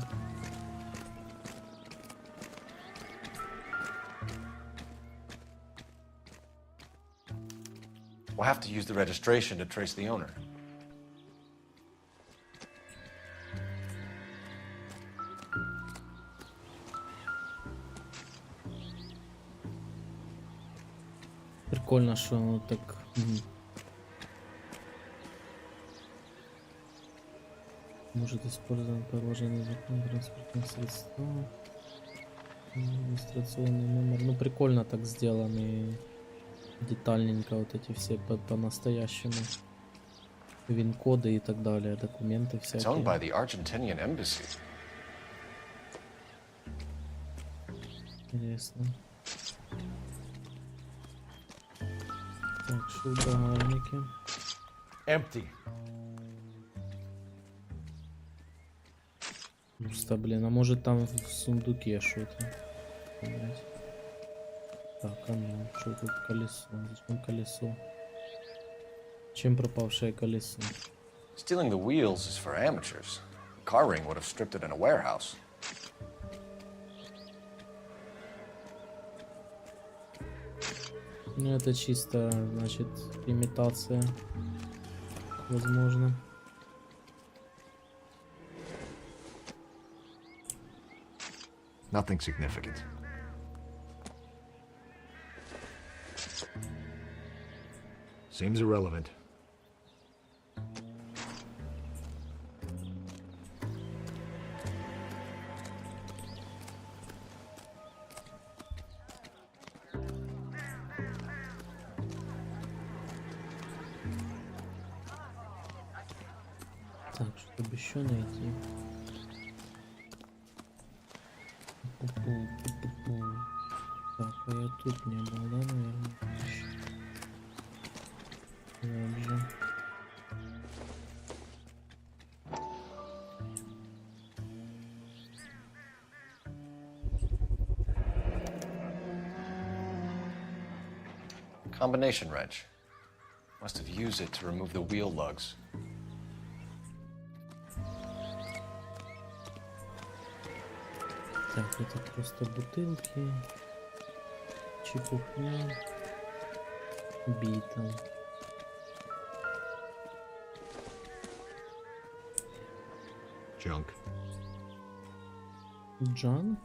We'll have to use the registration to trace the owner. Прикольно, что оно так... Может использовать положенный закон транспортных средств. Регистрационный номер. Ну, прикольно так сделаны. Детальненько вот эти все по-настоящему. Вин-коды и так далее, документы всякие. It's owned by the Argentinian embassy. Интересно. Так, что в багажнике? Empty. Пусто, блин. А может там в сундуке что-то? Так, а ну, что тут колесо? Зачем колесо? Чем пропавшее колесо? Stealing the wheels is for amateurs. The car ring would have stripped it in a warehouse. Ну, это чисто, значит, имитация. Возможно. Nothing significant. Seems irrelevant. Так, чтобы еще найти. Так, а я тут не был, да, наверное? Вот же. Combination wrench. Must have used it to remove the wheel lugs. Так, это просто бутылки. Чепухня. Битл. Junk. Джанк?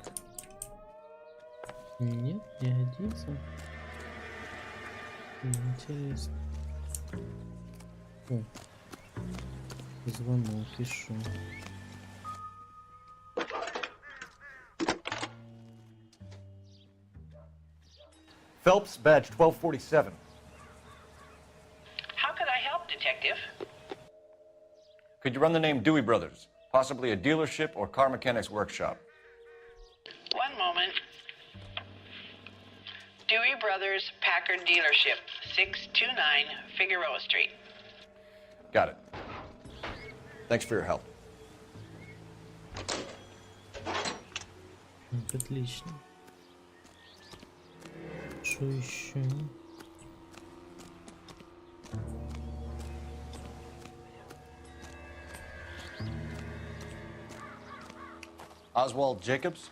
Нет, не годится. Интересно. О. Звонок, пишу. Phelps, badge 1247. How could I help, Detective? Could you run the name Dewey Brothers? Possibly a dealership or car mechanics workshop. One moment. Dewey Brothers Packard Dealership, 629 Figueroa Street. Got it. Thanks for your help. Отлично. Что еще? Oswald Jacobs?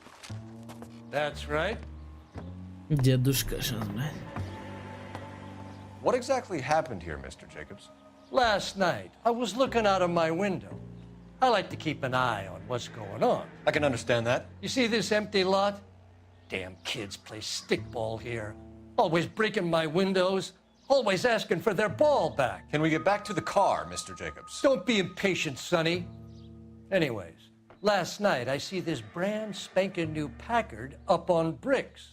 That's right. Дедушка сейчас, блядь. What exactly happened here, Mr. Jacobs? Last night, I was looking out of my window. I like to keep an eye on what's going on. I can understand that. You see this empty lot? Damn kids play stickball here. Always breaking my windows. Always asking for their ball back. Can we get back to the car, Mr. Jacobs? Don't be impatient, Sonny. Anyways, last night I see this brand spanking new Packard up on bricks.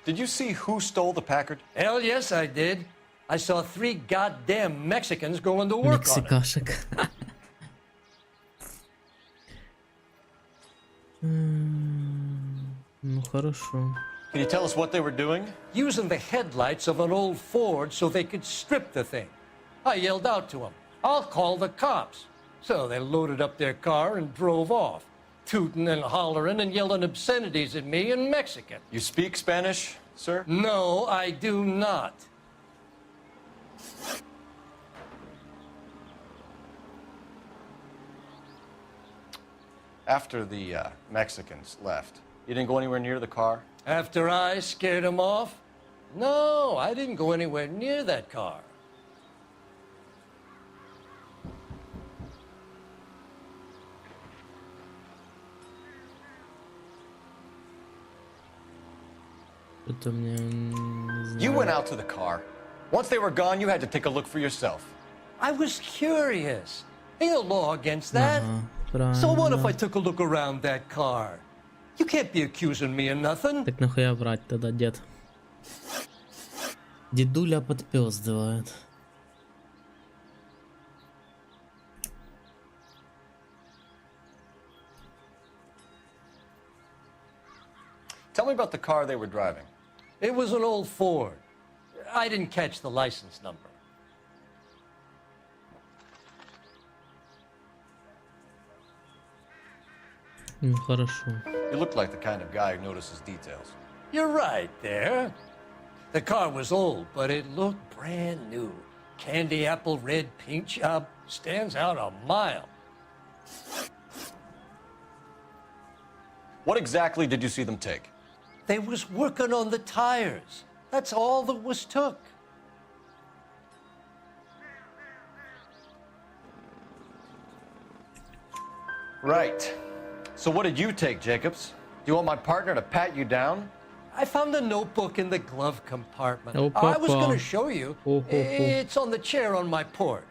Did you see who stole the Packard? Hell yes, I did. I saw 3 goddamn Mexicans going to work on it. Мексикашек. Ну хорошо. Can you tell us what they were doing? Using the headlights of an old Ford so they could strip the thing. I yelled out to them, "I'll call the cops." So they loaded up their car and drove off, tooting and hollering and yelling obscenities at me in Mexican. You speak Spanish, sir? No, I do not. After the Mexicans left, you didn't go anywhere near the car? After I scared them off? No, I didn't go anywhere near that car. Это мне не знаю. You went out to the car. Once they were gone, you had to take a look for yourself. I was curious. Ain't no law against that. Ага, So what if правильно. I took a look around that car? You can't be accusing me of nothing. Так нахуя врать тогда, дед? Дедуля подпёздывает. Tell me about the car they were driving. It was an old Ford. I didn't catch the license number. Ну хорошо. You look like the kind of guy who notices details. You're right there. The car was old, but it looked brand new. Candy apple red paint job stands out a mile. What exactly did you see them take? They was working on the tires. That's all that was took. Right. So what did you take, Jacobs? Do you want my partner to pat you down? I found a notebook in the glove compartment. Oh, I was Papa. going to show you. It's on the chair on my porch.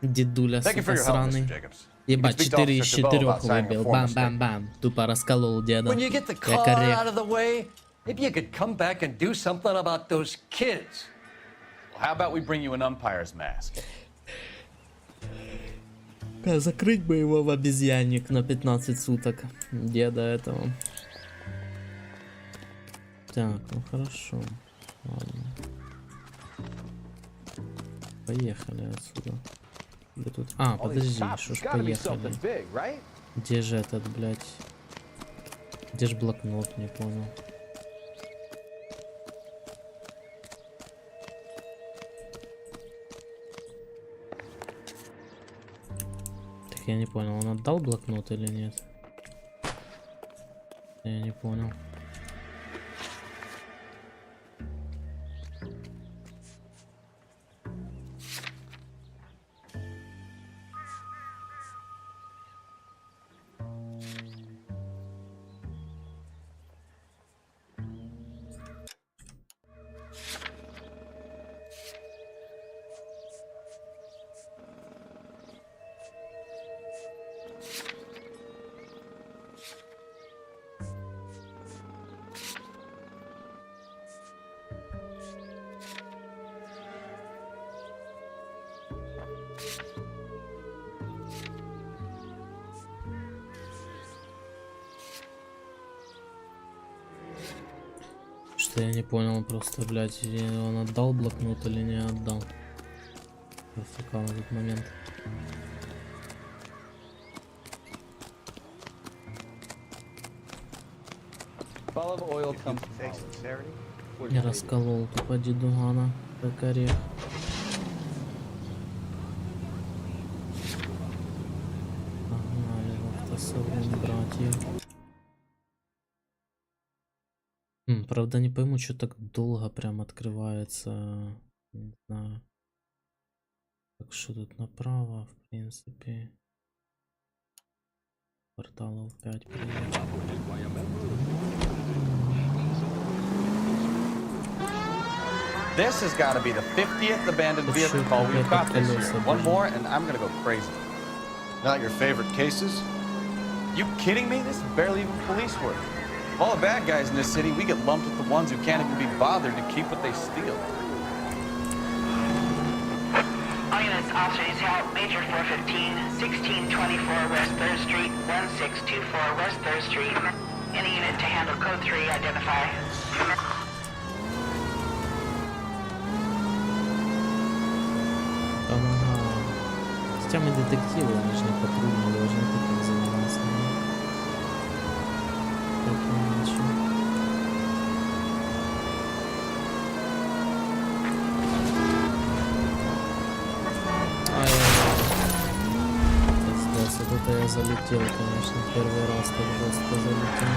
Дедуля, Thank you for сука, your help, сраный. Mr. Jacobs. Ебать, You can speak to 4 из Officer Deveau 4 about signing a выбил. form of Бам-бам-бам. Тупо расколол деда. When you get the Как car орех. out of the way, maybe you could come back and do something about those kids. Well, how about we bring you an umpire's mask? Закрыть бы его в обезьянник на 15 суток. Деда этого. Так, ну хорошо. Ладно. Поехали отсюда. Где тут? А, подожди, что ж поехали. Где же этот, блядь? Где ж блокнот, не понял. Так я не понял, он отдал блокнот или нет? Я не понял. Что я не понял просто, блядь, он отдал блокнот или не отдал. Профукал на этот момент. Я расколол тупо дедугана, как орех. Погнали в автосалон, братья. Правда не пойму, что так долго прям открывается. Не знаю. Так что тут направо, в принципе. Порталов 5. This has got to be the 50th abandoned vehicle call we've got this year. One more and I'm gonna go crazy. Not your favorite cases? You kidding me? This is barely even police work. Of all the bad guys in this city, we get lumped with the ones who can't even be bothered to keep what they steal. All units, officers help. Major 415, 1624 West 3rd Street, 1624 West 3rd Street. Any unit to handle code 3, identify. Хотя мы детективы, они же не патрульные, должны таким заниматься. Так иначе. Пиздец, вот это я залетел, конечно, первый раз так жестко залетел.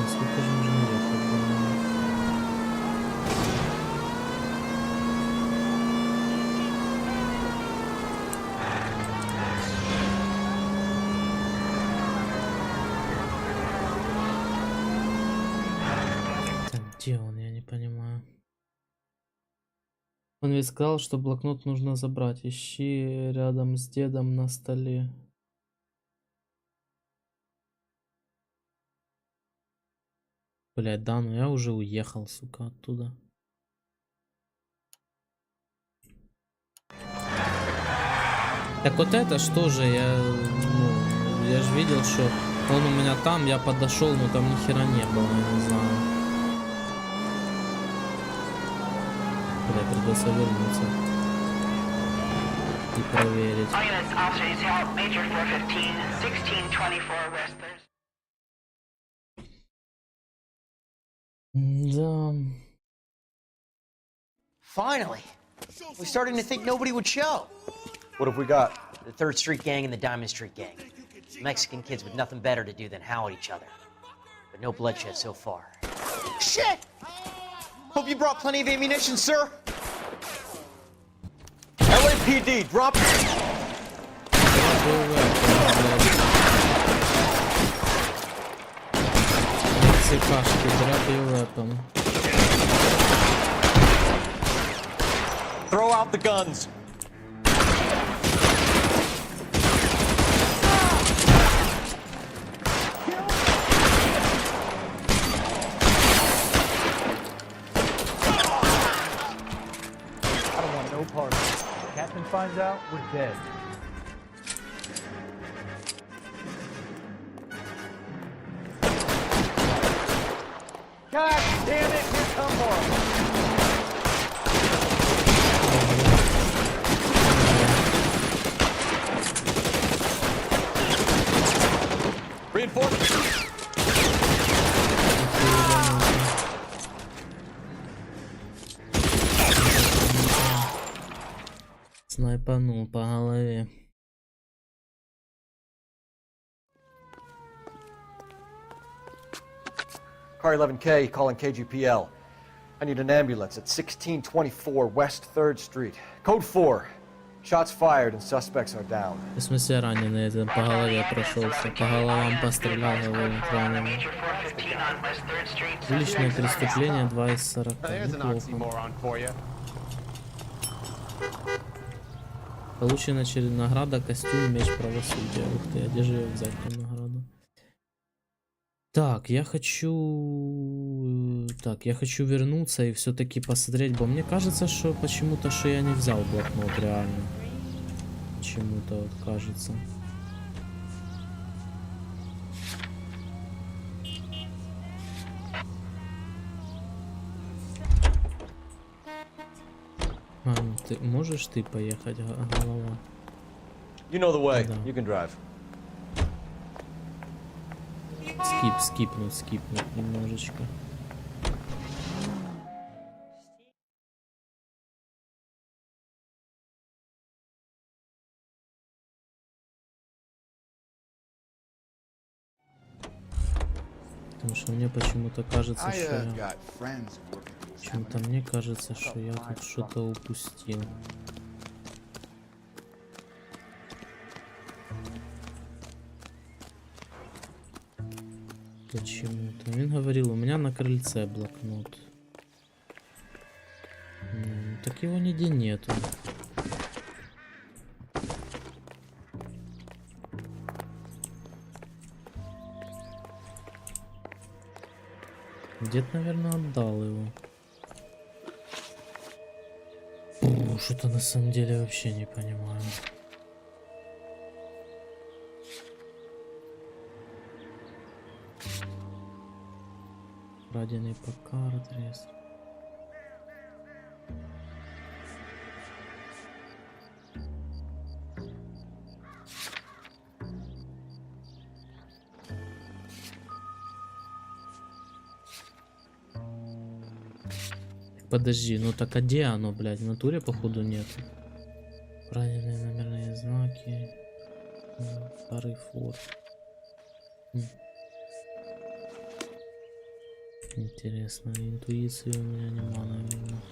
Сколько же нужно ехать? Так, где он? Я не понимаю. Он ведь сказал, что блокнот нужно забрать. Ищи рядом с дедом на столе. Блять, да, ну я уже уехал, сука, оттуда. Так вот это что же, я же видел, что он у меня там, я подошел, но там ни хера не было, я не знаю. Бля, придется вернуться и проверить. Да. Finally, we're starting to think nobody would show. What have we got? The 3rd Street Gang and the Diamond Street Gang. Mexican kids with nothing better to do than howl at each other. But no bloodshed so far. Shit! Hope you brought plenty of ammunition, sir. LAPD, drop Цикашки, drop your weapon. Throw out the guns. I don't want no part of it. If the captain finds out, we're dead. God damn it, here come more. Reinforcements. Снайпанул по голове. Car 11K calling KGPL. I need an ambulance at 1624 West 3rd Street. Code 4. Shots fired and suspects are down. В смысле раненый, это по голове прошелся, по головам пострелял, говорит, раненый. Личное преступление 2 из 40. Неплохо. Получена награда, костюм, меч правосудия. Ух ты, а где же ее взять, эту награду? Так, я хочу вернуться и все-таки посмотреть, бо мне кажется, что почему-то, что я не взял блокнот, реально. Почему-то вот кажется. Ты можешь ты поехать, голова? You know the way. Да. You can drive. Скипнуть немножечко. Потому что мне почему-то кажется, что я... Почему-то мне кажется, что я тут что-то упустил. Почему-то. Он говорил, у меня на крыльце блокнот. Так его нигде нету. Дед, наверное, отдал его. Что-то на самом деле вообще не понимаю. Краденый по картрес. Подожди, ну так а где оно, блядь? В натуре, походу, нет. Правильные номерные знаки. Старый форт. Интересно, интуиции у меня нема, наверное.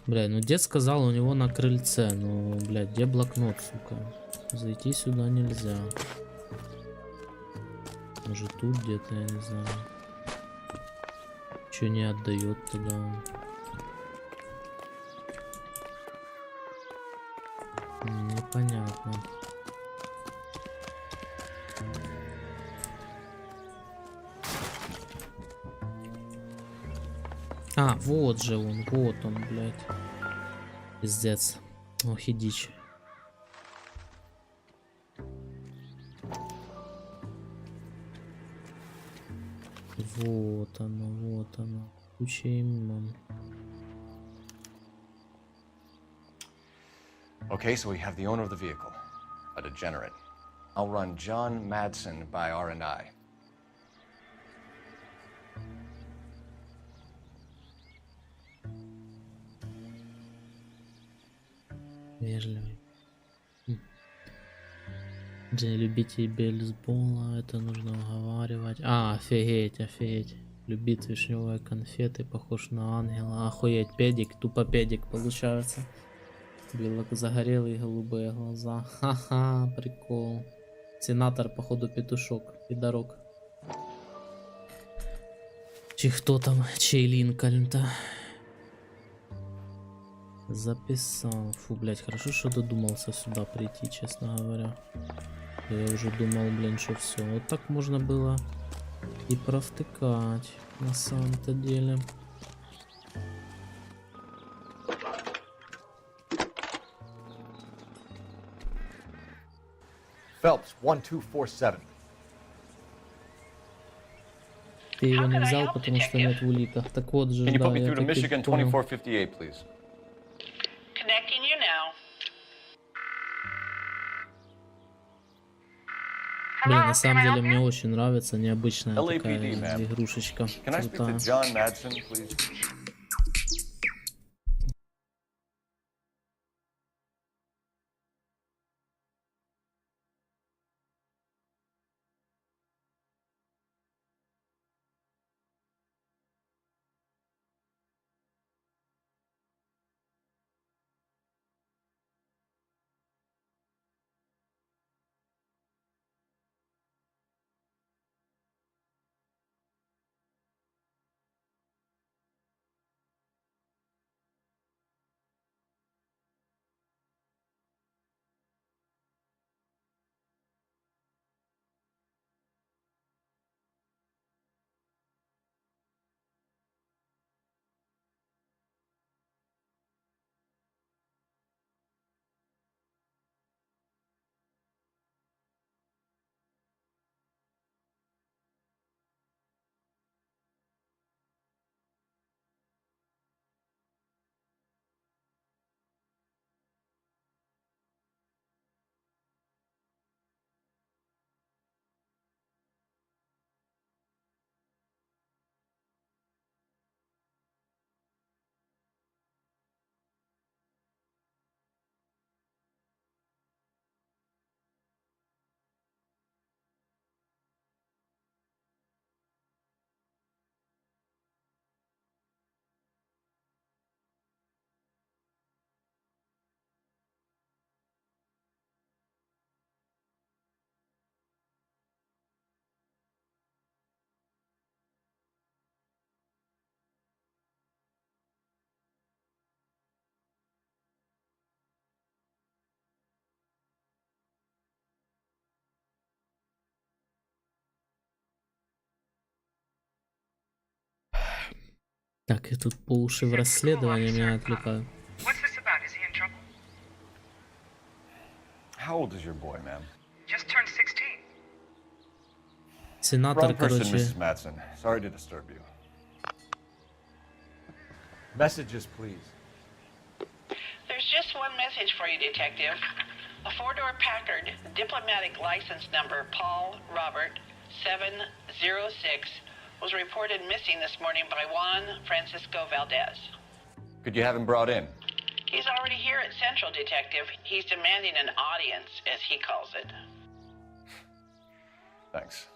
Блядь, ну дед сказал, у него на крыльце. Ну, блядь, где блокнот, сука? Зайти сюда нельзя. Может тут где-то, я не знаю. Че не отдает тогда он? Непонятно. А, вот же он, вот он, блядь. Пиздец. Ох и дичь. Вот оно, вот оно. Куча имен. Okay, so we have the owner of the vehicle, a degenerate. I'll run John Madsen by R&I. Вежливый. Для любителей бейсбола это нужно уговаривать. А, офигеть, офигеть. Любит вишневые конфеты, похож на ангела. Охуеть, педик, тупо педик получается. Загорелые голубые глаза. Ха-ха, прикол. Сенатор, походу, петушок, пидорок. Чи кто там, чей Линкольн-то? Записал. Фу, блять, хорошо, что додумался сюда прийти, честно говоря. Я уже думал, блин, что все. Вот так можно было и провтыкать на самом-то деле. Phelps, 1247. Ты его не взял, потому что нет в уликах. Так вот же, Can you да, put me я through to так и Michigan понял. 2458, please? Connecting you now. Блин, на самом деле мне очень нравится необычная LAPD, такая ma'am. игрушечка. Can I speak to Крутая. John Madsen, please? Так, я тут по уши в расследовании меня отвлекаю. What's this about? Is he in trouble? How old is your boy, ma'am? Just turned 16. Сенатор, Wrong person, короче. Mrs. Matson. Sorry to disturb you. Messages, please. There's just one message for you, Detective. A four-door Packard, diplomatic license number Paul Robert 706, was reported missing this morning by Juan Francisco Valdez. Could you have him brought in? He's already here at Central, Detective. He's demanding an audience, as he calls it. Thanks.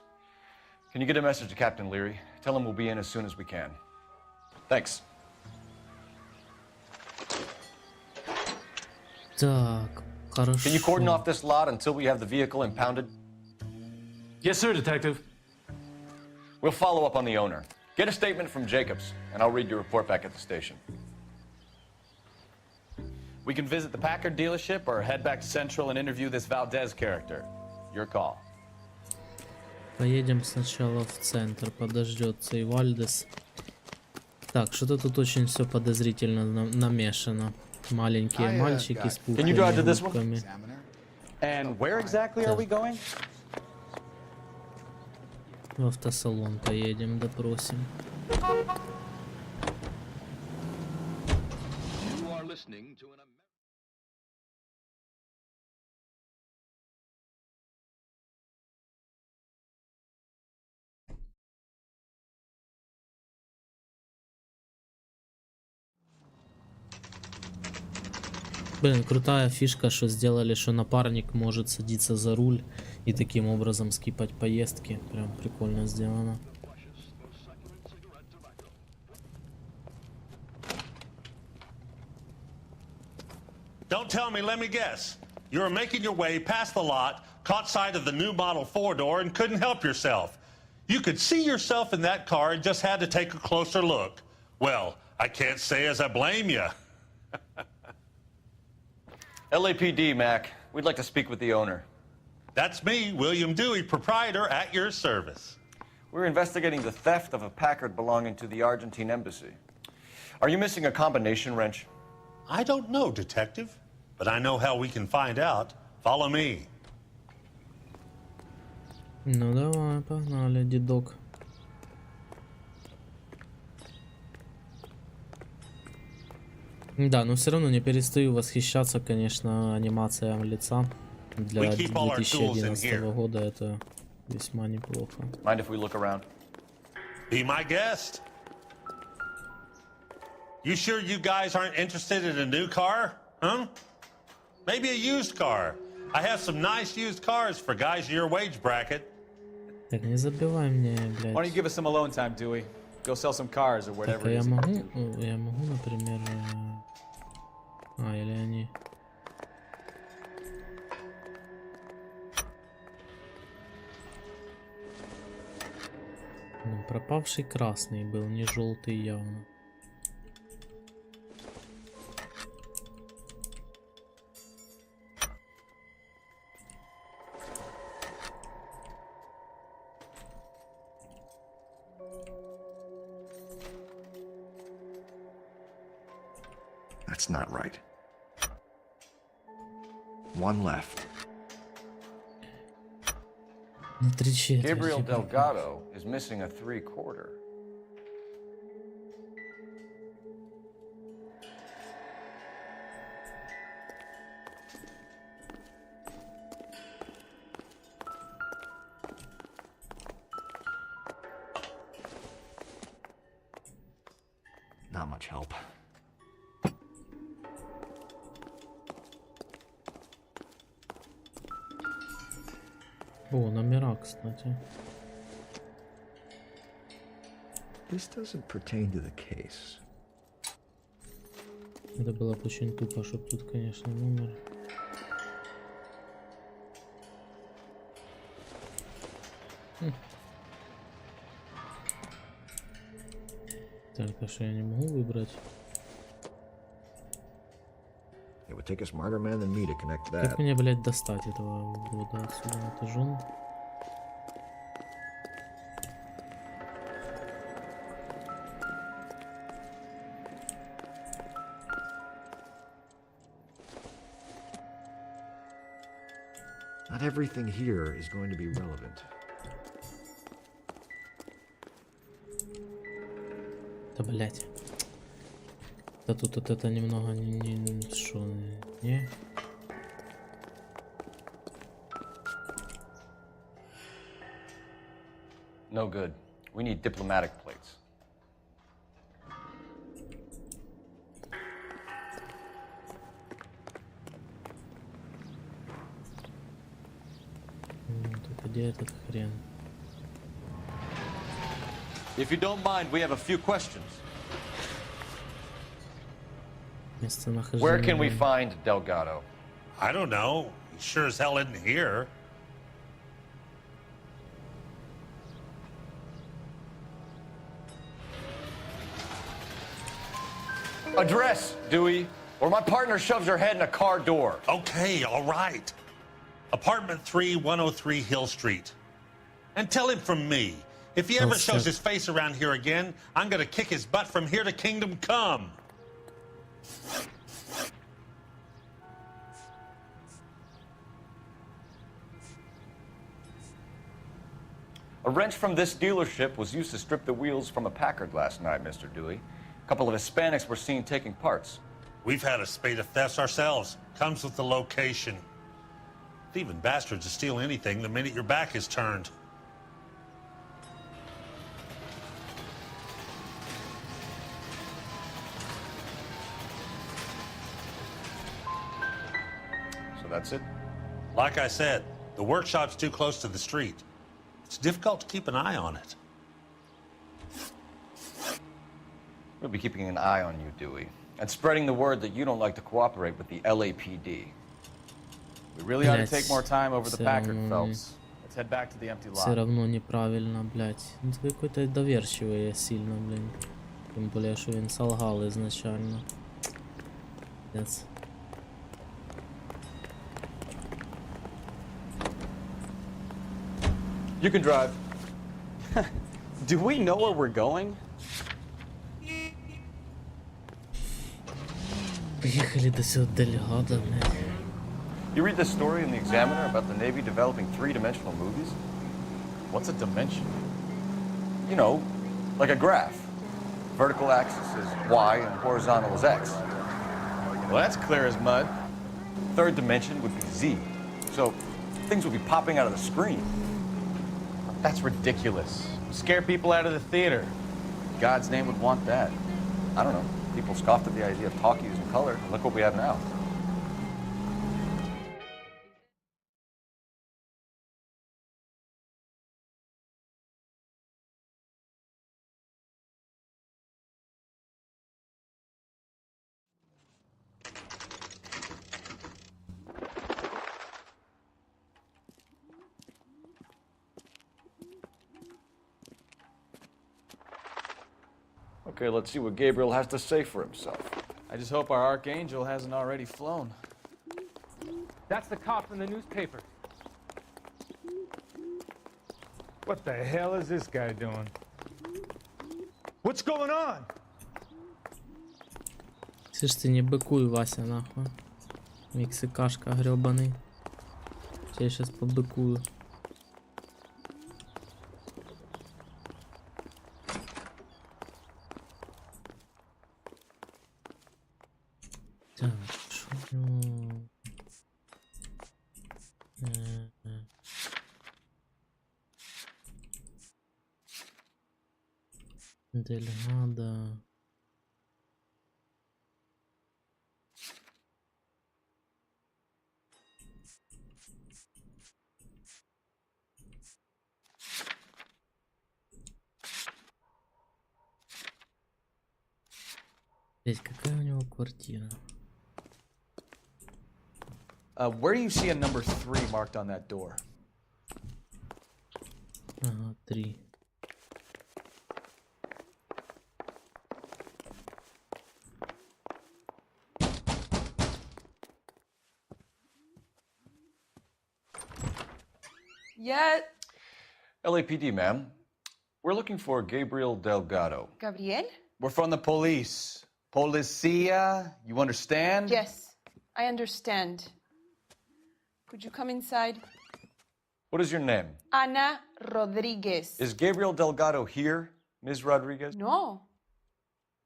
Can you get a message to Captain Leary? Tell him we'll be in as soon as we can. Thanks. Так, хорошо. Can you cordon off this lot until we have the vehicle impounded? Yes, sir, Detective. We'll follow up on the owner. Get a statement from Jacobs, and I'll read your report back at the station. We can visit the Packard dealership or head back to Central and interview this Valdez character. Your call. Поедем сначала в центр, подождется и Вальдес. Так, что-то тут очень все подозрительно намешано. Маленькие мальчики с пухлыми губками. And where exactly are we going? В автосалон поедем, допросим. You are listening to an Блин, крутая фишка, что сделали, что напарник может садиться за руль и таким образом скипать поездки. Прям прикольно сделано. Don't tell me, let me guess. You were making your way past the lot, caught sight of the new model four-door, and couldn't help yourself. You could see yourself in that car and just had to take a closer look. Well, I can't say as I blame you. LAPD, Mac. We'd like to speak with the owner. That's me, William Dewey, proprietor, at your service. We're investigating the theft of a Packard belonging to the Argentine embassy. Are you missing a combination wrench? I don't know, Detective, but I know how we can find out. Follow me. Ну давай, погнали, дедок. Да, но все равно не перестаю восхищаться, конечно, анимацией лица. Для 2011 года это весьма неплохо. Mind if we look around? Be my guest. You sure you guys aren't interested in a new car? Huh? Maybe a used car. I have some nice used cars for guys your wage bracket. Так, не забивай мне, блядь. Why don't you give us some alone time, Dewey? Go sell some cars or whatever Так, а it is. я могу, например... или они... Ну, пропавший красный был, не желтый явно. That's not right. One left. Gabriel Delgado is missing a 3/4. Not much help. О, номера, кстати. This doesn't pertain to the case. Это было бы очень тупо, чтобы тут, конечно, номер. Так, а что я не могу выбрать? It would take a smarter man than me to connect that. Как мне, блядь, достать этого года отсюда? Это жен? Not everything here is going to be relevant. Да, блять. Да тут вот это немного шо, не? No good. We need diplomatic plates. Тут где этот хрен? If you don't mind, we have a few questions. Where can we find Delgado? I don't know. He sure as hell isn't here. Address, Dewey, or my partner shoves her head in a car door. Okay, all right. Apartment 3, 103 Hill Street. And tell him from me, if he ever shows his face around here again, I'm gonna kick his butt from here to Kingdom Come. A wrench from this dealership was used to strip the wheels from a Packard last night, Mr. Dewey. A couple of Hispanics were seen taking parts. We've had a spate of thefts ourselves. Comes with the location. Thieving bastards to steal anything the minute your back is turned. So that's it? Like I said, the workshop's too close to the street. It's difficult to keep an eye on it. We'll be keeping an eye on you, Dewey, and spreading the word that you don't like to cooperate with the LAPD. We really ought to take more time over the Packard, Phelps. Let's head back to the empty lot. Все равно неправильно, блядь. Ну, ты какой-то доверчивый я сильно, блин. Тем более, что він солгал изначально. Yes. You can drive. Do we know where we're going? Приехали до сюда Дельгадо, блядь. You read this story in the Examiner about the Navy developing three-dimensional movies? What's a dimension? You know, like a graph. Vertical axis is Y and horizontal is X. Well, that's clear as mud. Third dimension would be Z. So things would be popping out of the screen. That's ridiculous. Scare people out of the theater. God's name would want that. I don't know. People scoffed at the idea of talkies in color, and look what we have now. Okay, let's see what Gabriel has to say for himself. I just hope our archangel hasn't already flown. That's the cop from the newspaper. What the hell is this guy doing? What's going on? Слышь, ты не быкуй, Вася, нахуй. Мексикашка гребаный. Я сейчас побыкую. Так, шо? Дельгадо. Блять, какая у него квартира? Where do you see a number 3 marked on that door? Ага, 3. Yet. LAPD, ma'am. We're looking for Gabriel Delgado. Gabriel? We're from the police. Policia, you understand? Yes, I understand. Could you come inside? What is your name? Ana Rodriguez. Is Gabriel Delgado here, Ms. Rodriguez? No.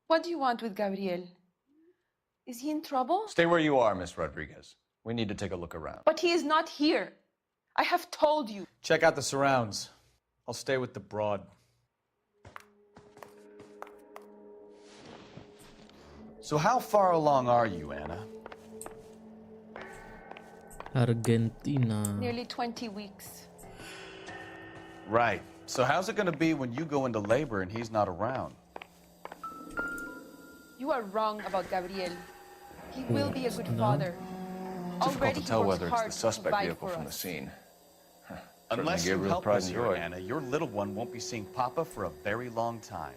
What do you want with Gabriel? Is he in trouble? Stay where you are, Ms. Rodriguez. We need to take a look around. But he is not here. I have told you. Check out the surrounds. I'll stay with the broad. So how far along are you, Anna? Argentina. Nearly 20 weeks. Right. So how's it gonna be when you go into labor and he's not around? You are wrong about Gabriel. He will be a good father. Difficult to tell whether it's the suspect provide vehicle for from the us. scene. Unless you Gabriel's help pride us and here, joy. Anna, your little one won't be seeing Papa for a very long time.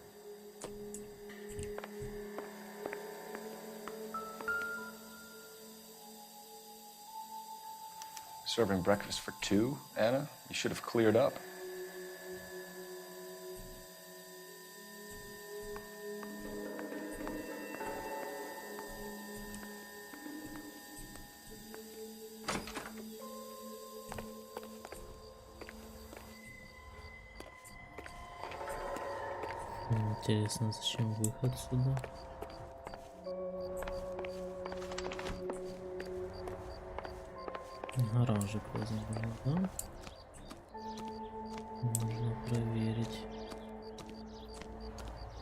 Serving breakfast for two, Anna? You should have cleared up. Интересно, зачем выход сюда? Гаражик возможно, да? Нужно проверить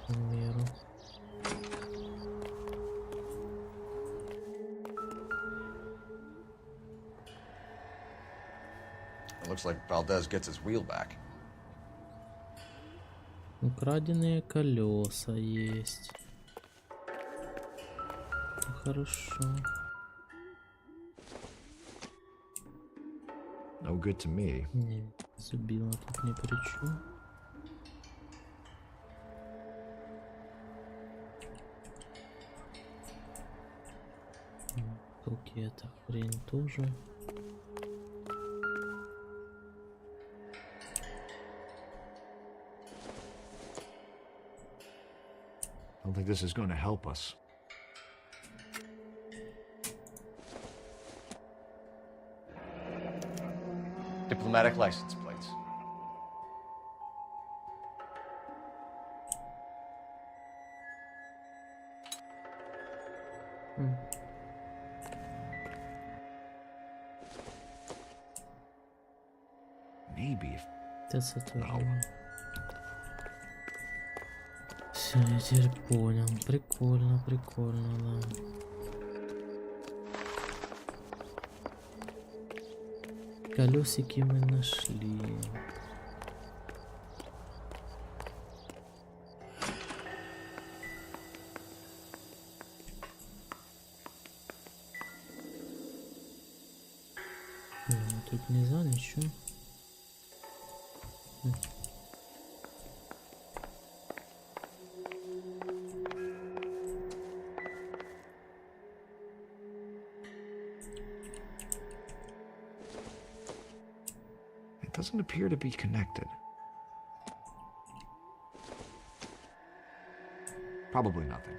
меру. It looks like Valdez gets his wheel back. Украденные колеса есть. Хорошо. No good to me. Не, забила тут ни при чем. Окей, эта хрень тоже. I don't think this is going to help us. Diplomatic license plates. Maybe if... Это тоже. Все, я теперь понял. Прикольно, прикольно, да. Колесики мы нашли. Тут нельзя ничего. It doesn't appear to be connected. Probably nothing.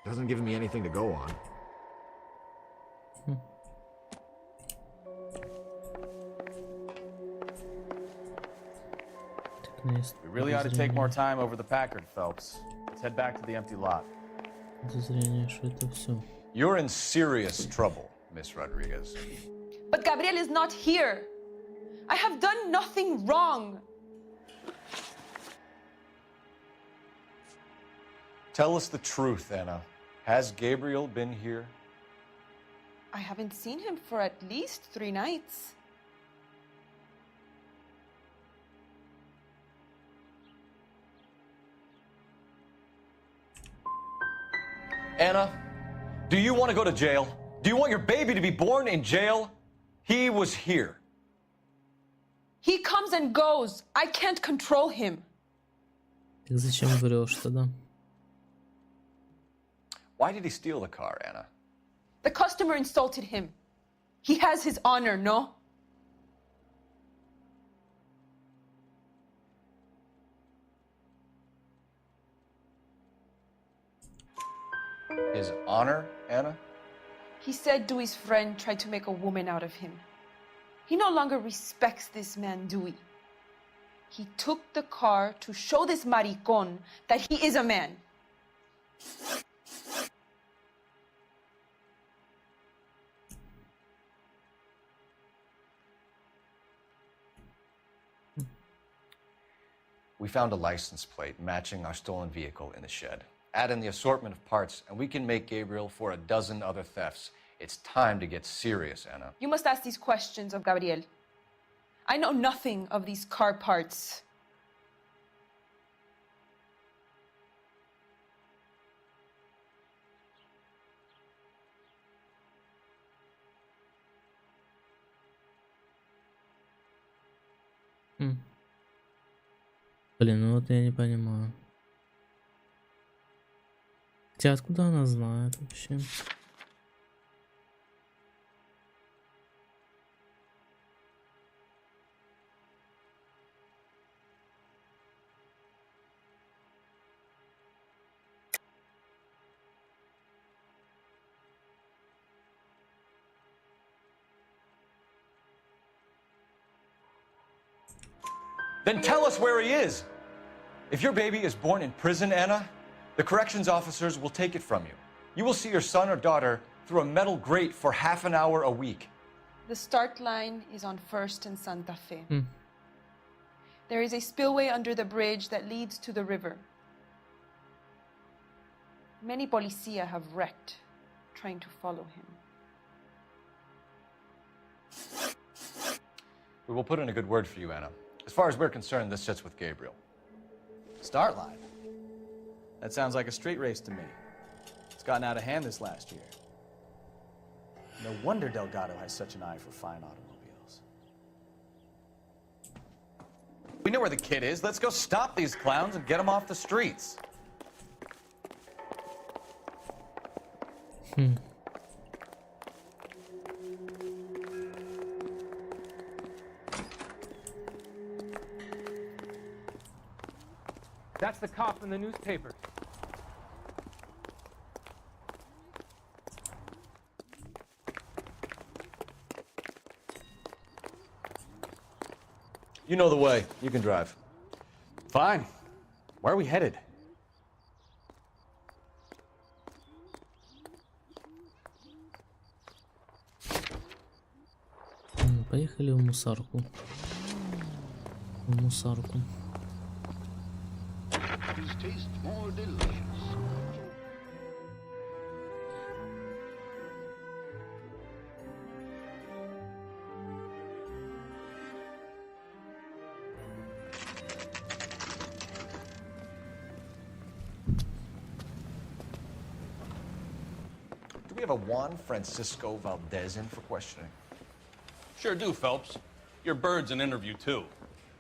Doesn't give me anything to go on. We really ought to take more time over the Packard, Phelps. Let's head back to the empty lot. You're in serious trouble, Miss Rodriguez. But Gabriel is not here. I have done nothing wrong. Tell us the truth, Anna. Has Gabriel been here? I haven't seen him for at least 3 nights. Anna, do you want to go to jail? Do you want your baby to be born in jail? He was here. He comes and goes. I can't control him. Так зачем врешь тогда? Why did he steal the car, Anna? The customer insulted him. He has his honor, no? His honor, Anna? He said Dewey's friend tried to make a woman out of him. He no longer respects this man, Dewey. He took the car to show this maricón that he is a man. We found a license plate matching our stolen vehicle in the shed. Add in the assortment of parts, and we can make Gabriel for a dozen other thefts. It's time to get serious, Anna. You must ask these questions of Gabriel. I know nothing of these car parts. Блин, ну вот я не понимаю. Хотя откуда она знает вообще? Then tell us where he is. If your baby is born in prison, Anna, the corrections officers will take it from you. You will see your son or daughter through a metal grate for half an hour a week. The start line is on 1st and Santa Fe. There is a spillway under the bridge that leads to the river. Many policia have wrecked trying to follow him. We will put in a good word for you, Anna. As far as we're concerned, this sits with Gabriel. Start line? That sounds like a street race to me. It's gotten out of hand this last year. No wonder Delgado has such an eye for fine automobiles. We know where the kid is. Let's go stop these clowns and get them off the streets. That's the cop in the newspaper. You know the way. You can drive. Fine. Where are we headed? Поехали в мусорку. В мусорку. Do we have a Juan Francisco Valdez in for questioning? Sure do, Phelps. Your bird's an interview, too.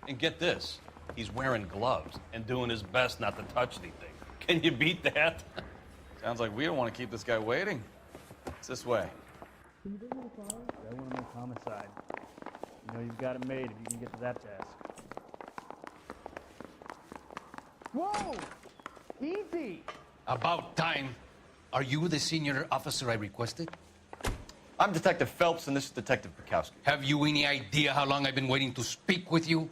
And get this, he's wearing gloves and doing his best not to touch anything. Can you beat that? Sounds like we don't want to keep this guy waiting. It's this way. Can you bring me the car? I want to make homicide. You know you've got it made if you can get to that desk. Whoa! Easy! About time. Are you the senior officer I requested? I'm Detective Phelps, and this is Detective Bukowski. Have you any idea how long I've been waiting to speak with you?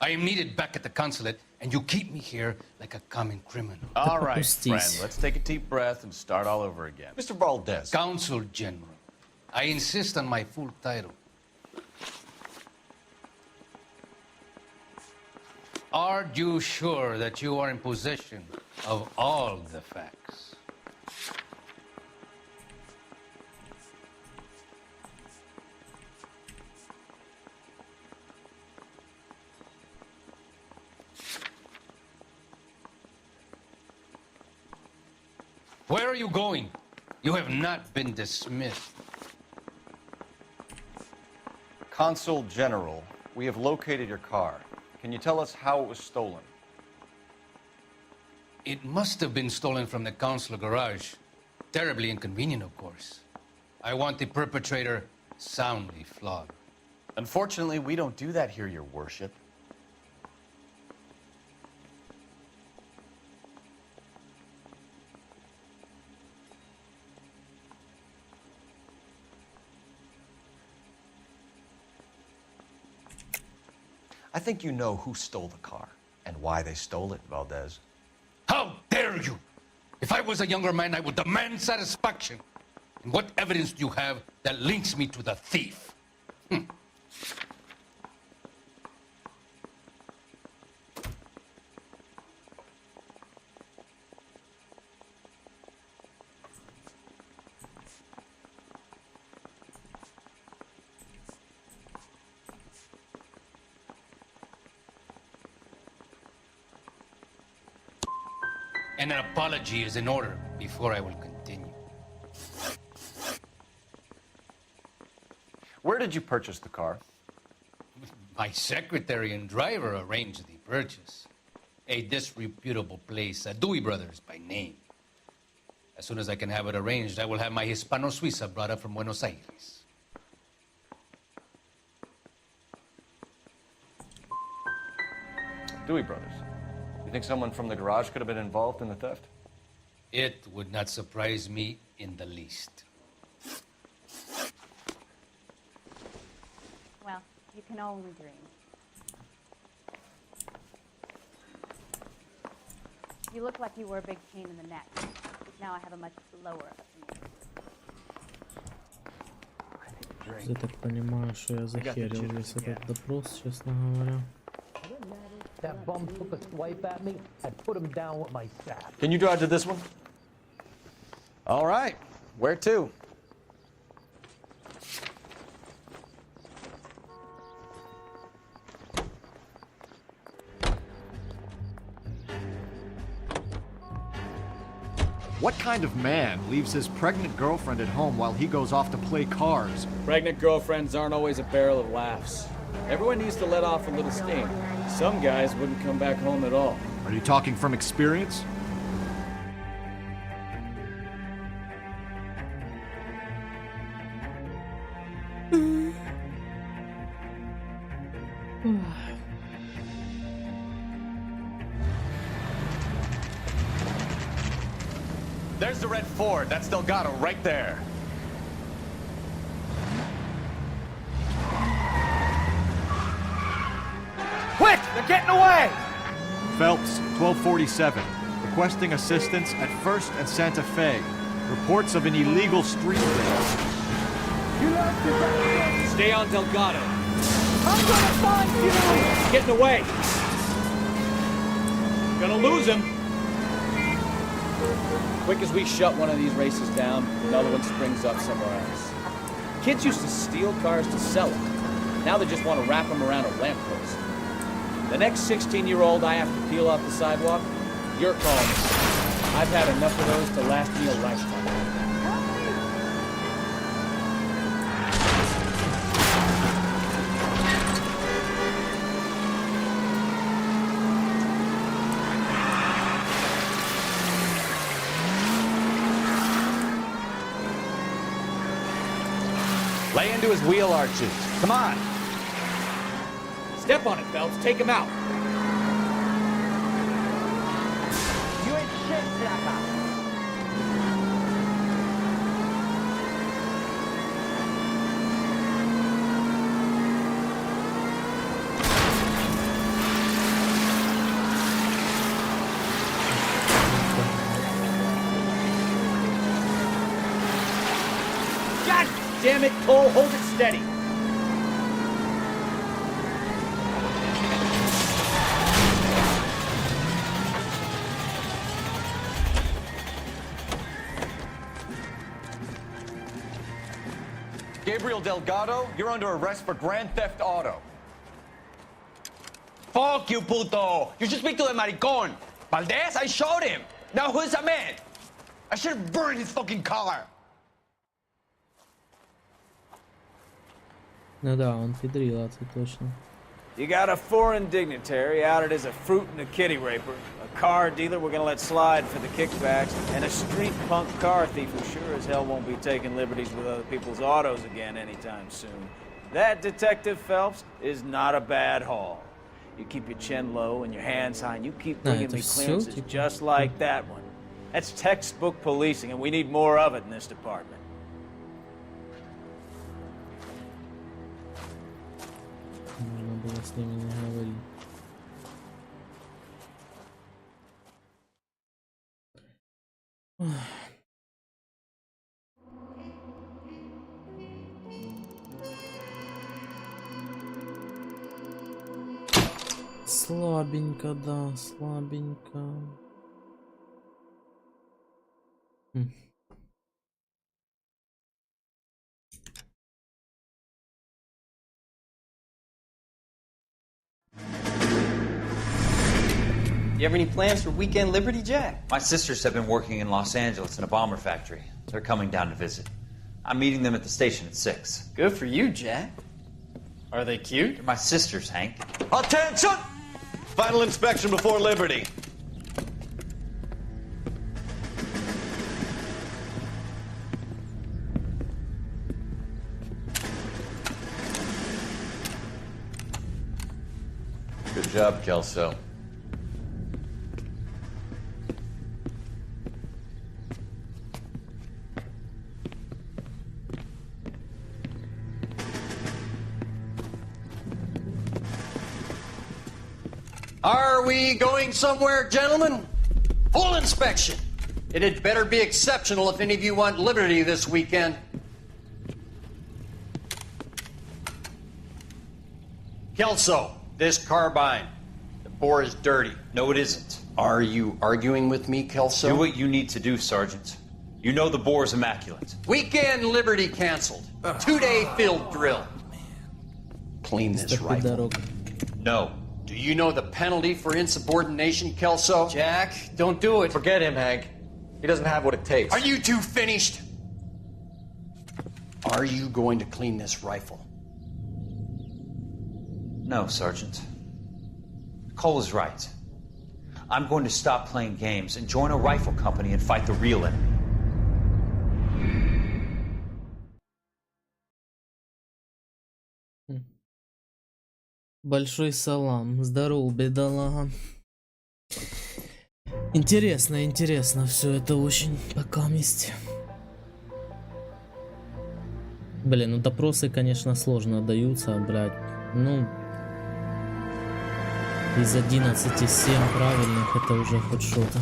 I am needed back at the consulate, and you keep me here like a common criminal. All right, friend. Let's take a deep breath and start all over again. Mr. Valdez. Consul General. I insist on my full title. Are you sure that you are in possession of all the facts? Where are you going? You have not been dismissed. Consul General, we have located your car. Can you tell us how it was stolen? It must have been stolen from the consular garage. Terribly inconvenient, of course. I want the perpetrator soundly flogged. Unfortunately, we don't do that here, Your Worship. I think you know who stole the car and why they stole it, Valdez. How dare you! If I was a younger man, I would demand satisfaction. And what evidence do you have that links me to the thief? And an apology is in order before I will continue. Where did you purchase the car? My secretary and driver arranged the purchase. A disreputable place, Dewey Brothers by name. As soon as I can have it arranged, I will have my Hispano Suiza brought up from Buenos Aires. Dewey Brothers. You think someone from the garage could have been involved in the theft? It would not surprise me in the least. Well, you can only dream. You look like you were a big pain in the neck. Now I have a much lower opinion. Я так понимаю, что я захерил весь этот допрос, честно говоря. That bum took a swipe at me. I put him down with my staff. Can you drive to this one? All right. Where to? What kind of man leaves his pregnant girlfriend at home while he goes off to play cars? Pregnant girlfriends aren't always a barrel of laughs. Everyone needs to let off a little steam. Some guys wouldn't come back home at all. Are you talking from experience? There's the red Ford. That's Delgado right there. Quick! They're getting away! Phelps, 1247. Requesting assistance at 1st and Santa Fe. Reports of an illegal street race. Stay on Delgado. I'm gonna find you! He's getting away. Gonna lose him. Quick as we shut one of these races down, another one springs up somewhere else. Kids used to steal cars to sell them. Now they just want to wrap them around a lamppost. The next 16-year-old I have to peel off the sidewalk, your call. I've had enough of those to last me a lifetime. Lay into his wheel arches. Come on. Step on it, Phelps. Take him out. You ain't shit, Zappa. God damn it, Cole. Hold it steady. Gabriel Delgado, you're under arrest for Grand Theft Auto. Fuck you, puto! You should speak to the maricon. Valdez, I showed him. Now who's a man? I should have burned his fucking car. Ну да, он педрил, это точно. You got a foreign dignitary outed as a fruit and a kitty raper, a car dealer we're gonna let slide for the kickbacks, and a street punk car thief who sure as hell won't be taking liberties with other people's autos again anytime soon. That, Detective Phelps, is not a bad haul. You keep your chin low and your hands high, and you keep bringing me clearances just like that one. That's textbook policing, and we need more of it in this department. было с ними не говорить. Слабенько, да, слабенько. You have any plans for weekend Liberty, Jack? My sisters have been working in Los Angeles in a bomber factory. They're coming down to visit. I'm meeting them at the station at 6. Good for you, Jack. Are they cute? They're my sisters, Hank. Attention! Final inspection before Liberty. Good job, Kelso. Are we going somewhere, gentlemen? Full inspection. It had better be exceptional if any of you want Liberty this weekend. Kelso, this carbine. The bore is dirty. No, it isn't. Are you arguing with me, Kelso? Do what you need to do, Sergeant. You know the bore is immaculate. Weekend Liberty canceled. 2-day field drill. Clean this rifle. No. Do you know the penalty for insubordination, Kelso? Jack, don't do it. Forget him, Hank. He doesn't have what it takes. Are you two finished? Are you going to clean this rifle? No, Sergeant. Cole is right. I'm going to stop playing games and join a rifle company and fight the real enemy. Большой салам. Здорово, бедолага. Интересно, интересно. Все это очень пока есть. Блин, ну допросы, конечно, сложно даются, блядь. Ну, из 11 7 правильных, это уже хоть что-то.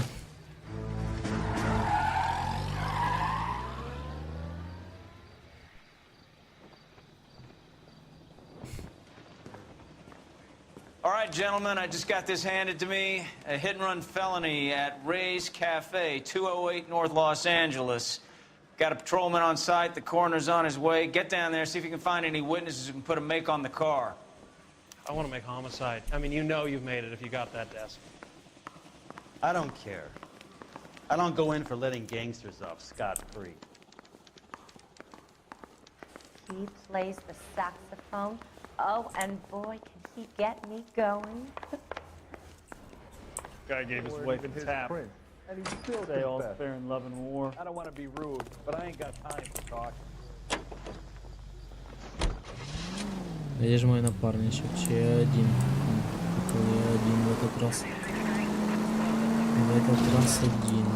All right, gentlemen, I just got this handed to me. A hit-and-run felony at Ray's Cafe, 208 North Los Angeles. Got a patrolman on site. The coroner's on his way. Get down there, see if you can find any witnesses who can put a make on the car. I want to make homicide. I mean, you know you've made it if you got that desk. I don't care. I don't go in for letting gangsters off scot-free. He plays the saxophone. Oh, and boy, can he get me going. Guy gave his wife a tap. And he's still they all fair in love and war. I don't want to be rude, but I ain't got time for talk. Где же мой напарничек? Че один? Я один в этот раз. В этот раз один.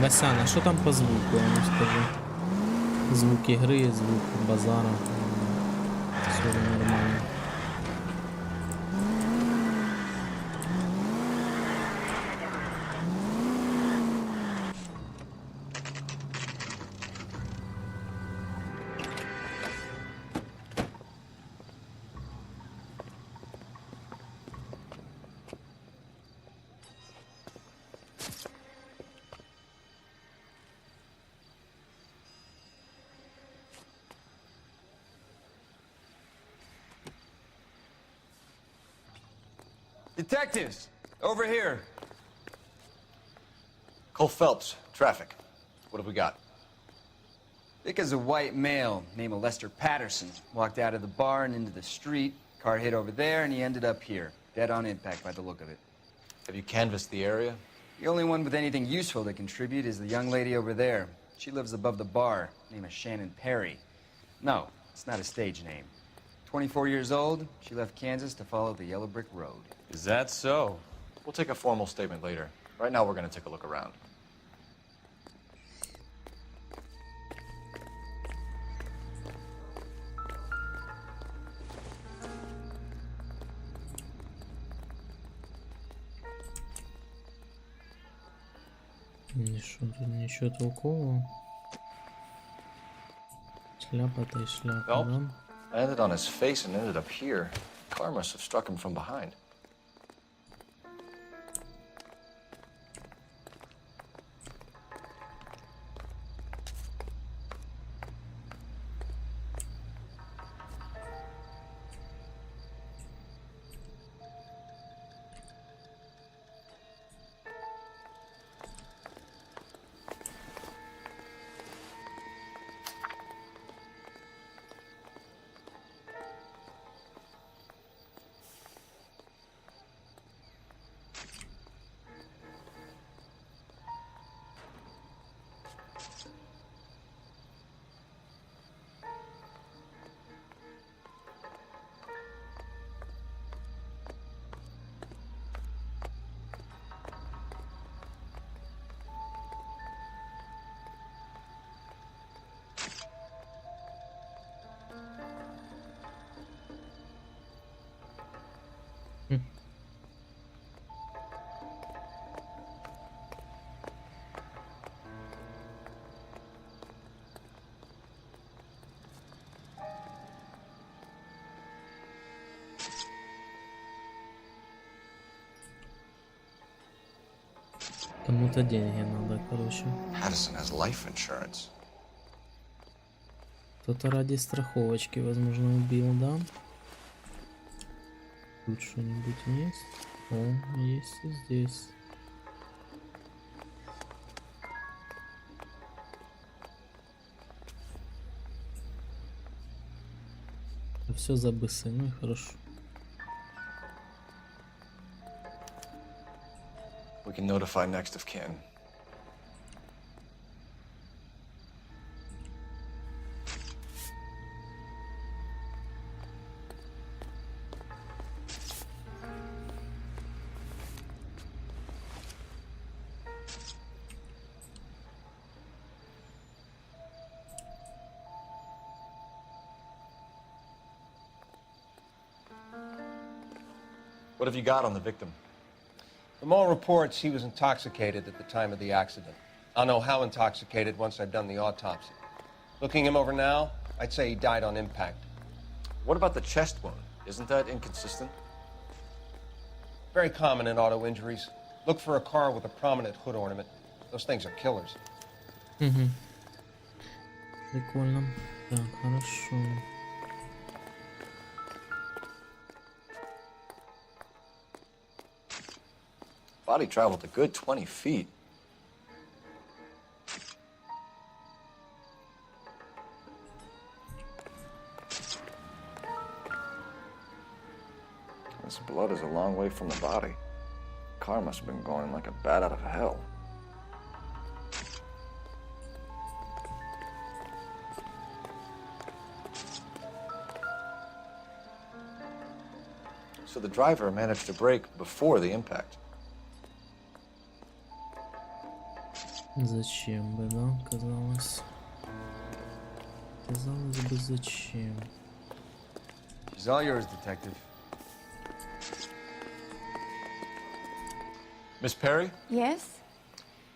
Васян, а что там по звуку? Я вам скажу. Звук игры, звук базара. Все нормально. Detectives, over here. Cole Phelps, traffic. What have we got? Thick as a white male named Lester Patterson walked out of the bar and into the street. Car hit over there, and he ended up here. Dead on impact by the look of it. Have you canvassed the area? The only one with anything useful to contribute is the young lady over there. She lives above the bar. Name is Shannon Perry. No, it's not a stage name. 24 years old, she left Kansas to follow the Yellow Brick Road. Is that so? We'll take a formal statement later. Right now, we're going to take a look around. Ничего толкового. Шляпа-то и шляпа, Nope. да? Landed on his face and ended up here. Car must have struck him from behind. Кому-то деньги надо, короче. Addison has life insurance. Кто-то ради страховочки, возможно, убил, да? Тут что-нибудь есть? О, есть и здесь. Все за бысы, ну и хорошо. We can notify next of kin. What have you got on the victim? From all reports, he was intoxicated at the time of the accident. I'll know how intoxicated once I've done the autopsy. Looking him over now, I'd say he died on impact. What about the chest wound? Isn't that inconsistent? Very common in auto injuries. Look for a car with a prominent hood ornament. Those things are killers. Угу. Прикольно. Так, хорошо. Body traveled a good 20 feet. This blood is a long way from the body. Car must have been going like a bat out of hell. So the driver managed to brake before the impact. Зачем бы, да? Казалось. Казалось бы, зачем? She's all yours, detective. Miss Perry? Yes?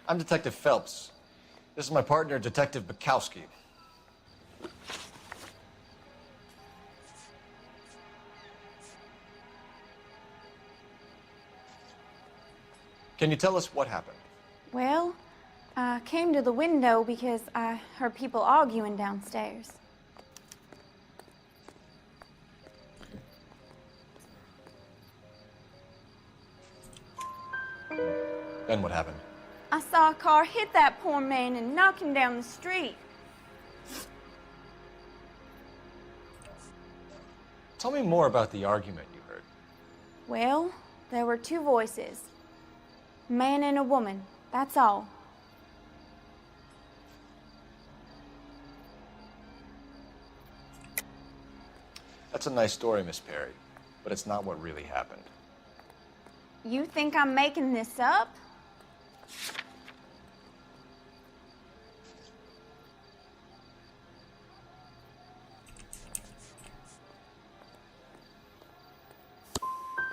I'm Detective Phelps. This is my partner, Detective Bukowski. Can you tell us what happened? Well, I came to the window because I heard people arguing downstairs. Then what happened? I saw a car hit that poor man and knock him down the street. Tell me more about the argument you heard. Well, there were two voices. A man and a woman, that's all. That's a nice story, Miss Perry, but it's not what really happened. You think I'm making this up?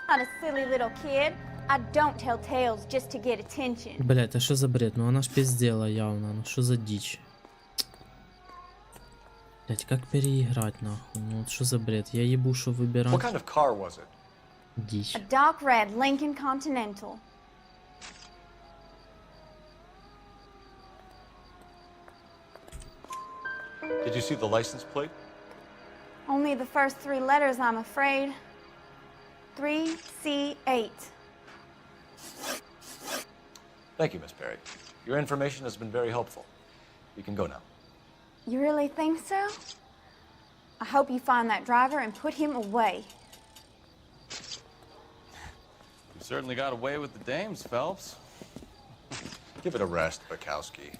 Not a silly little kid. I don't tell tales just to get attention. Блять, а что за бред? Ну она ж пиздела явно. Ну что за дичь? Блять, как переиграть нахуй? Ну вот что за бред? Я ебу, что выбирать. What kind of car was it? Дичь. A dark red Lincoln Continental. Did you see the license plate? Only the first 3 letters, I'm afraid. 3C8. Thank you, Miss Perry. Your information has been very helpful. You can go now. You really think so? I hope you find that driver and put him away. You certainly got away with the dames, Phelps. Give it a rest, Bukowski.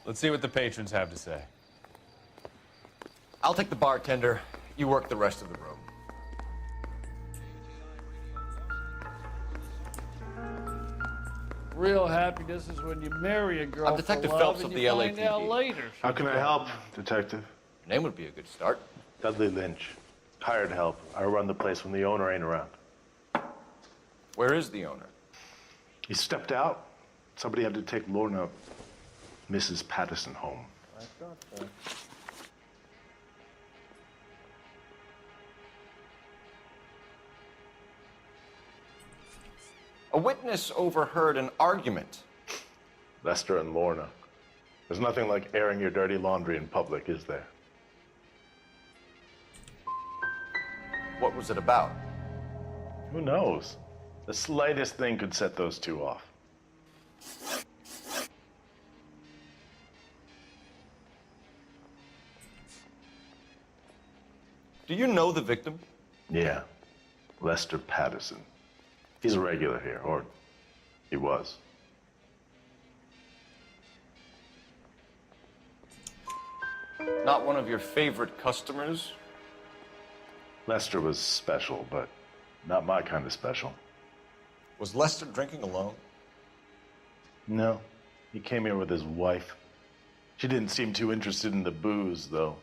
Let's see what the patrons have to say. I'll take the bartender. You work the rest of the room. Real happiness is when you marry a girl I'm Detective for love Phelps and of you the find out LAPD. later. How can I help, Detective? Your name would be a good start. Dudley Lynch. Hired help. I run the place when the owner ain't around. Where is the owner? He stepped out. Somebody had to take Lorna, Mrs. Patterson, home. I thought so. A witness overheard an argument. Lester and Lorna. There's nothing like airing your dirty laundry in public, is there? What was it about? Who knows? The slightest thing could set those two off. Do you know the victim? Yeah. Lester Patterson. He's a regular here, or he was. Not one of your favorite customers? Lester was special, but not my kind of special. Was Lester drinking alone? No. He came here with his wife. She didn't seem too interested in the booze, though.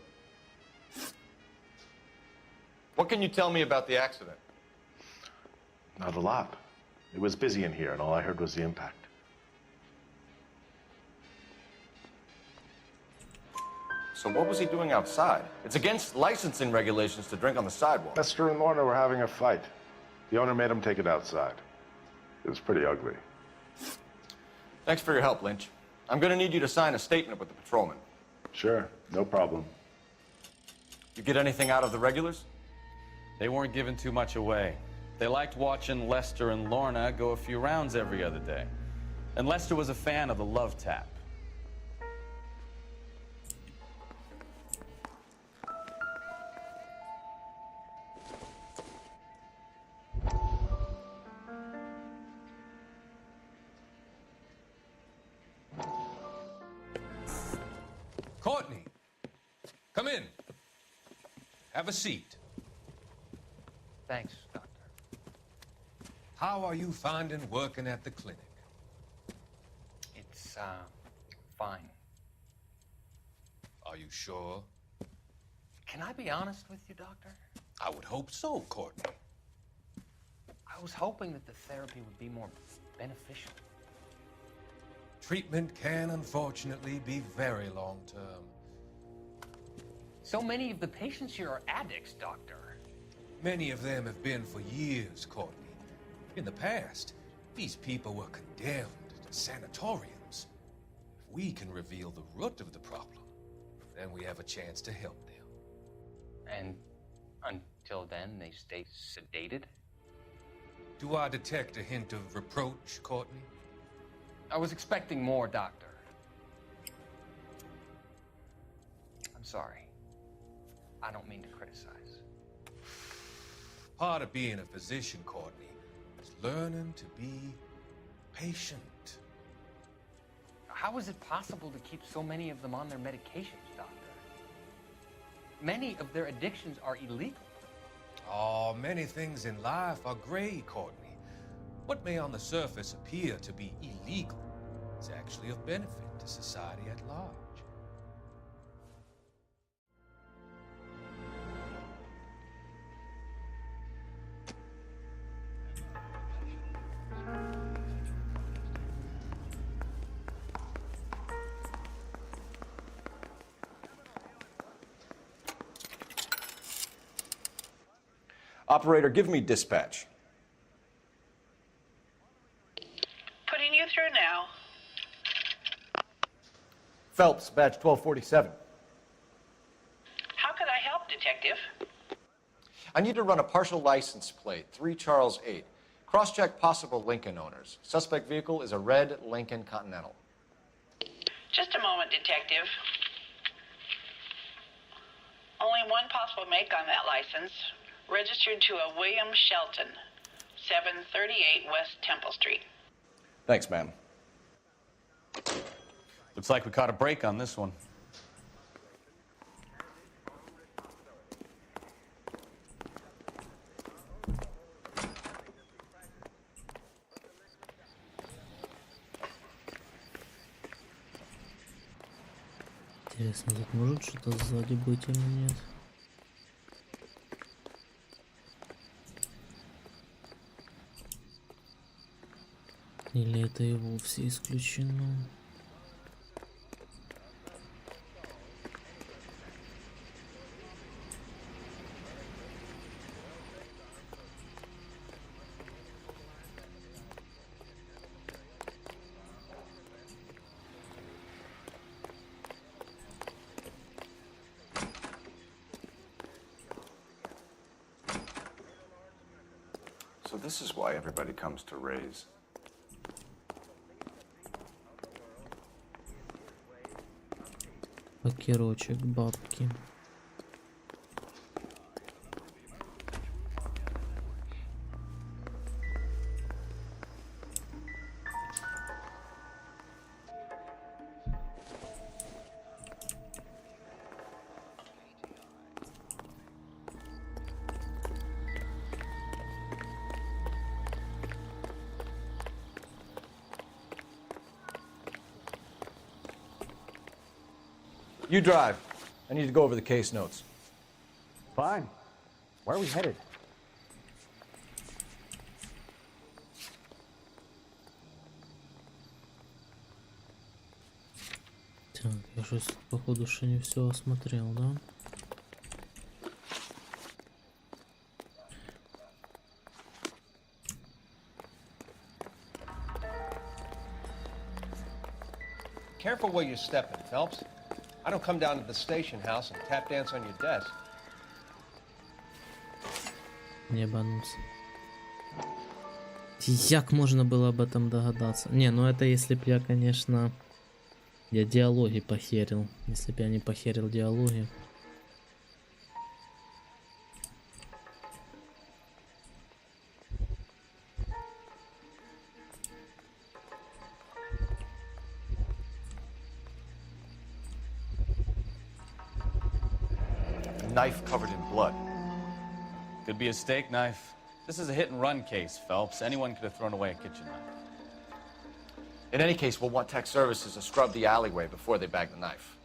What can you tell me about the accident? Not a lot. It was busy in here, and all I heard was the impact. So what was he doing outside? It's against licensing regulations to drink on the sidewalk. Lester and Lorna were having a fight. The owner made him take it outside. It was pretty ugly. Thanks for your help, Lynch. I'm gonna need you to sign a statement with the patrolman. Sure, no problem. You get anything out of the regulars? They weren't giving too much away. They liked watching Lester and Lorna go a few rounds every other day. And Lester was a fan of the love tap. Courtney, come in. Have a seat. Thanks, Doctor. How are you finding working at the clinic? It's, fine. Are you sure? Can I be honest with you, Doctor? I would hope so, Courtney. I was hoping that the therapy would be more beneficial. Treatment can, unfortunately, be very long-term. So many of the patients here are addicts, Doctor. Many of them have been for years, Courtney. In the past, these people were condemned to sanatoriums. If we can reveal the root of the problem, then we have a chance to help them. And until then, they stay sedated? Do I detect a hint of reproach, Courtney? I was expecting more, Doctor. I'm sorry. I don't mean to criticize. Part of being a physician, Courtney, is learning to be patient. How is it possible to keep so many of them on their medications, Doctor? Many of their addictions are illegal. Oh, many things in life are gray, Courtney. What may on the surface appear to be illegal is actually of benefit to society at large. Operator, give me dispatch. Putting you through now. Phelps, badge 1247. How could I help, Detective? I need to run a partial license plate, 3 Charles 8. Cross-check possible Lincoln owners. Suspect vehicle is a red Lincoln Continental. Just a moment, Detective. Only one possible make on that license. Registered to a William Shelton, 738 West Temple Street. Thanks, ma'am. Looks like we caught a break on this one. Интересно, тут может что-то сзади быть или нет? Или это и вовсе исключено? So this is why everybody comes to Ray's. Покерочек, бабки. You drive. I need to go over the case notes. Fine. Where are we headed? Так, я же походу что не все осмотрел, да? Careful where you're stepping, Phelps. I don't come down to the station house and tap dance on your desk. Не бануться. Як можно было об этом догадаться? Не, ну это если б я, конечно... Я диалоги похерил. Если б я не похерил диалоги. Knife covered in blood. Could be a steak knife. This is a hit-and-run case, Phelps. Anyone could have thrown away a kitchen knife. In any case, we'll want tech services to scrub the alleyway before they bag the knife.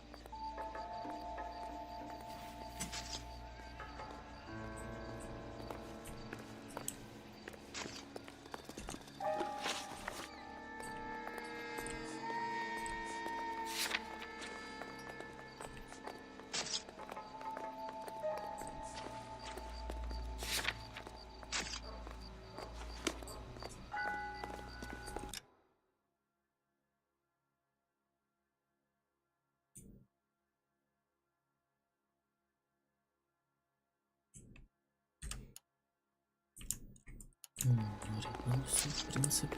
Все, в принципе.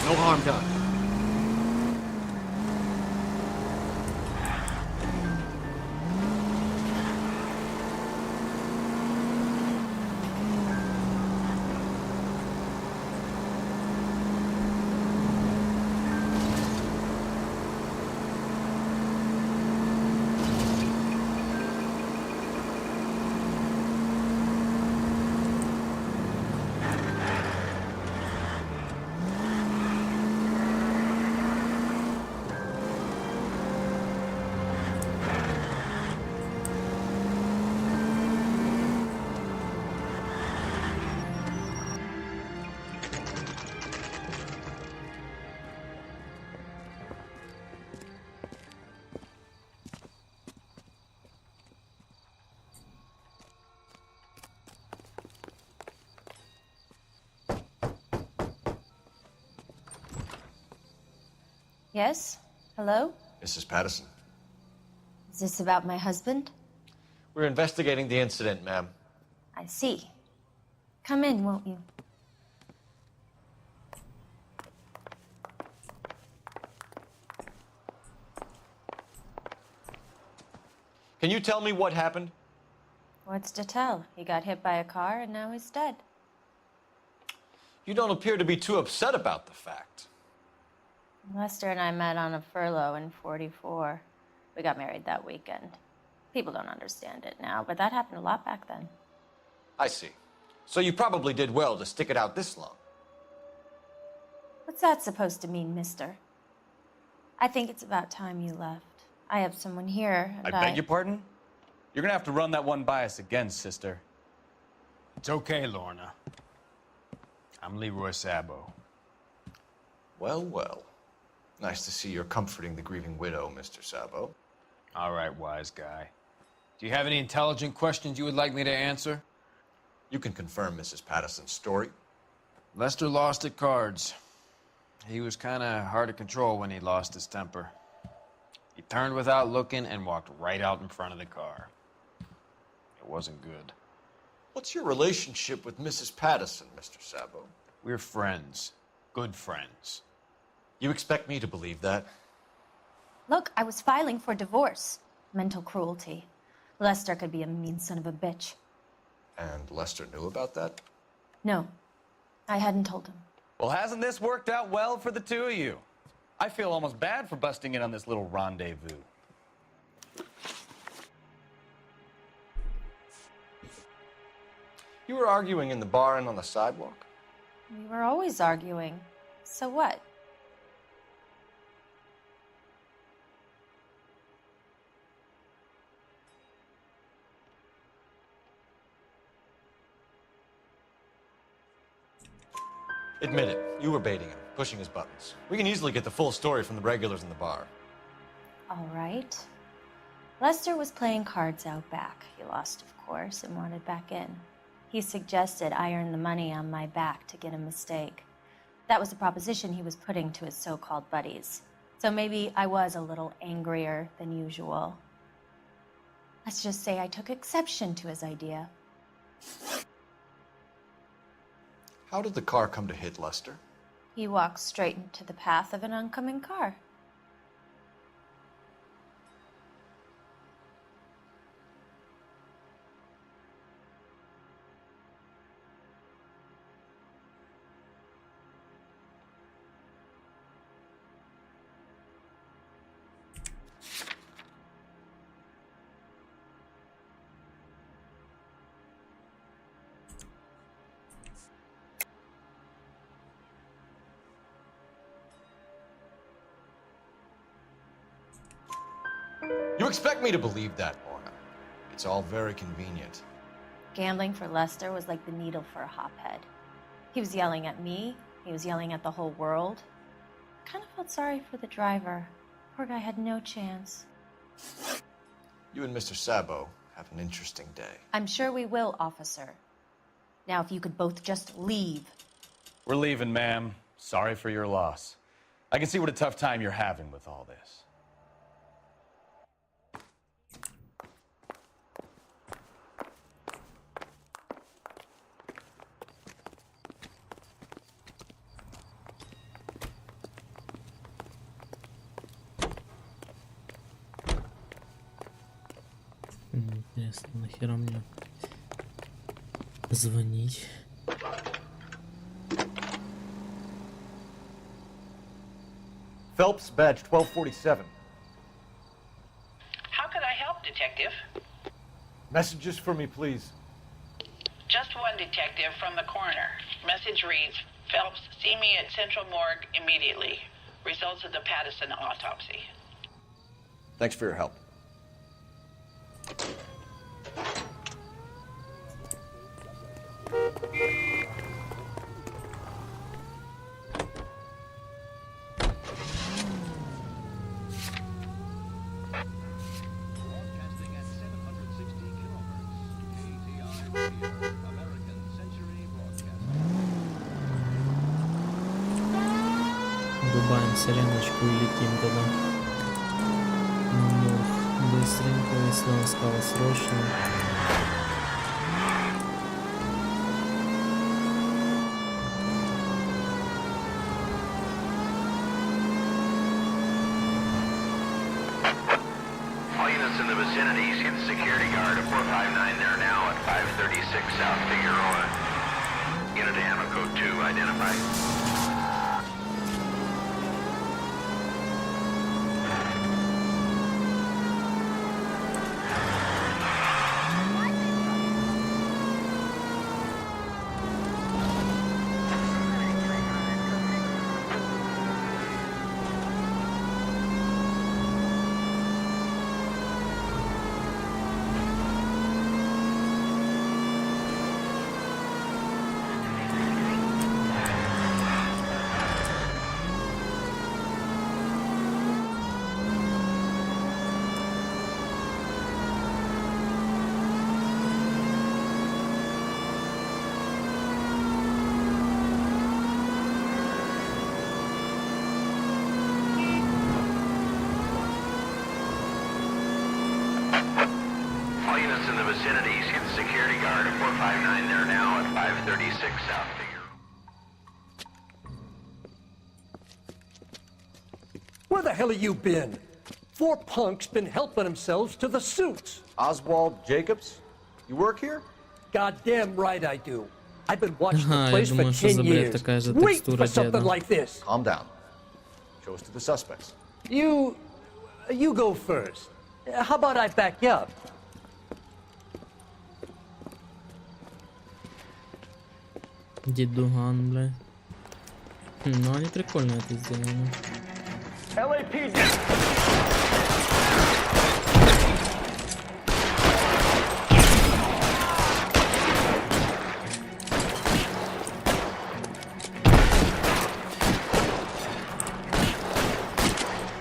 No harm done. Yes? Hello? Mrs. Patterson. Is this about my husband? We're investigating the incident, ma'am. I see. Come in, won't you? Can you tell me what happened? What's to tell? He got hit by a car and now he's dead. You don't appear to be too upset about the fact. Lester and I met on a furlough in '44. We got married that weekend. People don't understand it now, but that happened a lot back then. I see. So you probably did well to stick it out this long. What's that supposed to mean, mister? I think it's about time you left. I have someone here, and I beg your pardon? You're gonna have to run that one by us again, sister. It's okay, Lorna. I'm Leroy Sabo. Well, well. Nice to see you're comforting the grieving widow, Mr. Sabo. All right, wise guy. Do you have any intelligent questions you would like me to answer? You can confirm Mrs. Patterson's story. Lester lost at cards. He was kind of hard to control when he lost his temper. He turned without looking and walked right out in front of the car. It wasn't good. What's your relationship with Mrs. Patterson, Mr. Sabo? We're friends. Good friends. You expect me to believe that? Look, I was filing for divorce. Mental cruelty. Lester could be a mean son of a bitch. And Lester knew about that? No, I hadn't told him. Well, hasn't this worked out well for the two of you? I feel almost bad for busting in on this little rendezvous. You were arguing in the bar and on the sidewalk? We were always arguing. So what? Admit it, you were baiting him, pushing his buttons. We can easily get the full story from the regulars in the bar. All right. Lester was playing cards out back. He lost, of course, and wanted back in. He suggested I earn the money on my back to get a mistake. That was the proposition he was putting to his so-called buddies. So maybe I was a little angrier than usual. Let's just say I took exception to his idea. How did the car come to hit Lester? He walked straight into the path of an oncoming car. You expect me to believe that, Lorna. It's all very convenient. Gambling for Lester was like the needle for a hophead. He was yelling at me. He was yelling at the whole world. I kind of felt sorry for the driver. Poor guy had no chance. You and Mr. Sabo have an interesting day. I'm sure we will, officer. Now, if you could both just leave. We're leaving, ma'am. Sorry for your loss. I can see what a tough time you're having with all this. Интересно, нахера мне звонить? Phelps, badge 1247. How could I help, Detective? Messages for me, please. Just one detective from the coroner. Message reads, Phelps, see me at Central Morgue immediately. Results of the Patterson autopsy. Thanks for your help. Врубаем сиреночку и летим тогда. Ну, быстренько, если он сказал срочно. All units in the vicinity, see the security guard at 459 there now at 536 South Figueroa. Unit to ammo code 2 identified. All units in the vicinity, see the security guard at 459 there now at 536 South Figueroa. Where the hell have you been? 4 punks been helping themselves to the suits. Oswald Jacobs? You work here? Goddamn right I do. I've been watching the Ага, я place for думаю, что 10 за бред years. такая же Wait текстура for something деда. like this. Calm down. Show us to the suspects. You go first. How about I back you up? Дедуган, бля. Ну, они прикольно это сделали. LAPD.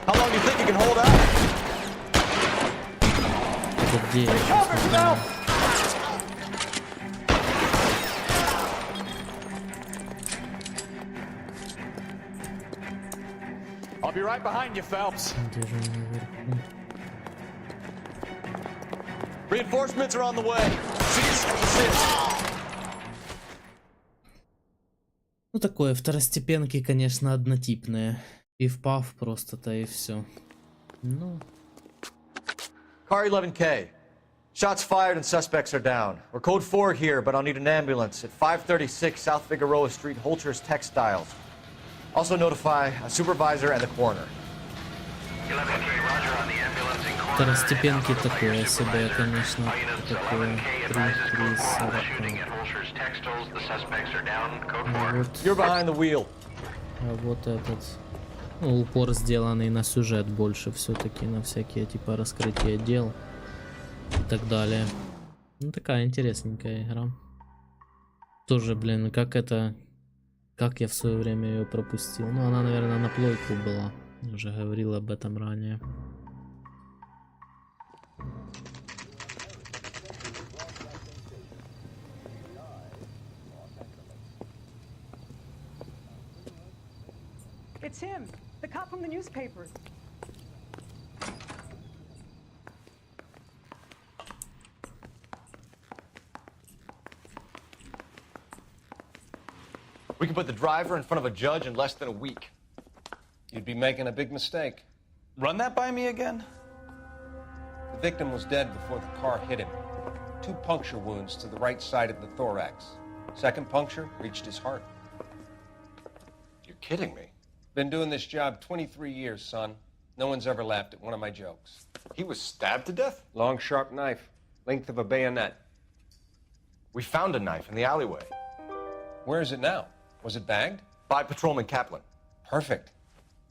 How long do you think you can hold out? Это где? я Cover сейчас не now. знаю. I'll be right behind you, Phelps. Где же он наверху? Reinforcements are on the way. Cease and desist. Ну, такое, второстепенки, конечно, однотипные. Пиф-паф просто-то и все. Ну, Car 11K. Shots fired and suspects are down. We're code 4 here, but I'll need an ambulance at 536 South Figueroa Street, Holcher's Textiles. Also notify a supervisor and the coroner. 11K, roger on the ambulance in corner. второстепенки такое себе, конечно. All units Такое 11K advises code 4 3-40. shooting at Holcher's Textiles. The suspects are down. Code 4. А вот, You're behind the wheel. а вот этот, ну, упор сделанный на сюжет больше все-таки, на всякие типа раскрытия дел и так далее. Ну, такая интересненькая игра. Тоже, блин, как я в свое время ее пропустил. Ну, она, наверное, на плойку была. Я уже говорил об этом ранее. It's him, the cop from the newspaper. We can put the driver in front of a judge in less than a week. You'd be making a big mistake. Run that by me again? The victim was dead before the car hit him. 2 puncture wounds to the right side of the thorax. Second puncture reached his heart. You're kidding me. Been doing this job 23 years, son. No one's ever laughed at one of my jokes. He was stabbed to death? Long, sharp knife, length of a bayonet. We found a knife in the alleyway. Where is it now? Was it bagged? By Patrolman Kaplan. Perfect.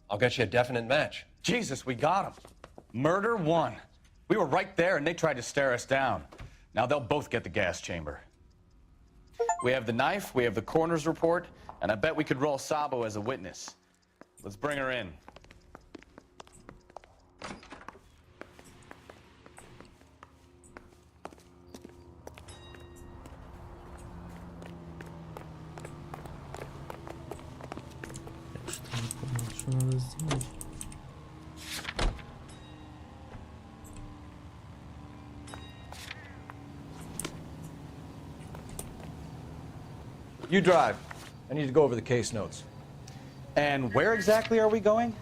I'll get you a definite match. Jesus, we got him. Murder 1. We were right there and they tried to stare us down. Now they'll both get the gas chamber. We have the knife, we have the coroner's report, and I bet we could roll Sabo as a witness. Let's bring her in. Что надо сделать. You drive. I need to go over the case notes. And where exactly are we going?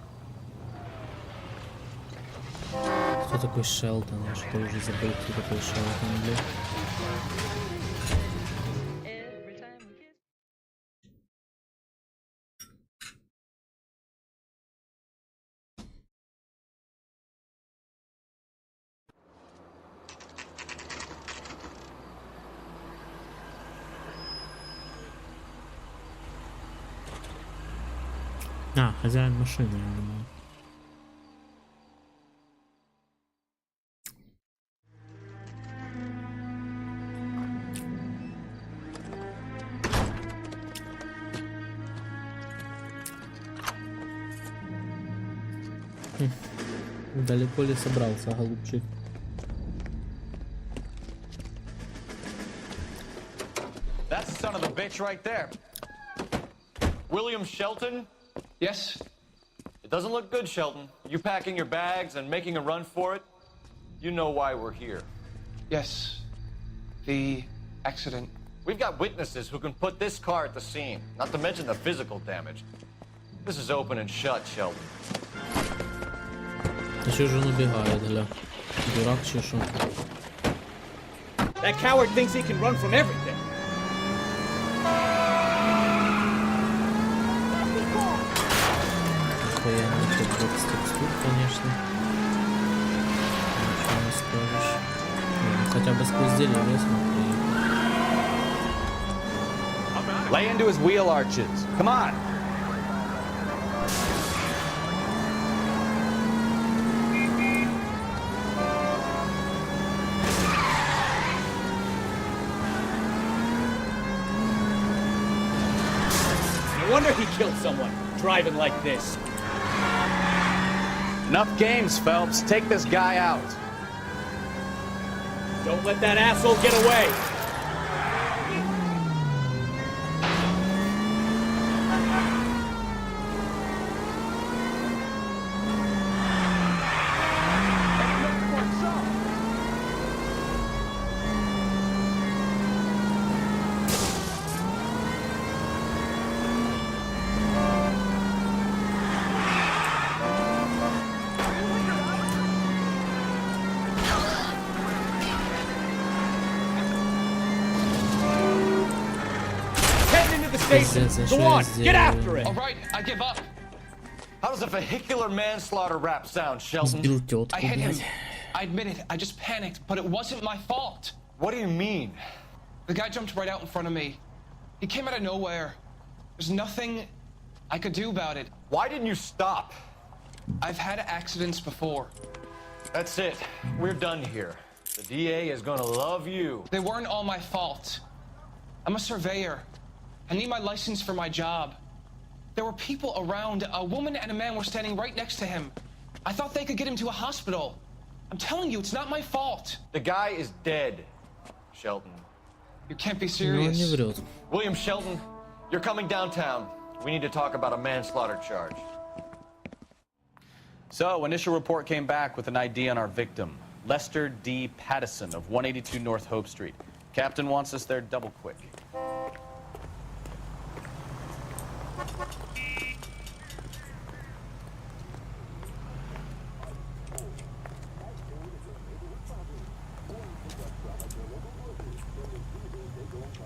Кто такой Шелтон? Я что уже забыл, кто такой Шелтон, блядь. А, хозяин машины, я думаю. Далеко ли собрался, голубчик? That's the son of a bitch right there. William Shelton? Yes? It doesn't look good, Shelton. You packing your bags and making a run for it? You know why we're here. Yes. The accident. We've got witnesses who can put this car at the scene, not to mention the physical damage. This is open and shut, Shelton. А чё же он убегает, гля? Дурак, чё шо? That coward thinks he can run from everything. Постоянно тут текстур, конечно. Ничего не скажешь. Ну, хотя бы сквозь деревья смотри. Lay into his wheel arches. Come on. No wonder he killed someone, driving like this. Enough games, Phelps. Take this guy out. Don't let that asshole get away. Go on, get after it! All right, I give up. How does a vehicular manslaughter rap sound, Shelton? I hit him. I admit it, I just panicked, but it wasn't my fault. What do you mean? The guy jumped right out in front of me. He came out of nowhere. There's nothing I could do about it. Why didn't you stop? I've had accidents before. That's it. We're done here. The DA is gonna love you. They weren't all my fault. I'm a surveyor. I need my license for my job. There were people around. A woman and a man were standing right next to him. I thought they could get him to a hospital. I'm telling you, it's not my fault. The guy is dead, Shelton. You can't be serious. William Shelton, you're coming downtown. We need to talk about a manslaughter charge. So, initial report came back with an ID on our victim, Lester D. Pattison of 182 North Hope Street. Captain wants us there double quick.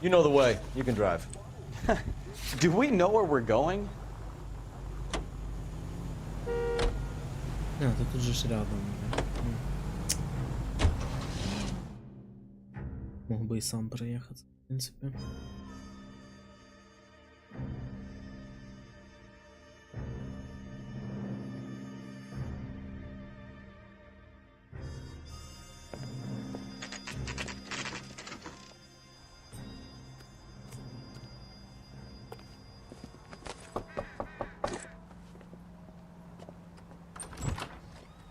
You know the way. You can drive. Do we know where we're going? А, ты тут же рядом. Мог бы и сам проехать, в принципе.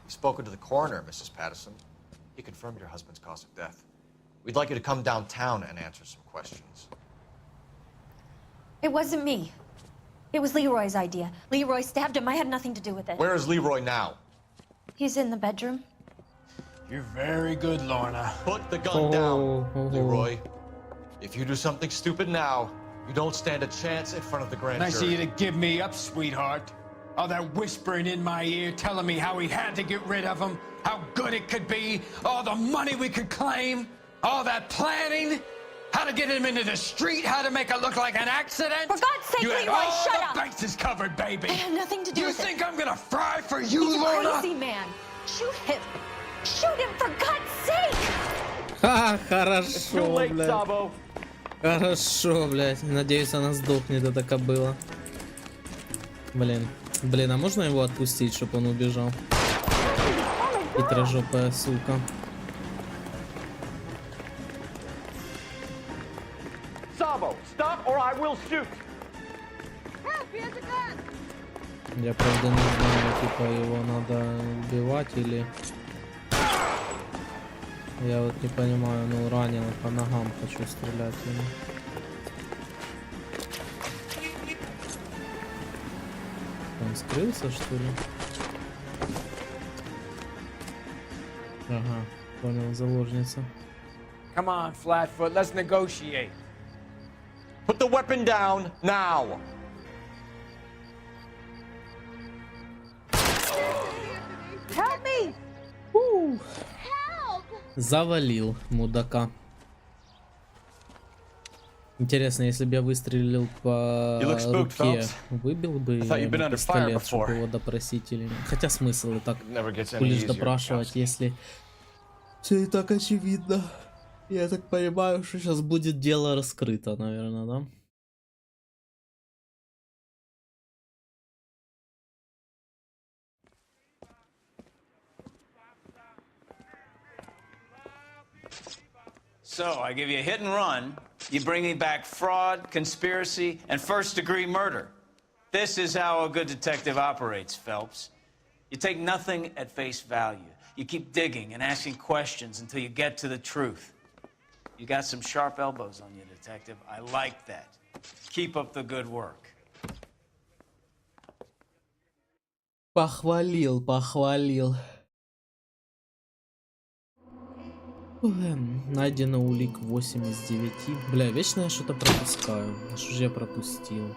Spoken to the coroner, Mrs. Pattison. He confirmed your husband's cause of death. We'd like you to come downtown and answer some questions. It wasn't me. It was Leroy's idea. Leroy stabbed him. I had nothing to do with it. Where is Leroy now? He's in the bedroom. You're very good, Lorna. Put the gun down, Leroy. If you do something stupid now, you don't stand a chance in front of the grand Nice of jury. you to give me up, sweetheart. All that whispering in my ear, telling me how we had to get rid of him, how good it could be, all the money we could claim, all that planning, how to get him into the street, how to make it look like an accident. For God's sake, you had Leroy, all shut the up! bases covered, baby. I had nothing to do You with it. think I'm gonna fry for you, He's a Lorna? crazy man. Shoot him. Shoot him, for God's sake! Ха, хорошо, блядь. Хорошо, блядь. Надеюсь, она сдохнет, это кобыла. Блин. Блин, а можно его отпустить, чтобы он убежал? Хитрожопая сука. Sabo, stop or I will shoot. Я правда не знаю, типа его надо убивать или... Я вот не понимаю, ну ранен, по ногам хочу стрелять ему. Он скрылся, что ли? Ага, понял, заложница. Come on, Flatfoot, let's negotiate. Put the weapon down now. Help me! Завалил мудака. Интересно, если бы я выстрелил по You look spooked, руке, Phelps. выбил бы I thought you'd been ему under fire пистолет, чтобы before. его допросить или нет. Хотя смысл и так Never gets any лишь easier, допрашивать, если все и так очевидно. Я так понимаю, что сейчас будет дело раскрыто, наверное, да? So, I give you a hit and run, you bring me back fraud, conspiracy, and first-degree murder. This is how a good detective operates, Phelps. You take nothing at face value. You keep digging and asking questions until you get to the truth. You got some sharp elbows on you, detective. I like that. Keep up the good work. Похвалил, похвалил. Найдено улик 8 из 9. Бля, вечно я что-то пропускаю. Что же я пропустил?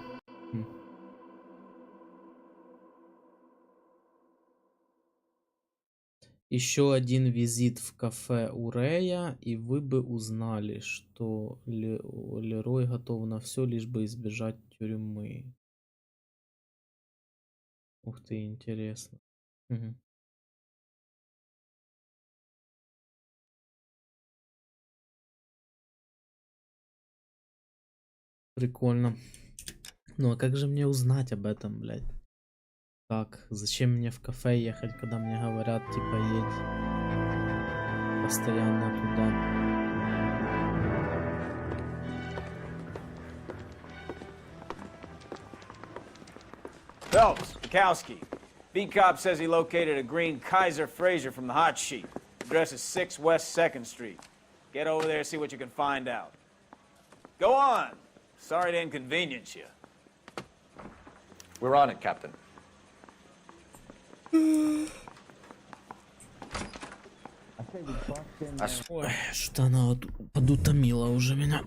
Еще один визит в кафе у Рэя, и вы бы узнали, что Лерой готов на все, лишь бы избежать тюрьмы. Ух ты, интересно. Мгм. Прикольно. Ну а как же мне узнать об этом, блядь? Как? Зачем мне в кафе ехать, когда мне говорят, типа, едь постоянно туда? Phelps, Bukowski. B-Cop says he located a green Kaiser Fraser from the hot sheet. Address is 6 West 2nd Street. Get over there, see what you can find out. Go on. Sorry to inconvenience you. We're on it, Captain. Ой, что она вот подутомила уже меня.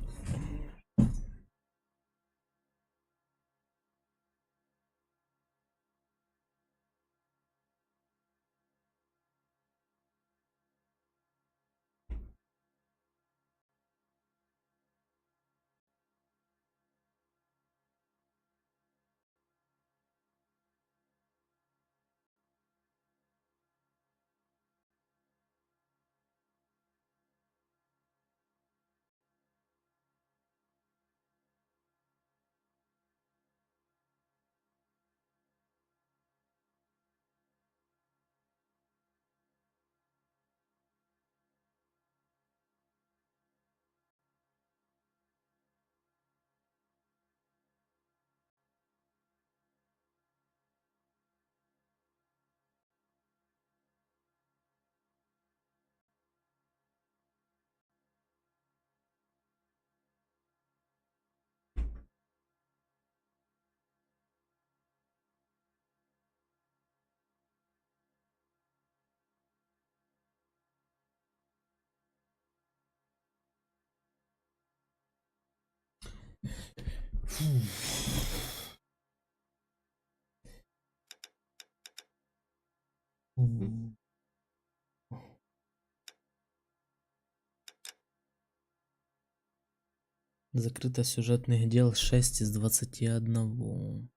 Закрыто сюжетных дел 6 из 21.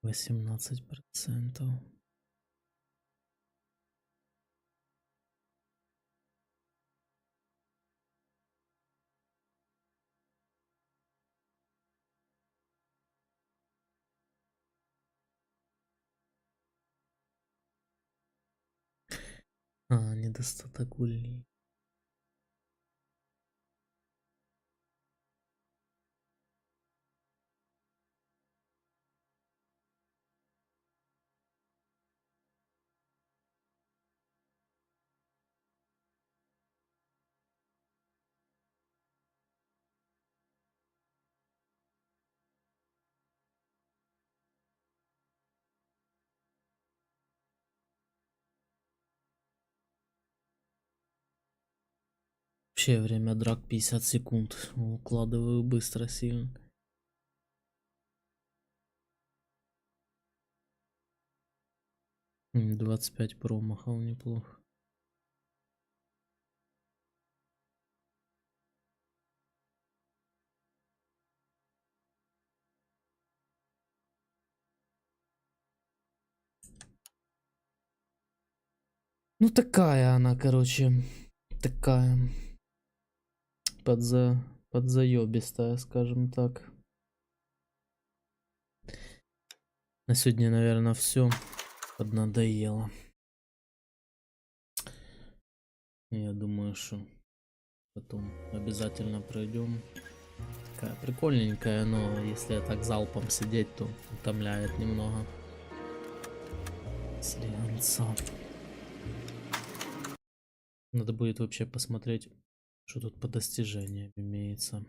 %. Недостаток улей. Вообще время драк 50 секунд. Укладываю быстро сильно. М, 25 промахов неплохо. Ну такая она, короче, такая подзаёбистая, скажем так. На сегодня, наверное, все. Поднадоело. Я думаю, что потом обязательно пройдем. Такая прикольненькая, но если так залпом сидеть, то утомляет немного. Слегонца. Надо будет вообще посмотреть, что тут по достижениям имеется.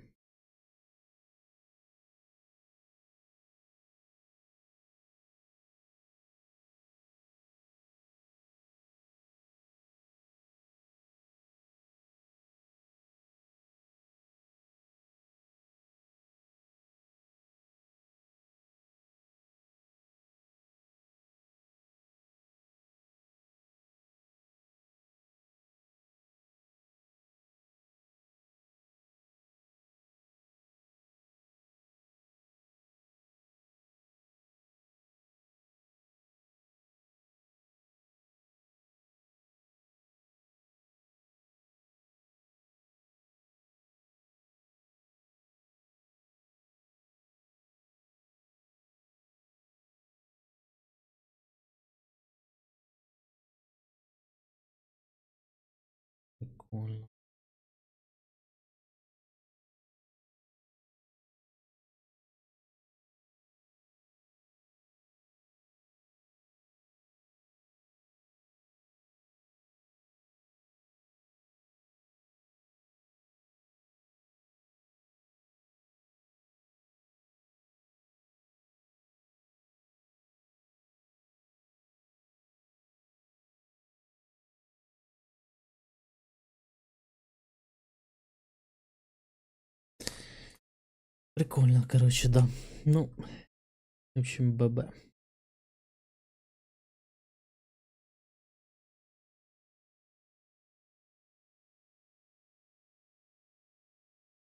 Прикольно. Прикольно, короче, да. Ну, в общем, ББ.